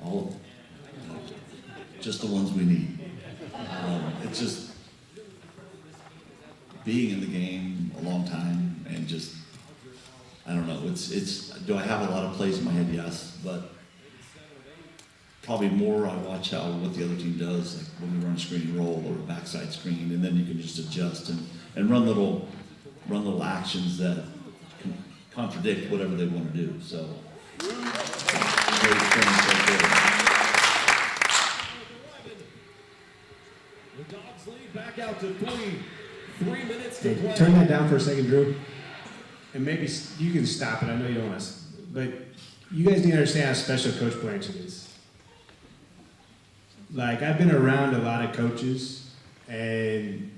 S8: All of them.
S5: Just the ones we need. It's just being in the game a long time and just, I don't know, it's do I have a lot of plays in my head? Yes, but probably more I watch what the other team does, like when we run a screen and roll or a backside screen, and then you can just adjust and run little actions that can contradict whatever they want to do. So great things right there.
S11: The Dogs lead back out to 3. 3 minutes to play.
S14: Turn that down for a second, Drew. And maybe you can stop it. I know you don't want to, but you guys need to understand how special Coach Blanchard is. Like, I've been around a lot of coaches, and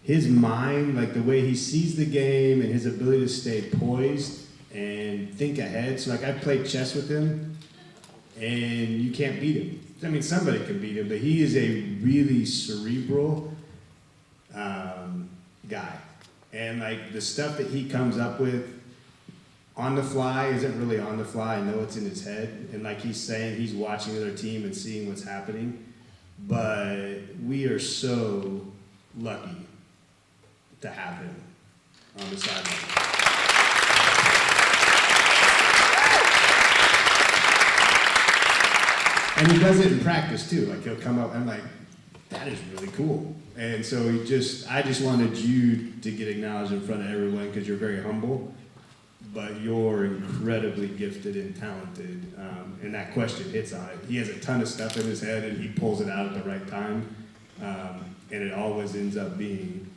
S14: his mind, like the way he sees the game and his ability to stay poised and think ahead. So, like, I played chess with him, and you can't beat him. I mean, somebody can beat him, but he is a really cerebral guy. And, like, the stuff that he comes up with on the fly isn't really on the fly. I know it's in his head. And like he's saying, he's watching the other team and seeing what's happening. But we are so lucky to have him on the sideline. And he does it in practice too. Like he'll come up, I'm like, that is really cool. And so I just wanted you to get acknowledged in front of everyone because you're very humble. But you're incredibly gifted and talented, and that question hits on it. He has a ton of stuff in his head, and he pulls it out at the right time, and it always ends up being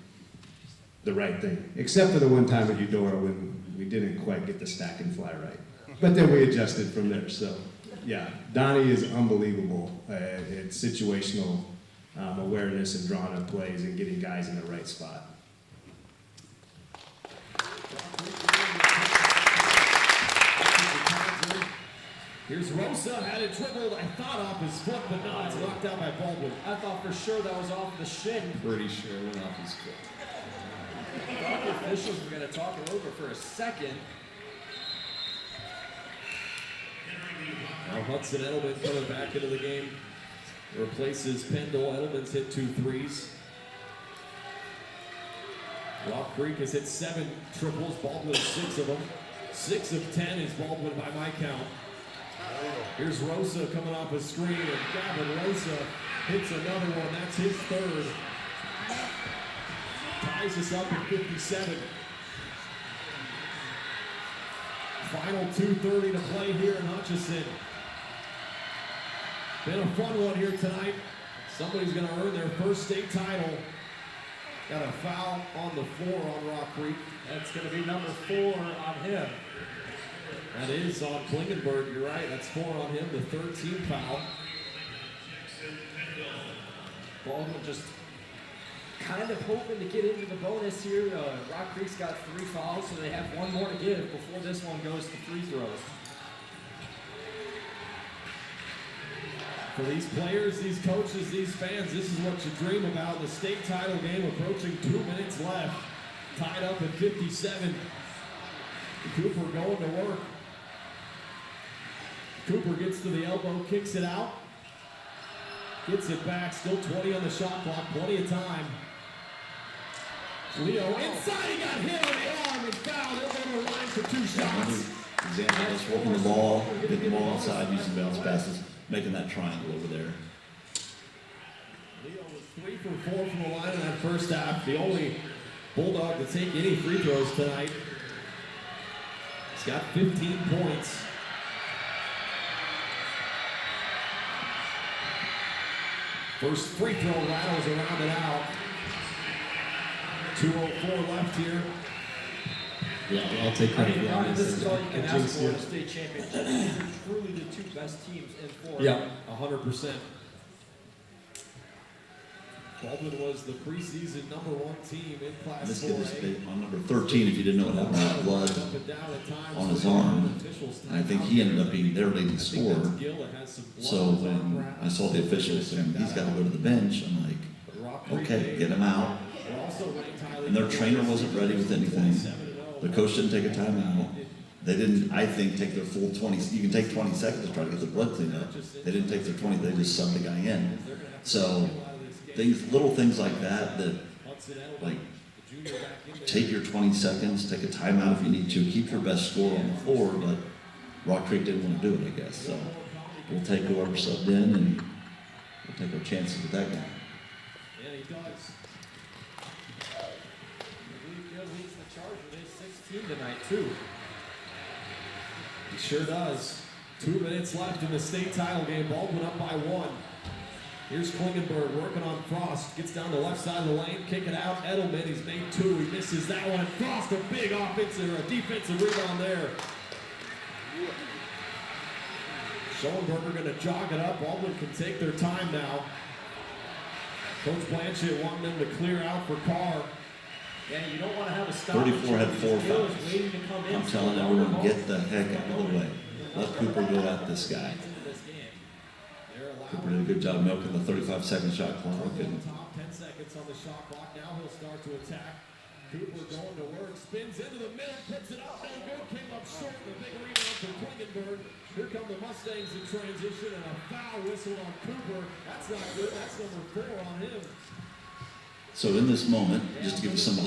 S14: the right thing. Except for the one time at Eudora when we didn't quite get the stack and fly right. But then we adjusted from there, so yeah. Donnie is unbelievable at situational awareness and drawing up plays and getting guys in the right spot.
S11: Here's Rosa, had it dribbled, I thought off his foot, but no, it's knocked out by Baldwin.
S2: I thought for sure that was off the shin.
S8: Pretty sure it went off his foot.
S2: I thought the officials were going to talk it over for a second.
S11: Now Hudson Edelman coming back into the game. Replaces Pendle. Edelman's hit 2 threes. Rock Creek has hit 7 triples. Baldwin 6 of them. 6 of 10 is Baldwin by my count. Here's Rosa coming off a screen, and Gavin Rosa hits another one. That's his 3rd. Ties us up at 57. Final 2:30 to play here in Hutchison. Been a fun one here tonight. Somebody's going to earn their first state title. Got a foul on the floor on Rock Creek.
S2: That's going to be number 4 on him.
S11: That is on Klingenberg, you're right. That's 4 on him, the 13th foul.
S2: Baldwin just kind of hoping to get into the bonus here. Rock Creek's got 3 fouls, so they have 1 more to give before this one goes to free throws.
S11: For these players, these coaches, these fans, this is what you dream about. The state title game approaching 2 minutes left. Tied up at 57. Cooper going to work.
S8: Cooper gets to the elbow, kicks it out. Gets it back, still 20 on the shot clock, plenty of time. Leo inside, he got hit on the arm and fouled. He'll go to the line for 2 shots.
S5: Example, just working the ball, getting the ball inside, using bounce passes, making that triangle over there.
S8: Leo was 3 for 4 from the line in that first half. The only Bulldog to take any free throws tonight. He's got 15 points. First free throw rattles around and out. 2:04 left here.
S7: Yeah, I'll take credit for
S2: Ryan,
S7: that.
S2: this is all you can
S7: I
S2: ask
S7: jinxed
S2: for in
S7: you.
S2: a state championship. These are truly the 2 best teams in Florida.
S8: Yep, 100%. Baldwin was the preseason #1 team in Class
S5: This kid
S8: 4A.
S5: was big on number 13, if you didn't know what happened to that blood on his arm. And I think he ended up being their leading scorer. So when I saw the officials saying he's got to go to the bench, I'm like, okay, get him out. And their trainer wasn't ready with anything. The coach didn't take a timeout. They didn't, I think, take their full 20. You can take 20 seconds to try to get the blood cleaned up. They didn't take their 20. They just subbed the guy in. So little things like that, like take your 20 seconds, take a timeout if you need to, keep your best score on the floor. But Rock Creek didn't want to do it, I guess. So we'll take whoever subbed in, and we'll take our chances with that guy.
S8: Yeah, he does.
S2: He's the charge with his 16 tonight, too.
S8: He sure does. 2 minutes left in the state title game. Baldwin up by 1. Here's Klingenberg working on Frost. Gets down the left side of the lane, kick it out. Edelman, he's made 2. He misses that one. Frost, a big defensive rebound there. Schoenberger going to jog it up. Baldwin can take their time now. Coach Blanchett wanting them to clear out for Carr.
S2: Yeah, you don't want to have a stop.
S5: 34 had 4 fouls.
S2: Waiting to come in.
S5: I'm telling everyone, get the heck out of the way. Let Cooper go at this guy. Cooper did a good job milking the 35-second shot clock. And
S8: 10 seconds on the shot clock. Now he'll start to attack. Cooper going to work, spins into the middle, puts it up, no good, came up short, the big rebound from Klingenberg. Here come the Mustangs in transition, and a foul whistle on Cooper. That's not good, that's number 4 on him.
S5: so in this moment, just to give you some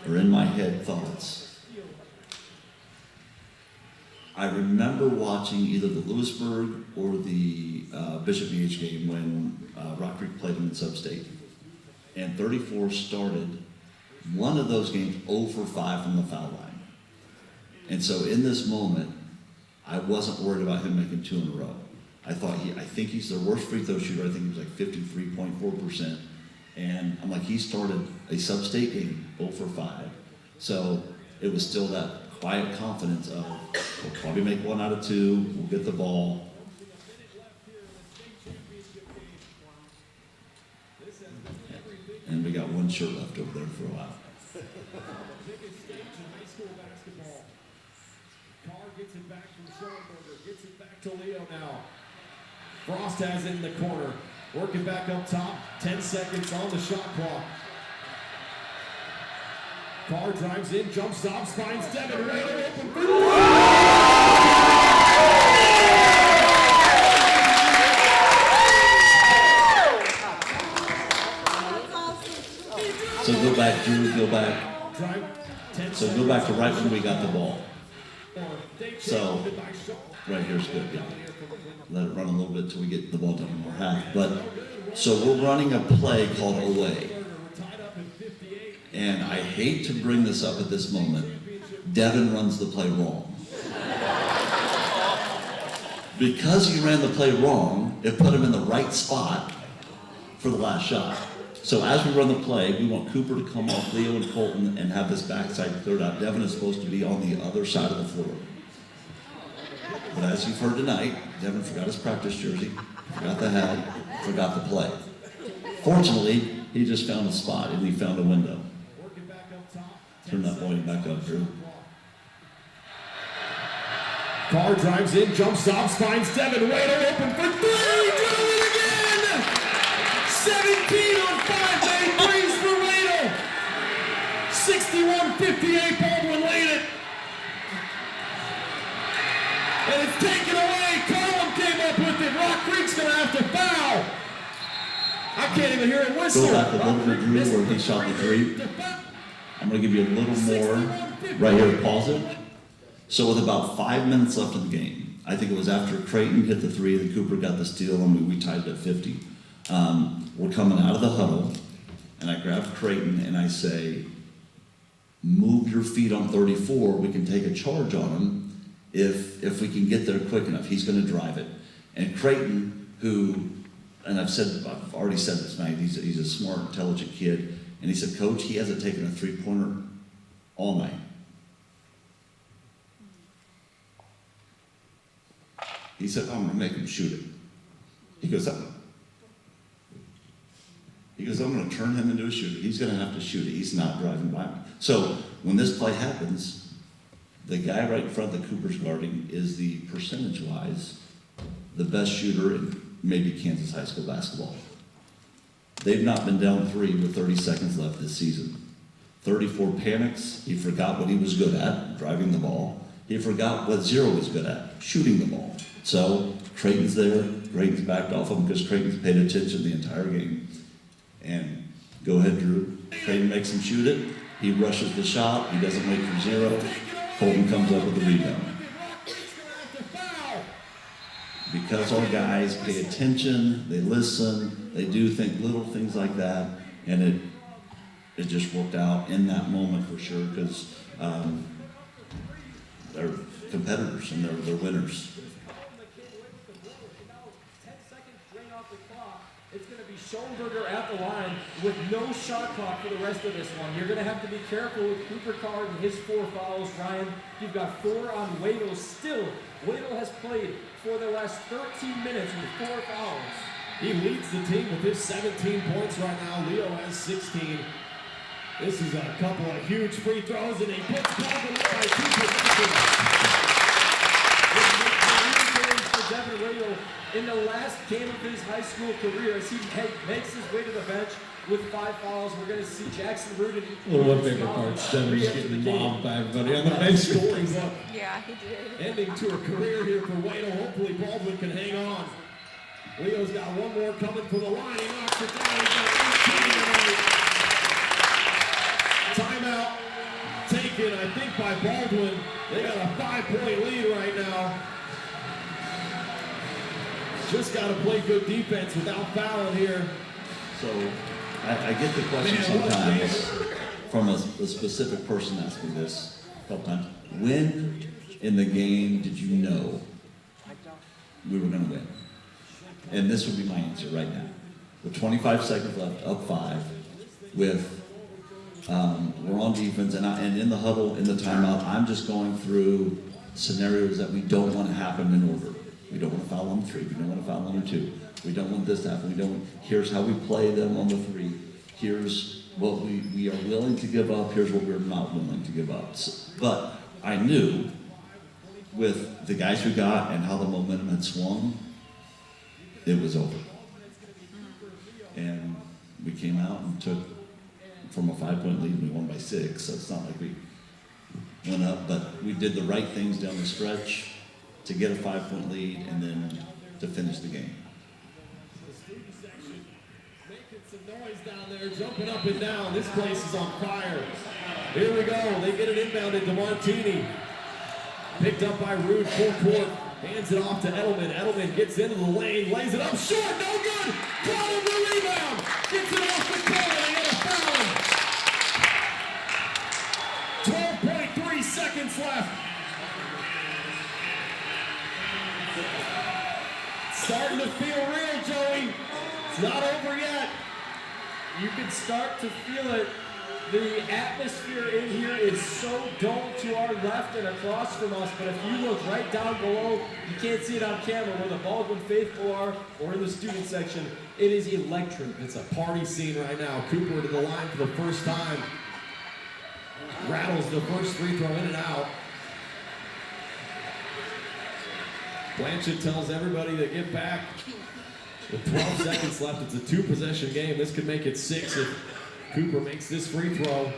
S5: in my head thoughts, I remember watching either the Lewisburg or the Bishop BH game when Rock Creek played them in Sub-State. And 34 started one of those games 0 for 5 from the foul line. And so in this moment, I wasn't worried about him making 2 in a row. I think he's their worst free throw shooter. I think he was like 53.4%. And I'm like, he started a Sub-State game 0 for 5. So it was still that quiet confidence of, we'll probably make 1 out of 2, we'll get the ball. And we got 1 shirt left over there for a while.
S8: Carr gets it back from Schoenberger, gets it back to Leo now. Frost has it in the corner, working back up top, 10 seconds on the shot clock. Carr drives in, jump stops, finds Devin Raider open for
S5: So go back, Drew, go back. So go back to right when we got the ball. So right here's good, yeah. Let it run a little bit till we get the ball down more half. But so we're running a play called away. And I hate to bring this up at this moment. Devin runs the play wrong. Because he ran the play wrong, it put him in the right spot for the last shot. So as we run the play, we want Cooper to come off Leo and Colton and have this backside cleared out. Devin is supposed to be on the other side of the floor. But as you've heard tonight, Devin forgot his practice jersey, forgot the hat, forgot the play. Fortunately, he just found a spot and he found a window. Turn that volume back up, Drew.
S8: Carr drives in, jump stops, finds Devin Raider open for 3, drew it again! 17 on 5 made threes for Raider. 61-58, Baldwin laid it. And it's taken away. can't even hear a whistle.
S5: Go back a little bit, Drew, where he shot the three. I'm going to give you a little more right here. Pause it. So with about 5 minutes left in the game, I think it was after Creighton hit the three, then Cooper got the steal, and we tied it at 50. We're coming out of the huddle, and I grab Creighton and I say, move your feet on 34. We can take a charge on him if we can get there quick enough. He's going to drive it. And Creighton, who, and I've already said this tonight, he's a smart, intelligent kid. And he said, Coach, he hasn't taken a three-pointer all night. He said, I'm going to make him shoot it. He goes, I'm going to turn him into a shooter. He's going to have to shoot it. He's not driving by me. So when this play happens, the guy right in front that Cooper's guarding is the percentage-wise the best shooter in maybe Kansas high school basketball. They've not been down three with 30 seconds left this season. 34 panics. He forgot what he was good at, driving the ball. He forgot what Zero was good at, shooting the ball. So Creighton's there. Creighton's backed off him because Creighton's paid attention the entire game. And go ahead, Drew. Creighton makes him shoot it. He rushes the shot. He doesn't wait for Zero. Colton comes up with the rebound. Because our guys pay attention, they listen, they do think little things like that, and it just worked out in that moment for sure because they're competitors and they're winners.
S2: It's going to be Schoenberger at the line with no shot clock for the rest of this one. You're going to have to be careful with Cooper Card and his 4 fouls. Ryan, you've got 4 on Wadle still. Wadle has played for the last 13 minutes with 4 fouls.
S8: He leads the team with his 17 points right now. Leo has 16. This is a couple of huge free throws, and he puts Baldwin up by 2 possessions.
S2: Devin Wadle in the last game of his high school career as he makes his way to the bench with 5 fouls. We're going to see Jackson Rudin.
S7: Well, one favorite part's Devin's getting mobbed by everybody on the bench.
S8: Scoring book.
S3: Yeah, he did.
S8: Ending to a career here for Wadle. Hopefully Baldwin can hang on. Leo's got one more coming from the line. He knocks it down. He's got 18 tonight. Timeout taken, I think, by Baldwin. They got a 5-point lead right now. Just got to play good defense without fouling here.
S5: So I get the question sometimes from a specific person asking this a couple times. When in the game did you know we were going to win? And this would be my answer right now. With 25 seconds left, up 5, with we're on defense, and in the huddle, in the timeout, I'm just going through scenarios that we don't want to happen in order. We don't want to foul on 3. We don't want to foul on 2. We don't want this to happen. Here's how we play them on the 3. Here's what we are willing to give up. Here's what we're not willing to give up. But I knew with the guys we got and how the momentum had swung, it was over. And we came out and took from a 5-point lead, and we won by 6. So it's not like we went up, but we did the right things down the stretch to get a 5-point lead and then to finish the game.
S8: Making some noise down there, jumping up and down. This place is on fire. Here we go. They get it inbounded to Martini. Picked up by Rude, full court. Hands it off to Edelman. Edelman gets into the lane, lays it up short, no good. Bottom the rebound. Gets it off the ball. They get a foul. 12.3 seconds left. Starting to feel real, Joey. It's not over yet.
S2: You can start to feel it. The atmosphere in here is so domed to our left and across from us, but if you look right down below, you can't see it on camera where the Baldwin faithful are or in the student section. It is electric.
S8: It's a party scene right now. Cooper to the line for the first time. Rattles the first free throw in and out. Blanchett tells everybody to get back. With 12 seconds left, it's a 2-possession game. This could make it 6 if Cooper makes this free throw.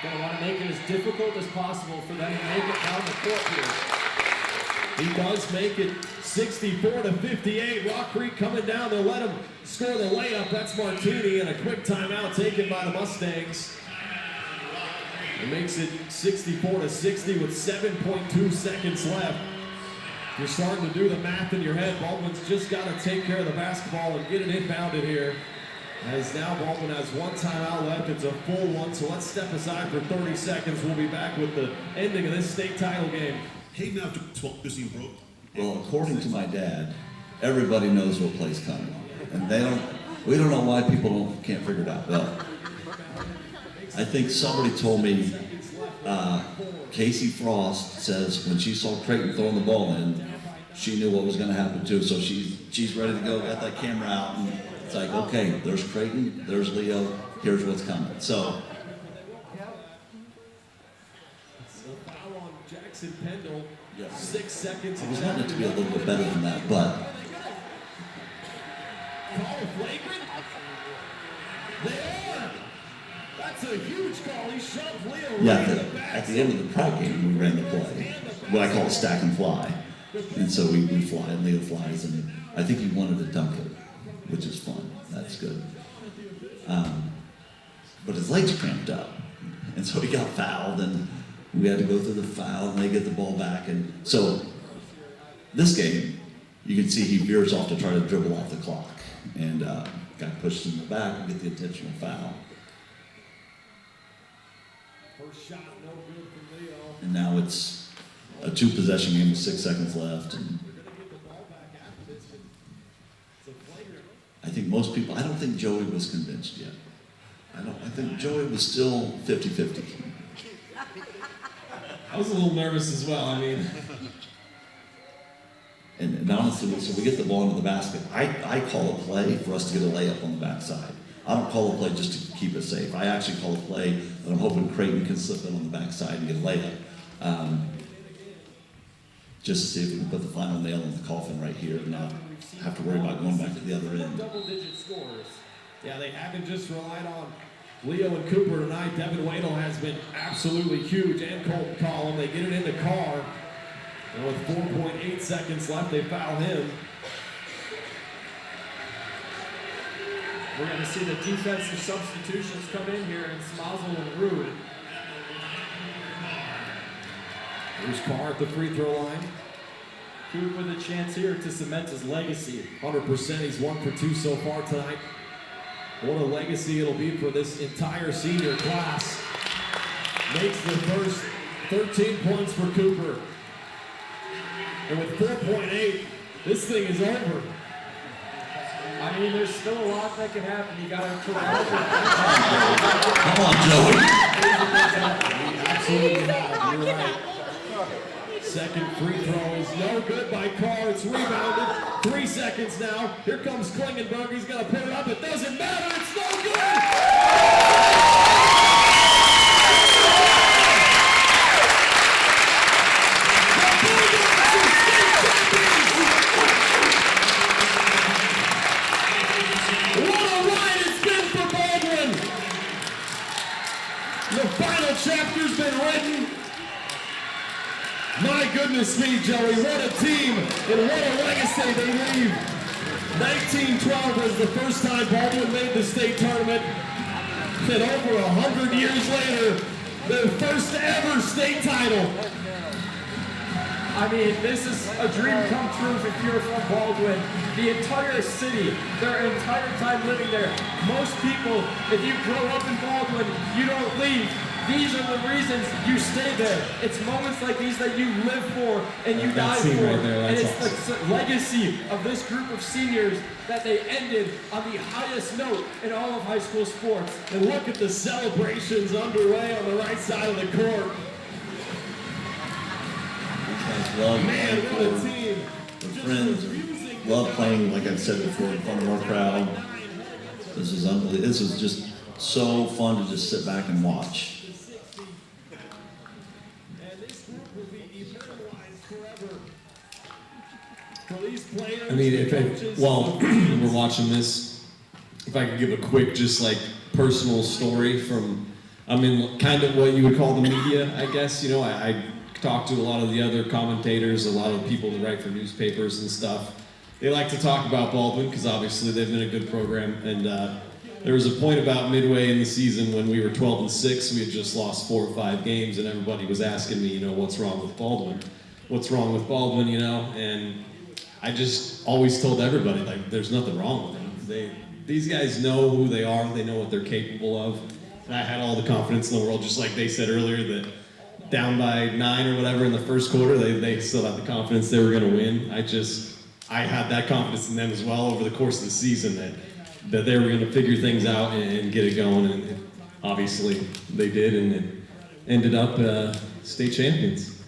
S2: Gonna want to make it as difficult as possible for them to make it down the court here.
S8: He does make it 64-58. Rock Creek coming down. They'll let him score the layup. That's Martini, and a quick timeout taken by the Mustangs. It makes it 64-60 with 7.2 seconds left. You're starting to do the math in your head. Baldwin's just got to take care of the basketball and get it inbounded here. As now Baldwin has one timeout left. It's a full one, so let's step aside for 30 seconds. We'll be back with the ending of this state title game.
S1: Hayden after 12 15 broke.
S5: Well, according to my dad, everybody knows what play's coming. And we don't know why people can't figure it out. Well, I think somebody told me Casey Frost says when she saw Creighton throwing the ball in, she knew what was going to happen too. So she's ready to go, got that camera out, and it's like, okay, there's Creighton, there's Leo, here's what's coming. So.
S8: Foul on Jackson Pendle.
S5: Yes.
S8: 6 seconds.
S5: I was wanting it to be a little bit better than that, but.
S8: Call flagrant? They are. That's a huge call. He shoved Leo
S5: Yeah,
S8: right in the back.
S5: at the end of the prep game, we ran the play, what I call a stack and fly. And so we fly, and Leo flies, and I think he wanted to dunk it, which is fun. That's good. But his legs cramped up, and so he got fouled, and we had to go through the foul, and they get the ball back. And so this game, you can see he veers off to try to dribble off the clock, and got pushed in the back and get the intentional foul.
S8: First shot, no good for Leo.
S5: And now it's a 2-possession game with 6 seconds left. And I think most people, I don't think Joey was convinced yet. I think Joey was still 50-50.
S7: I was a little nervous as well. I mean,
S5: and honestly, so we get the ball into the basket. I call a play for us to get a layup on the backside. I don't call a play just to keep it safe. I actually call a play that I'm hoping Creighton can slip in on the backside and get a layup. Just to see if we can put the final nail in the coffin right here and not have to worry about going back to the other end.
S8: Double-digit scores. Yeah, they haven't just relied on Leo and Cooper tonight. Devin Wadle has been absolutely huge, and Colton Collum. They get it into Carr. And with 4.8 seconds left, they foul him.
S2: We're going to see the defensive substitutions come in here, and Smazel and Rude.
S8: Here's Carr at the free throw line.
S2: Coop with a chance here to cement his legacy.
S8: 100%, he's 1 for 2 so far tonight. What a legacy it'll be for this entire senior class. Makes the first 13 points for Cooper. And with 4.8, this thing is over.
S2: I mean, there's still a lot that can happen. You got to
S5: Come on, Joey.
S8: Absolutely not. You're right. Second free throw is no good by Carr. It's rebounded. 3 seconds now. Here comes Klingenberg. He's going to put it up. It doesn't matter. It's no good. What a ride it's been for Baldwin. The final chapter's been written. My goodness me, Joey, what a team and what a legacy they leave. 1912 was the first time Baldwin made the state tournament. And over 100 years later, the first ever state title.
S2: I mean, this is a dream come true if you're from Baldwin. The entire city, their entire time living there. Most people, if you grow up in Baldwin, you don't leave. These are the reasons you stay there. It's moments like these that you live for and you die for.
S7: Right there,
S2: and it's
S7: awesome.
S2: the legacy of this group of seniors that they ended on the highest note in all of high school sports.
S8: And look at the celebrations underway on the right side of the court. Man, what a team.
S5: We're friends. Love playing, like I've said before, in front of our crowd. This is unbelievable. This is just so fun to just sit back and watch.
S7: I mean, while we're watching this, if I could give a quick, just like personal story from, I mean, kind of what you would call the media, I guess. You know, I talk to a lot of the other commentators, a lot of the people that write for newspapers and stuff. They like to talk about Baldwin because obviously they've been a good program. And there was a point about midway in the season when we were 12-6. We had just lost 4 or 5 games, and everybody was asking me, what's wrong with Baldwin? What's wrong with Baldwin? And I just always told everybody, like, there's nothing wrong with them. These guys know who they are. They know what they're capable of. And I had all the confidence in the world, just like they said earlier, that down by 9 or whatever in the first quarter, they still had the confidence they were going to win. I had that confidence in them as well over the course of the season that they were going to figure things out and get it going. And obviously they did, and it ended up state champions.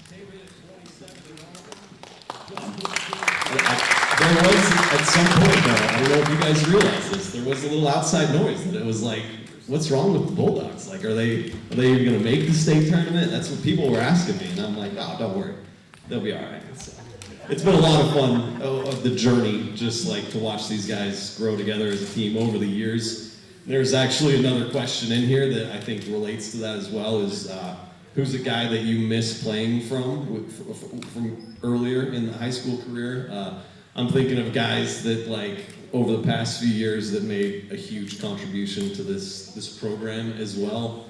S7: There was, at some point though, I don't know if you guys realize this, there was a little outside noise that it was like, what's wrong with the Bulldogs? Like, are they even going to make the state tournament? That's what people were asking me, and I'm like, oh, don't worry, they'll be all right. So, it's been a lot of fun of the journey, just like to watch these guys grow together as a team over the years. There's actually another question in here that I think relates to that as well, is who's a guy that you miss playing from earlier in the high school career? I'm thinking of guys that, like, over the past few years that made a huge contribution to this program as well.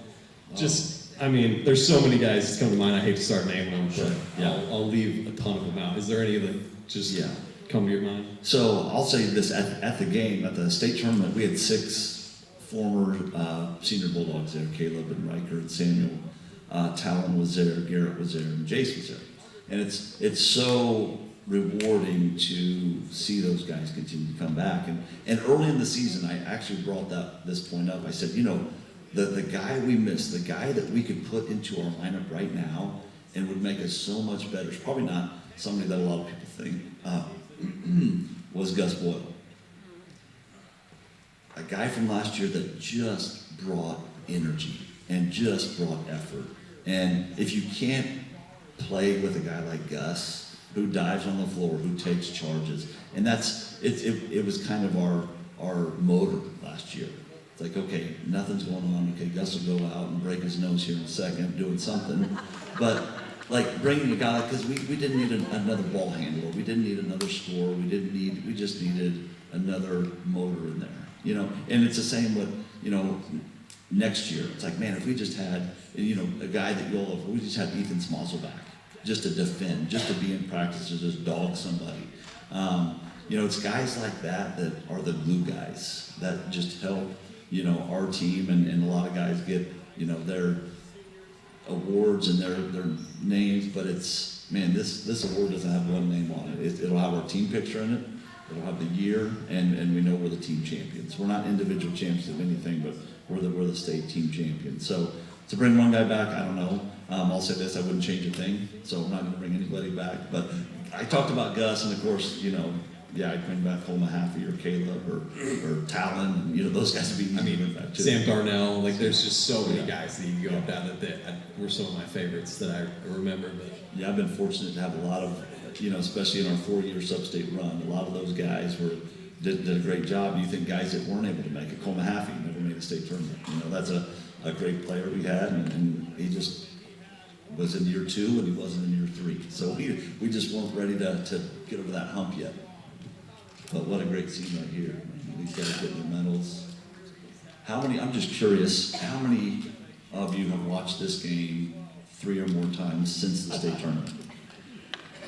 S7: There's so many guys that come to mind. I hate to start naming them, but yeah, I'll leave a ton of them out. Is there any that just come to your mind?
S5: So I'll say this, at the game, at the state tournament, we had 6 former senior Bulldogs there, Caleb and Riker and Samuel. Talon was there, Garrett was there, and Jace was there. And it's so rewarding to see those guys continue to come back. And early in the season, I actually brought this point up. I said, the guy we missed, the guy that we could put into our lineup right now and would make us so much better, it's probably not somebody that a lot of people think, was Gus Boyle. A guy from last year that just brought energy and just brought effort. And if you can't play with a guy like Gus, who dives on the floor, who takes charges, and it was kind of our motor last year. It's like, okay, nothing's going on. Okay, Gus will go out and break his nose here in a second, doing something. But like bringing a guy, because we didn't need another ball handler, we didn't need another scorer, we just needed another motor in there, And it's the same with, next year. It's like, man, if we just had, a guy that we just had Ethan Smozzle back, just to defend, just to be in practice, to just dog somebody. It's guys like that are the glue guys that just help, our team, and a lot of guys get, their awards and their names, but it's, man, this award doesn't have one name on it. It'll have our team picture in it, it'll have the year, and we know we're the team champions. We're not individual champions of anything, but we're the state team champions. So to bring one guy back, I don't know. I'll say this, I wouldn't change a thing, so I'm not going to bring anybody back. But I talked about Gus, and of course, I'd bring back Cole Mahaffey or Caleb or Talon, and those guys would be easy to bring back too.
S7: Sam Darnell, like there's just so many guys that you can go up down that were some of my favorites that I remember. But
S5: yeah, I've been fortunate to have a lot of, especially in our 4-year sub-state run, a lot of those guys did a great job. You think guys that weren't able to make it, Cole Mahaffey never made a state tournament. That's a great player we had, and he just was in year 2 and he wasn't in year 3. So we just weren't ready to get over that hump yet. But what a great scene right here. These guys getting their medals. I'm just curious, how many of you have watched this game 3 or more times since the state tournament?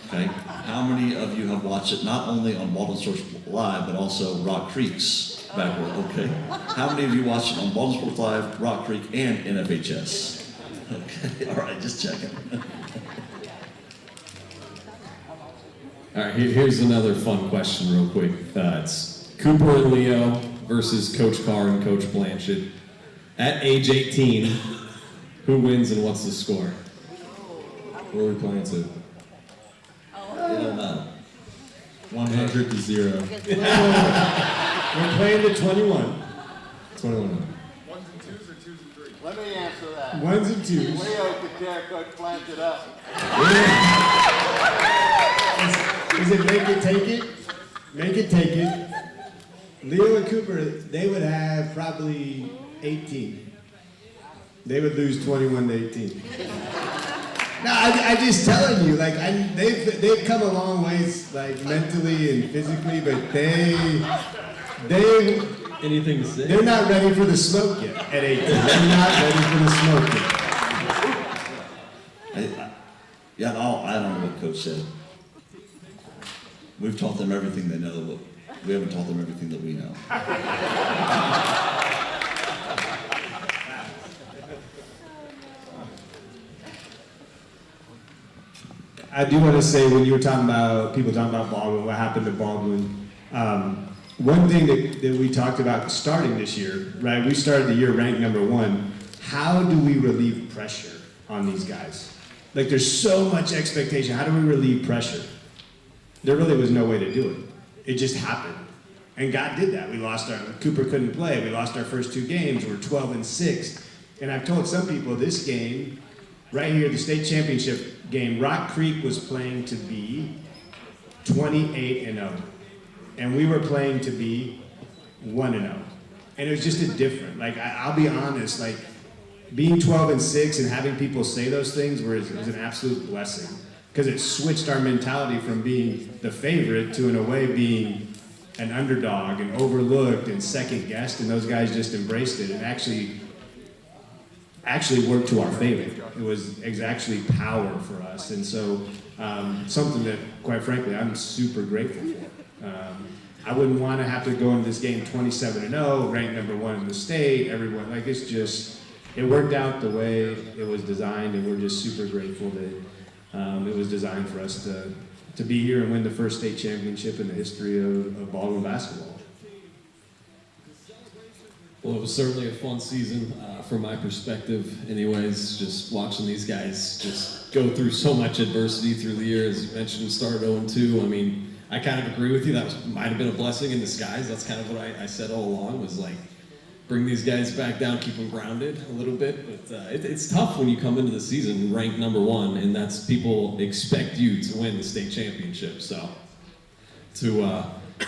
S5: Okay. How many of you have watched it not only on Baldwin Sports Live, but also Rock Creek's backward? Okay. How many of you watched it on Baldwin Sports Live, Rock Creek, and NFHS? Okay. All right, just checking.
S7: all right, here's another fun question real quick. It's Cooper and Leo versus Coach Carr and Coach Blanchett. At age 18, who wins and what's the score?
S15: What are we playing to?
S5: It don't matter.
S10: 100 to 0.
S14: We're playing to 21.
S15: 21.
S6: Ones and twos or twos and threes?
S11: Let me answer that.
S14: Ones and twos.
S11: Leo could tear Coach Blanchett up.
S14: Is it make it, take it? Make it, take it. Leo and Cooper, they would have probably 18. They would lose 21 to 18. No, I just telling you, like they've come a long ways, like mentally and physically, but they
S7: anything to say?
S14: They're not ready for the smoke yet. At 18, they're not ready for the smoke yet.
S5: Yeah, I don't know what Coach said. We've taught them everything they know, but we haven't taught them everything that we know.
S14: I do want to say, when you were talking about people talking about Baldwin, what happened to Baldwin, one thing that we talked about starting this year, right? We started the year ranked #1. How do we relieve pressure on these guys? Like, there's so much expectation. How do we relieve pressure? There really was no way to do it. It just happened. And God did that. Cooper couldn't play. We lost our first 2 games. We're 12-6. And I've told some people this game, right here, the state championship game, Rock Creek was playing to be 28-0. And we were playing to be 1-0. And it was just a different, like, I'll be honest, like, being 12-6 and having people say those things was an absolute blessing. Because it switched our mentality from being the favorite to, in a way, being an underdog and overlooked and second guessed, and those guys just embraced it and actually worked to our favor. It was actually power for us, and so something that, quite frankly, I'm super grateful for. I wouldn't want to have to go into this game 27-0, ranked #1 in the state. Everyone, like, it's just, it worked out the way it was designed, and we're just super grateful that it was designed for us to be here and win the first state championship in the history of Baldwin basketball.
S7: Well, it was certainly a fun season from my perspective anyways, just watching these guys just go through so much adversity through the year. As you mentioned, started 0-2. I mean, I kind of agree with you. That might have been a blessing in disguise. That's kind of what I said all along, was like, bring these guys back down, keep them grounded a little bit. But it's tough when you come into the season ranked #1, and that's, people expect you to win the state championship. So to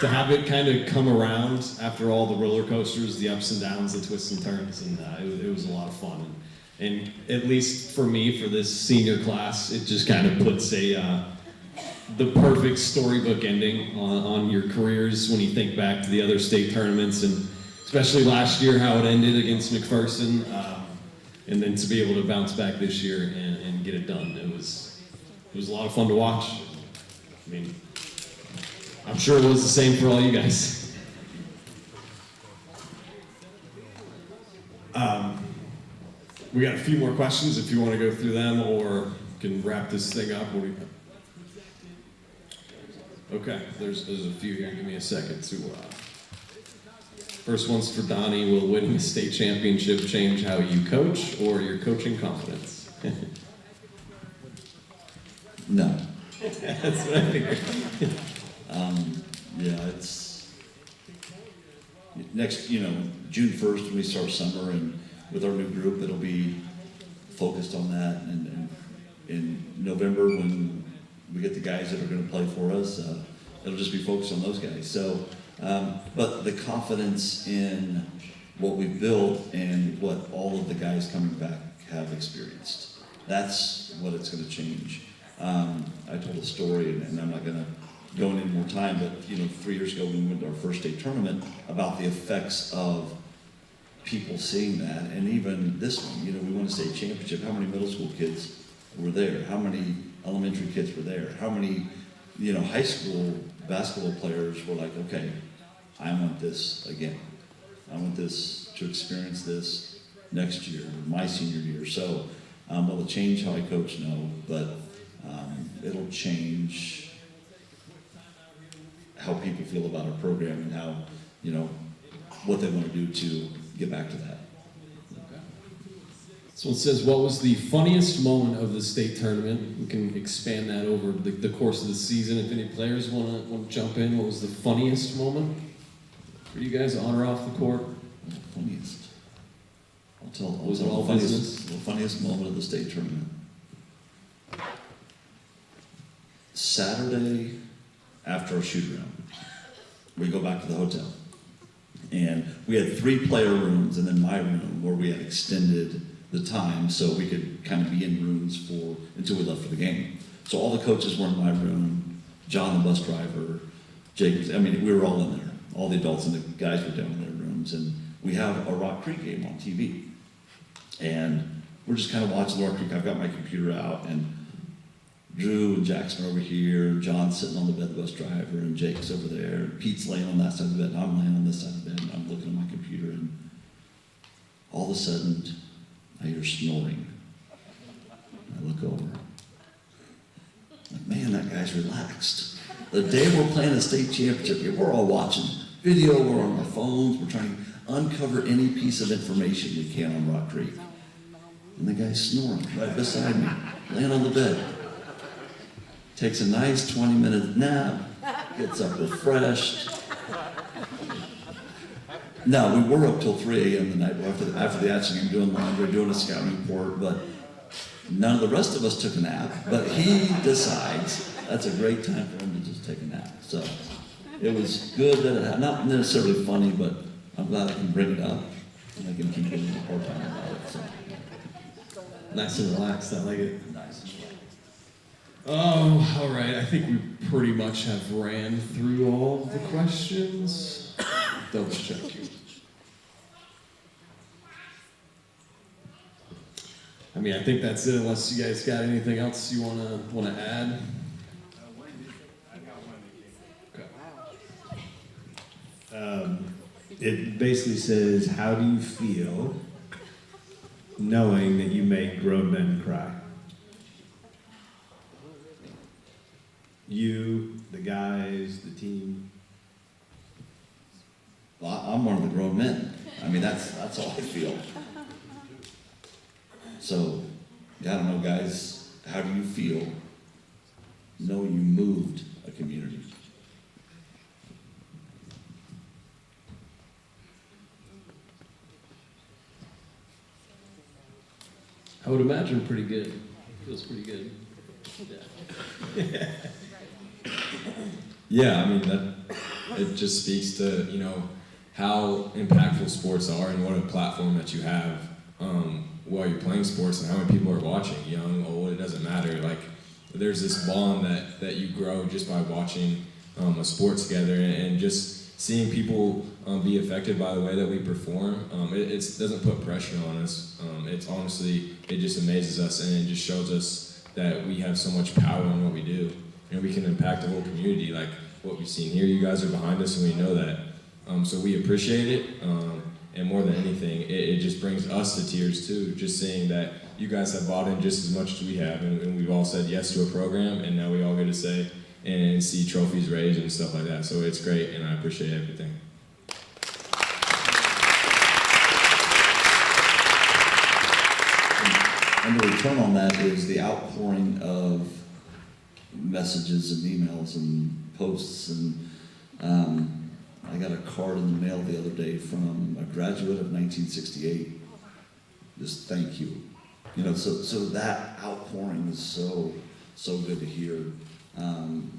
S7: have it kind of come around after all the roller coasters, the ups and downs, the twists and turns, and it was a lot of fun. And at least for me, for this senior class, it just kind of puts the perfect storybook ending on your careers when you think back to the other state tournaments, and especially last year, how it ended against McPherson, and then to be able to bounce back this year and get it done. It was a lot of fun to watch. I mean, I'm sure it was the same for all you guys. We got a few more questions if you want to go through them, or can wrap this thing up. What do you think? Okay, there's a few here. Give me a second to. First one's for Donnie. Will winning a state championship change how you coach or your coaching confidence?
S5: No.
S7: That's what I figured.
S5: Yeah, it's next, June 1st when we start summer, and with our new group, it'll be focused on that. And in November, when we get the guys that are going to play for us, it'll just be focused on those guys. So, but the confidence in what we've built and what all of the guys coming back have experienced, that's what it's going to change. I told a story, and I'm not going to go into any more time, but 3 years ago when we went to our first state tournament, about the effects of people seeing that, and even this one, we won a state championship. How many middle school kids were there? How many elementary kids were there? How many, high school basketball players were like, okay, I want this again. I want this to experience this next year, my senior year. So will it change how I coach? No, but it'll change how people feel about our program and how, what they want to do to get back to that.
S7: So it says, what was the funniest moment of the state tournament? We can expand that over the course of the season. If any players want to jump in, what was the funniest moment for you guys on or off the court?
S5: Funniest. I'll tell
S7: Was it all
S5: the
S7: business?
S5: funniest moment of the state tournament. Saturday after our shoot around, we go back to the hotel. And we had 3 player rooms, and then my room where we had extended the time so we could kind of be in rooms until we left for the game. So all the coaches were in my room, John the bus driver, Jake, we were all in there. All the adults and the guys were down in their rooms, and we have a Rock Creek game on TV. And we're just kind of watching Rock Creek. I've got my computer out, and Drew and Jackson are over here, John's sitting on the bed, the bus driver, and Jake's over there, and Pete's laying on that side of the bed, and I'm laying on this side of the bed, and I'm looking at my computer, and all of a sudden, I hear snoring. And I look over. Like, man, that guy's relaxed. The day we're playing a state championship, we're all watching video, we're on our phones, we're trying to uncover any piece of information we can on Rock Creek. And the guy's snoring right beside me, laying on the bed. Takes a nice 20-minute nap, gets up refreshed. Now, we were up till 3 a.m. the night after the action game, doing laundry, doing a scouting report, but none of the rest of us took a nap, but he decides that's a great time for him to just take a nap. So it was good that it happened. Not necessarily funny, but I'm glad I can bring it up and I can keep getting a hard time about it. So.
S7: Nice and relaxed, I like it.
S5: Nice.
S7: Oh, all right. I think we pretty much have ran through all the questions. Double check you. I think that's it. Unless you guys got anything else you wanna add.
S14: It basically says, how do you feel knowing that you make grown men cry? You, the guys, the team.
S5: Well, I'm one of the grown men. That's all I feel. So, I don't know, guys, how do you feel knowing you moved a community?
S7: I would imagine pretty good. Feels pretty good. Yeah.
S15: Yeah, it just speaks to, how impactful sports are and what a platform that you have while you're playing sports and how many people are watching, young, old, it doesn't matter. Like, there's this bond that you grow just by watching a sport together and just seeing people be affected by the way that we perform. It doesn't put pressure on us. It's honestly, it just amazes us and it just shows us that we have so much power in what we do. And we can impact the whole community, like what we've seen here. You guys are behind us and we know that. So we appreciate it. And more than anything, it just brings us to tears too, just seeing that you guys have bought in just as much as we have, and we've all said yes to a program, and now we all get to say and see trophies raised and stuff like that. So it's great, and I appreciate everything.
S5: And the return on that is the outpouring of messages and emails and posts, and I got a card in the mail the other day from a graduate of 1968. Just thank you. So that outpouring is so good to hear. And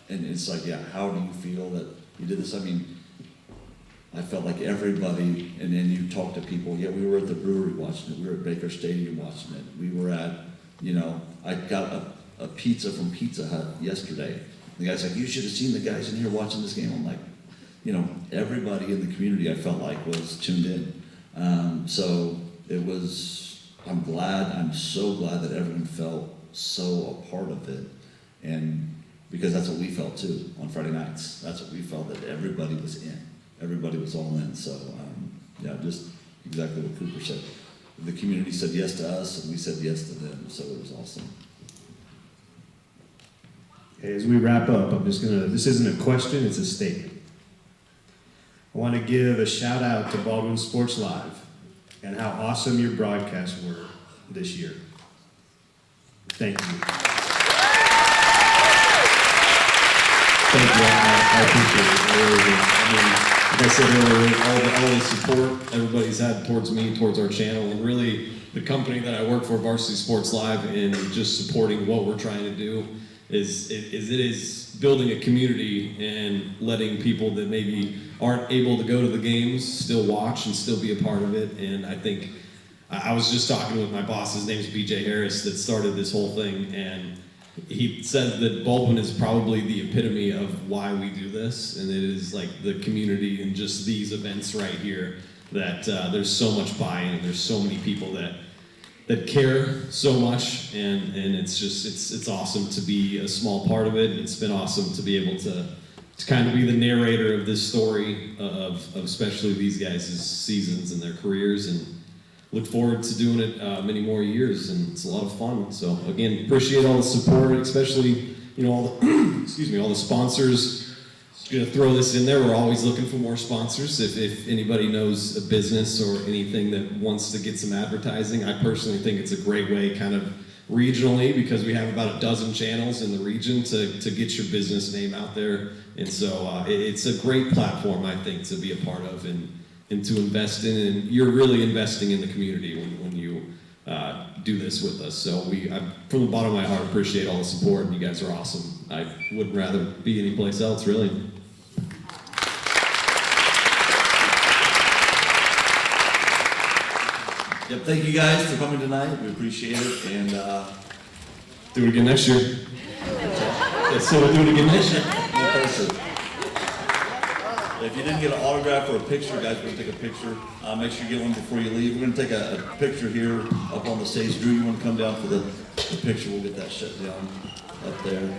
S5: it's like, yeah, how do you feel that you did this? I felt like everybody, and then you talk to people, yeah, we were at the brewery watching it, we were at Baker Stadium watching it, we were at, I got a pizza from Pizza Hut yesterday. The guy's like, you should have seen the guys in here watching this game. I'm like, everybody in the community I felt like was tuned in. So it was, I'm so glad that everyone felt so a part of it. And because that's what we felt too on Friday nights. That's what we felt, that everybody was in. Everybody was all in. So yeah, just exactly what Cooper said. The community said yes to us and we said yes to them. So it was awesome.
S14: Okay, as we wrap up, this isn't a question, it's a statement. I want to give a shout out to Baldwin Sports Live and how awesome your broadcasts were this year. Thank you.
S7: Thank you. I appreciate it. Like I said earlier, all the support everybody's had towards me, towards our channel, and really the company that I work for, Varsity Sports Live, and just supporting what we're trying to do is building a community and letting people that maybe aren't able to go to the games still watch and still be a part of it. And I think I was just talking with my boss, his name's BJ Harris, that started this whole thing, and he said that Baldwin is probably the epitome of why we do this, and it is like the community and just these events right here that there's so much buy-in, and there's so many people that care so much, and it's just, it's awesome to be a small part of it, and it's been awesome to be able to kind of be the narrator of this story of especially these guys' seasons and their careers, and look forward to doing it many more years, and it's a lot of fun. So again, appreciate all the support, especially, you know, all the excuse me, all the sponsors. Gonna throw this in there. We're always looking for more sponsors. If anybody knows a business or anything that wants to get some advertising, I personally think it's a great way, kind of regionally, because we have about a dozen channels in the region to get your business name out there. And so it's a great platform, I think, to be a part of and to invest in. And you're really investing in the community when you do this with us. So I, from the bottom of my heart, appreciate all the support, and you guys are awesome. I wouldn't rather be anyplace else, really.
S5: Yep, thank you guys for coming tonight. We appreciate it, and
S7: do it again next year. So we'll do it again next year.
S5: In person. If you didn't get an autograph or a picture, guys, we're gonna take a picture. Make sure you get one before you leave. We're gonna take a picture here up on the stage. Drew, you wanna come down for the picture? We'll get that shut down up there.